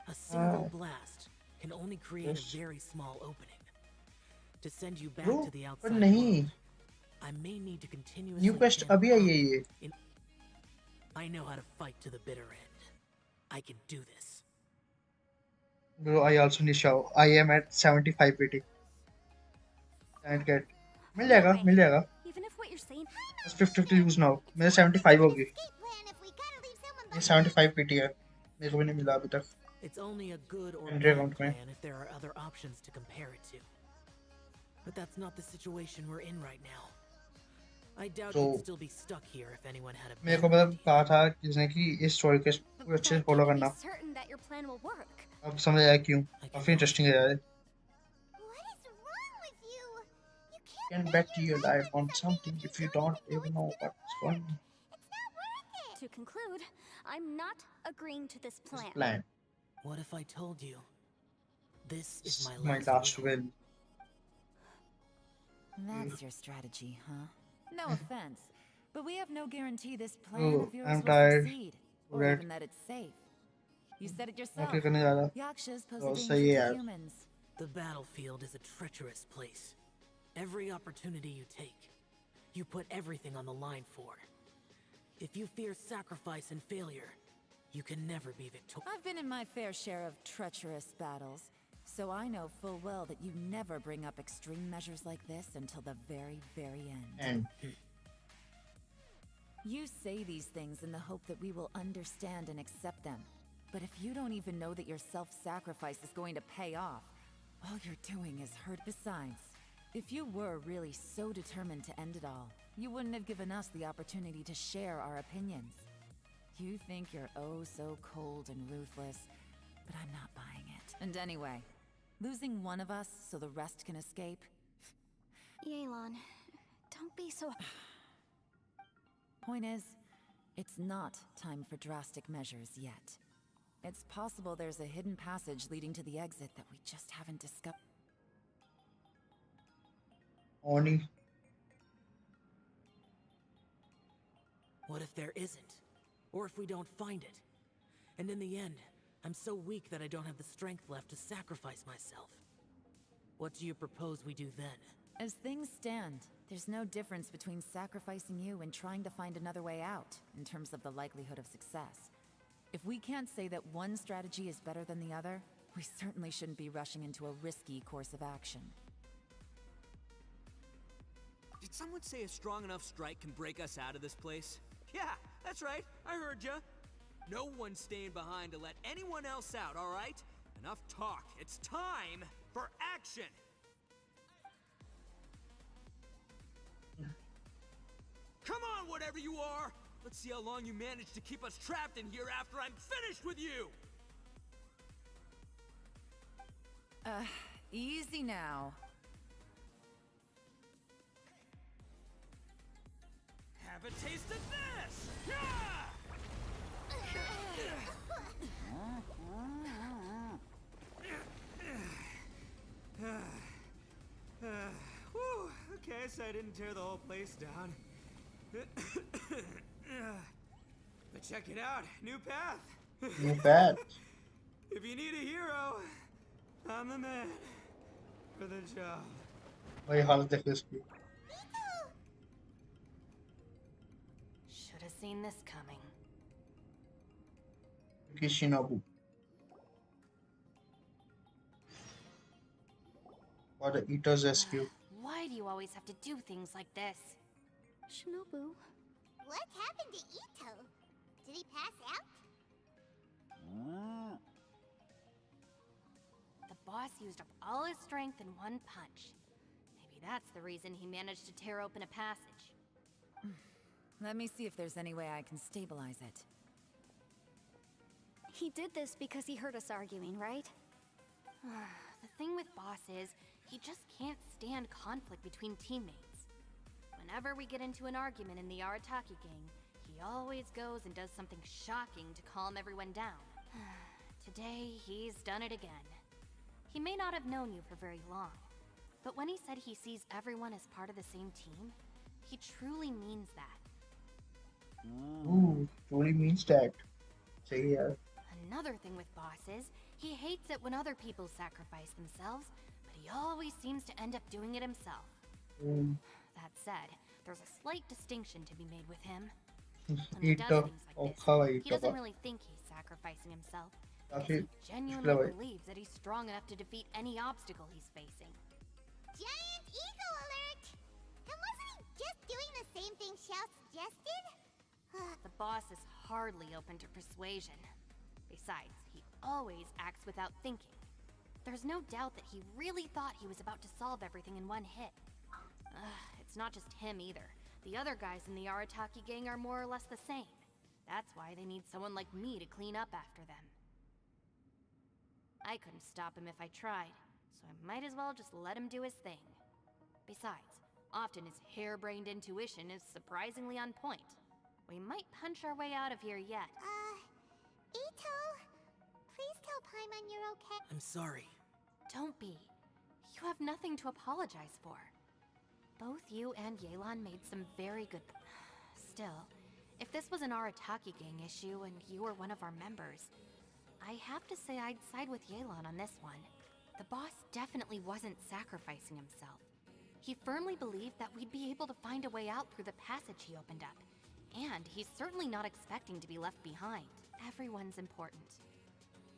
A single blast can only create Yes. a very small opening. To send you back Bro, to the पर outside नहीं, world, I may need to continuously new quest channel अभी आई है ये। in... I know how to fight to the bitter end. I can do this. Bro, I also need show. I am at 75 PT. Can't get. मिल जाएगा। Even if what you're saying... बस 50 use ना हो। मेरे 75 होगी। ये 75 PT है। मेरे को भी नहीं मिला अभी तक। It's only a good or Andrea bad account में। plan if there are other options to compare it to. But that's not the situation we're in right now. I doubt So, you'd still be stuck here if anyone had a मेरे को मतलब कहा था किसने कि इस story के पूरे अच्छे से फॉलो करना। certain that your plan will work. अब समझ आया क्यों। काफी इंटरेस्टिंग है यार। What is wrong with you? You can't Get back to your life on something if you don't even know what's going on. It's not worth it. To conclude, I'm not agreeing to this plan. Plan. What if I told you this is my My last last will? will. That's your strategy, huh? No offense, but we have no guarantee this plan Oh, of yours I'm will tired. succeed, or Red. even that it's safe. You said it मैं yourself. क्या करने जा रहा? Yakshas pose Oh, a सही danger है to यार। humans. The battlefield is a treacherous place. Every opportunity you take, you put everything on the line for. If you fear sacrifice and failure, you can never be victorious. I've been in my fair share of treacherous battles, so I know full well that you never bring up extreme measures like this until the very, very end. And You say these things in the hope that we will understand and accept them. But if you don't even know that your self-sacrifice is going to pay off, all you're doing is hurt. Besides, if you were really so determined to end it all, you wouldn't have given us the opportunity to share our opinions. You think you're oh so cold and ruthless, but I'm not buying it. And anyway, losing one of us so the rest can escape? Yelan, don't be so... Point is, it's not time for drastic measures yet. It's possible there's a hidden passage leading to the exit that we just haven't discovered. Oni. What if there isn't? Or if we don't find it? And in the end, I'm so weak that I don't have the strength left to sacrifice myself. What do you propose we do then? As things stand, there's no difference between sacrificing you and trying to find another way out, in terms of the likelihood of success. If we can't say that one strategy is better than the other, we certainly shouldn't be rushing into a risky course of action. Did someone say a strong enough strike can break us out of this place? Yeah, that's right. I heard ya. No one's staying behind to let anyone else out, all right? Enough talk. It's time for action. Come on, whatever you are! Let's see how long you manage to keep us trapped in here after I'm finished with you! Easy now. Have a taste of this! Yeah! Whew, okay, so I didn't tear the whole place down. But check it out, new path. New path. If you need a hero, I'm the man for the job. भाई हालत देख इसकी। Should have seen this coming. Shinobu for the Eater's rescue. Why do you always have to do things like this? Shinobu. What happened to Ito? Did he pass out? The boss used up all his strength in one punch. Maybe that's the reason he managed to tear open a passage. Let me see if there's any way I can stabilize it. He did this because he heard us arguing, right? The thing with Boss is, he just can't stand conflict between teammates. Whenever we get into an argument in the Arataki gang, he always goes and does something shocking to calm everyone down. Today, he's done it again. He may not have known you for very long, but when he said he sees everyone as part of the same team, he truly means that. Ooh, truly means that. So yeah. Another thing with Boss is, he hates it when other people sacrifice themselves, but he always seems to end up doing it himself. That said, there's a slight distinction to be made with him. When he does things like this, he doesn't really think he's sacrificing himself. He genuinely believes that he's strong enough to defeat any obstacle he's facing. Giant ego alert! And wasn't he just doing the same thing Xiao suggested? The boss is hardly open to persuasion. Besides, he always acts without thinking. There's no doubt that he really thought he was about to solve everything in one hit. It's not just him either. The other guys in the Arataki gang are more or less the same. That's why they need someone like me to clean up after them. I couldn't stop him if I tried, so I might as well just let him do his thing. Besides, often his harebrained intuition is surprisingly on point. We might punch our way out of here yet. Ito, please tell Paimon you're okay. I'm sorry. Don't be. You have nothing to apologize for. Both you and Yelan made some very good... Still, if this was an Arataki gang issue and you were one of our members, I have to say I'd side with Yelan on this one. The boss definitely wasn't sacrificing himself. He firmly believed that we'd be able to find a way out through the passage he opened up. And he's certainly not expecting to be left behind. Everyone's important.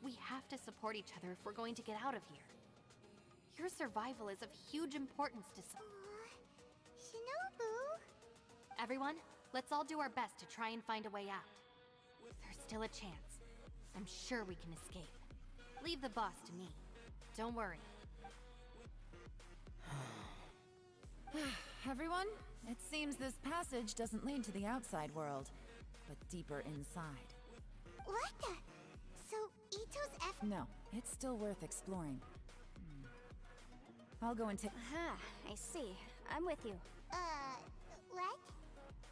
We have to support each other if we're going to get out of here. Your survival is of huge importance to some. Shinobu? Everyone, let's all do our best to try and find a way out. There's still a chance. I'm sure we can escape. Leave the boss to me. Don't worry. Everyone, it seems this passage doesn't lead to the outside world, but deeper inside. What the? So, Ito's No, it's still worth exploring. I'll go and take... Aha, I see. I'm with you. What?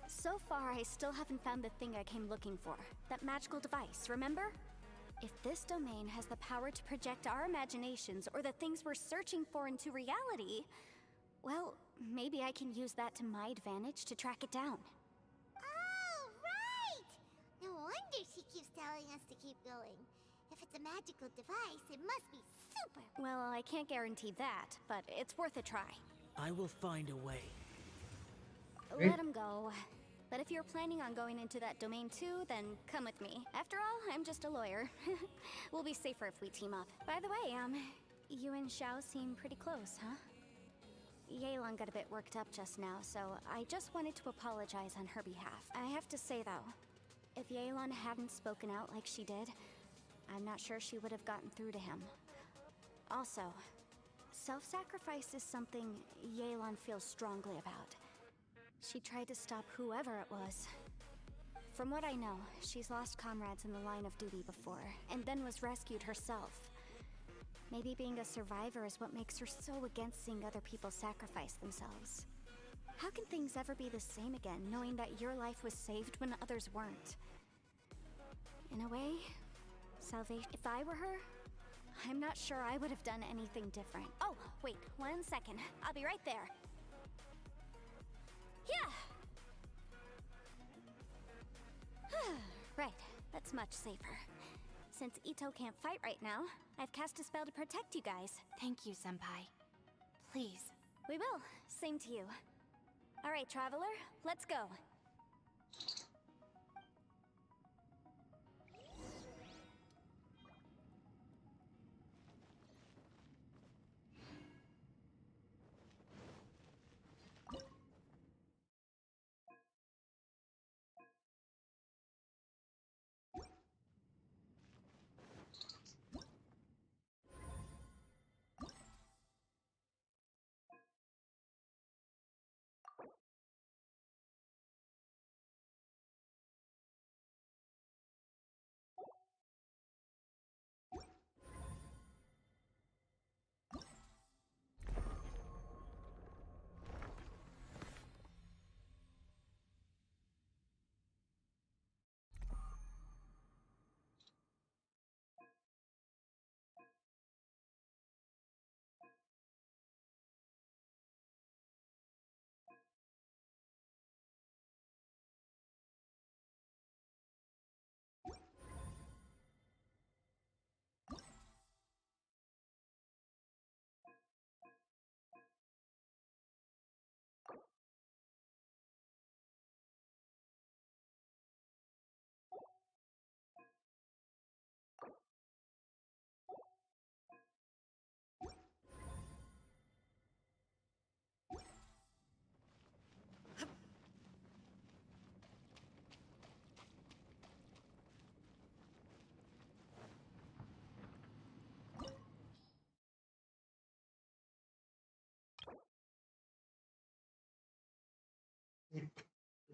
So far, I still haven't found the thing I came looking for. That magical device, remember? If this domain has the power to project our imaginations or the things we're searching for into reality, well, maybe I can use that to my advantage to track it down. Oh, right! No wonder she keeps telling us to keep going. If it's a magical device, it must be super. Well, I can't guarantee that, but it's worth a try. I will find a way. Let him go. But if you're planning on going into that domain too, then come with me. After all, I'm just a lawyer. We'll be safer if we team up. By the way, you and Xiao seem pretty close, huh? Yelan got a bit worked up just now, so I just wanted to apologize on her behalf. I have to say though, if Yelan hadn't spoken out like she did, I'm not sure she would have gotten through to him. Also, self-sacrifice is something Yelan feels strongly about. She tried to stop whoever it was. From what I know, she's lost comrades in the line of duty before, and then was rescued herself. Maybe being a survivor is what makes her so against seeing other people sacrifice themselves. How can things ever be the same again, knowing that your life was saved when others weren't? In a way, salvation. If I were her, I'm not sure I would have done anything different. Oh, wait, 1 second. I'll be right there. Yeah! Right, that's much safer. Since Ito can't fight right now, I've cast a spell to protect you guys. Thank you, Senpai. Please. We will. Same to you. Alright, Traveler, let's go.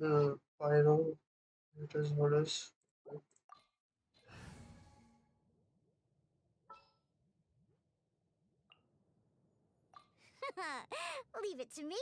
Pyro, it is what is. Leave it to me.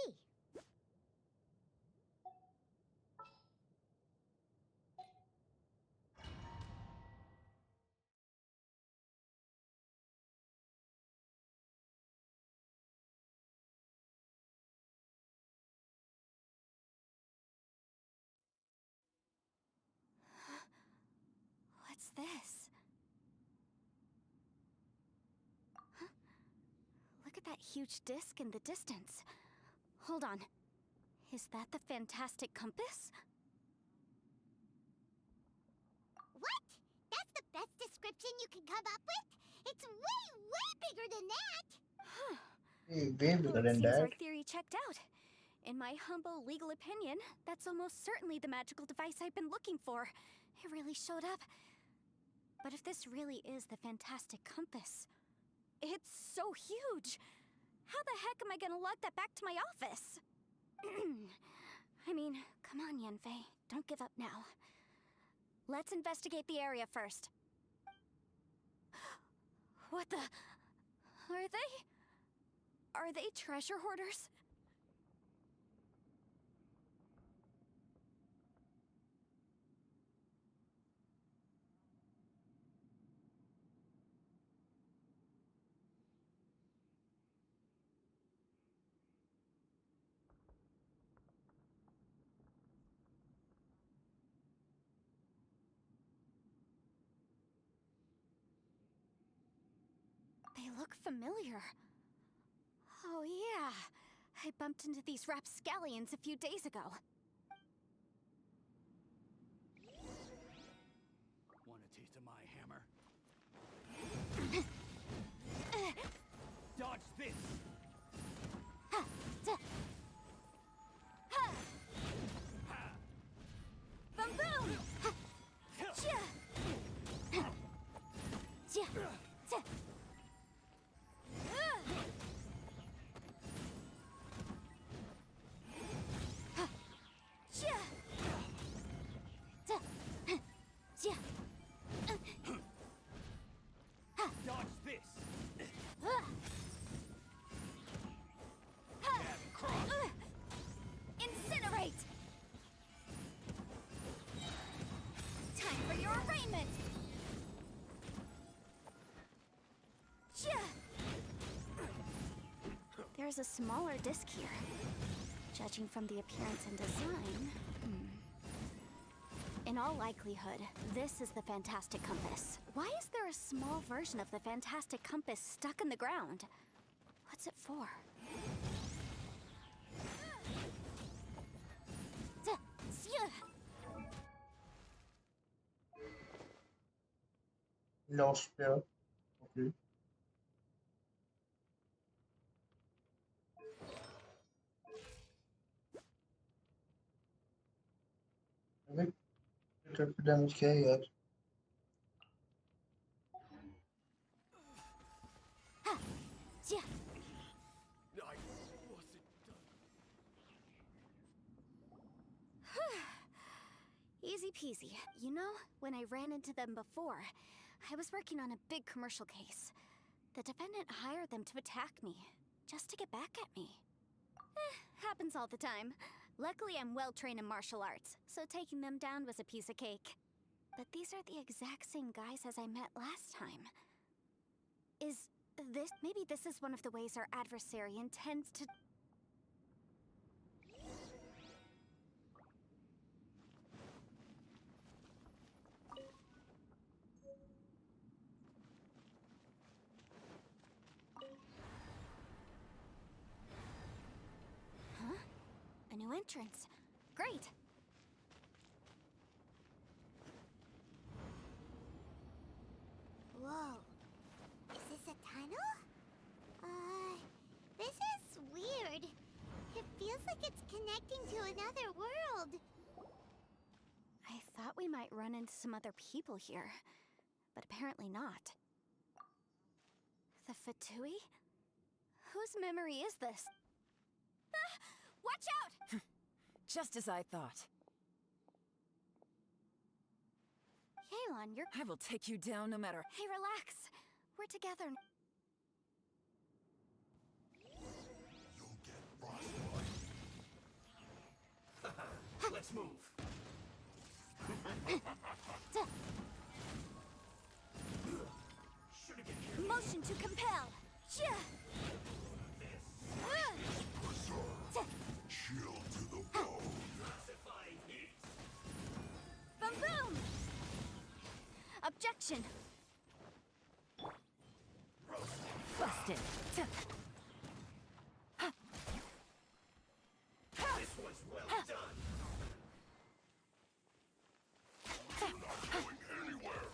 What's this? Huh? Look at that huge disc in the distance. Hold on. Is that the fantastic compass? What? That's the best description you can come up with? It's way, way bigger than that! Huh. Way bigger Well, it than seems that. our theory checked out. In my humble legal opinion, that's almost certainly the magical device I've been looking for. It really showed up. But if this really is the fantastic compass, it's so huge! How the heck am I gonna lug that back to my office? I mean, come on, Yanfei. Don't give up now. Let's investigate the area first. What the... Are they treasure hoarders? They look familiar. Oh yeah, I bumped into these rapscallions a few days ago. Want a taste of my hammer? Dodge this! Boom boom! Dodge this! Incinerate! Time for your arraignment! There's a smaller disc here. Judging from the appearance and design... In all likelihood, this is the fantastic compass. Why is there a small version of the fantastic compass stuck in the ground? What's it for? Lost player. Okay. अबे damage क्या है यार? Easy peasy. You know, when I ran into them before, I was working on a big commercial case. The defendant hired them to attack me, just to get back at me. Happens all the time. Luckily, I'm well trained in martial arts, so taking them down was a piece of cake. But these are the exact same guys as I met last time. Maybe this is one of the ways our adversary intends to... Huh? A new entrance. Great! Whoa. Is this a tunnel? This is weird. It feels like it's connecting to another world. I thought we might run into some other people here, but apparently not. The Fatui? Whose memory is this? Ah! Watch out! Just as I thought. Yelan, you're... I will take you down no matter. Hey, relax. We're together. Let's move. Motion to compel. Chill to the bone. Boom boom! Objection! Busted. This was well done. You're not going anywhere.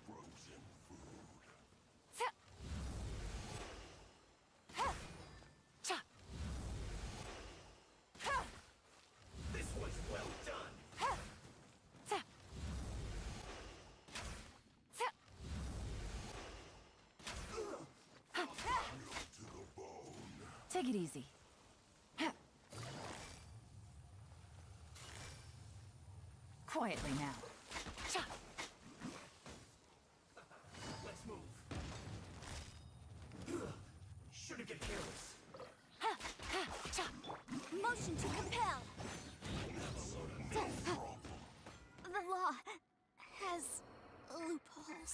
Frozen food. This was well done. To the bone. Take it easy. Quietly now. Let's move. Shouldn't get careless. Motion to compel. The law has loopholes.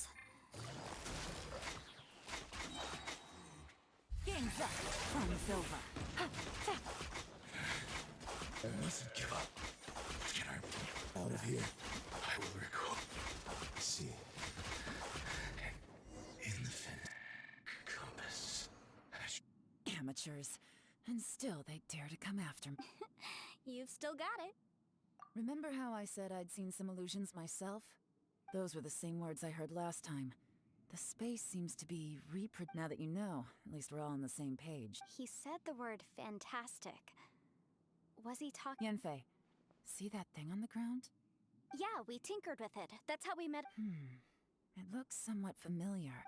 Game's up. Fun's over. I mustn't give up. Get out of here. I will recall. See. Infinite compass. Amateurs. And still they dare to come after me. You've still got it. Remember how I said I'd seen some illusions myself? Those were the same words I heard last time. The space seems to be now that you know. At least we're all on the same page. He said the word fantastic. Was he talking? Yanfei, see that thing on the ground? Yeah, we tinkered with it. That's how we met. It looks somewhat familiar.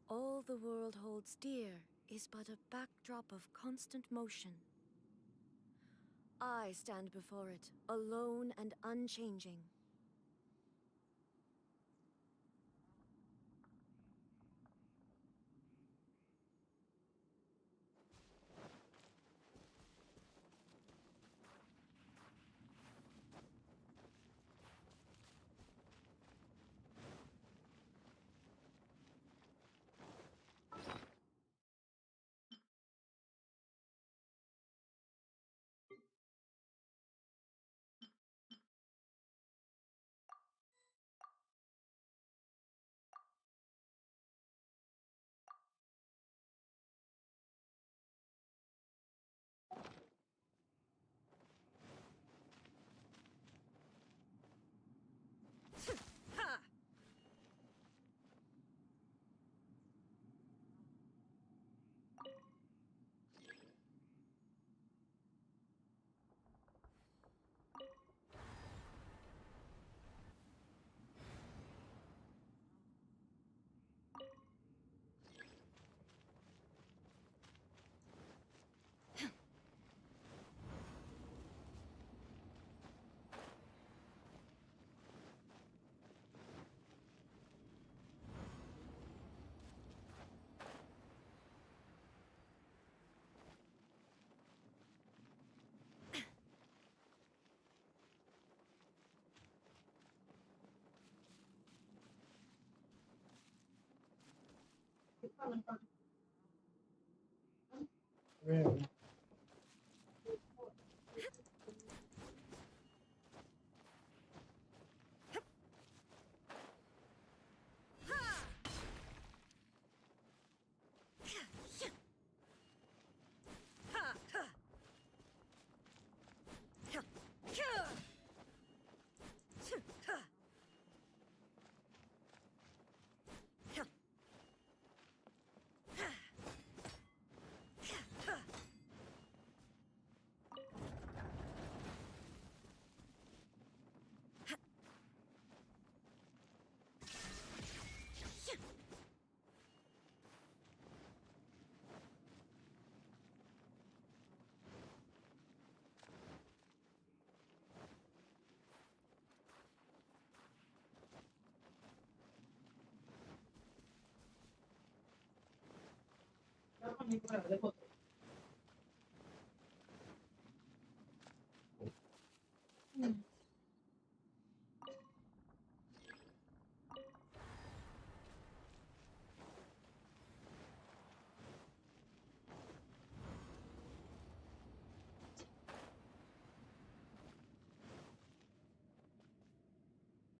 All the world holds dear is but a backdrop of constant motion. I stand before it, alone and unchanging. Really?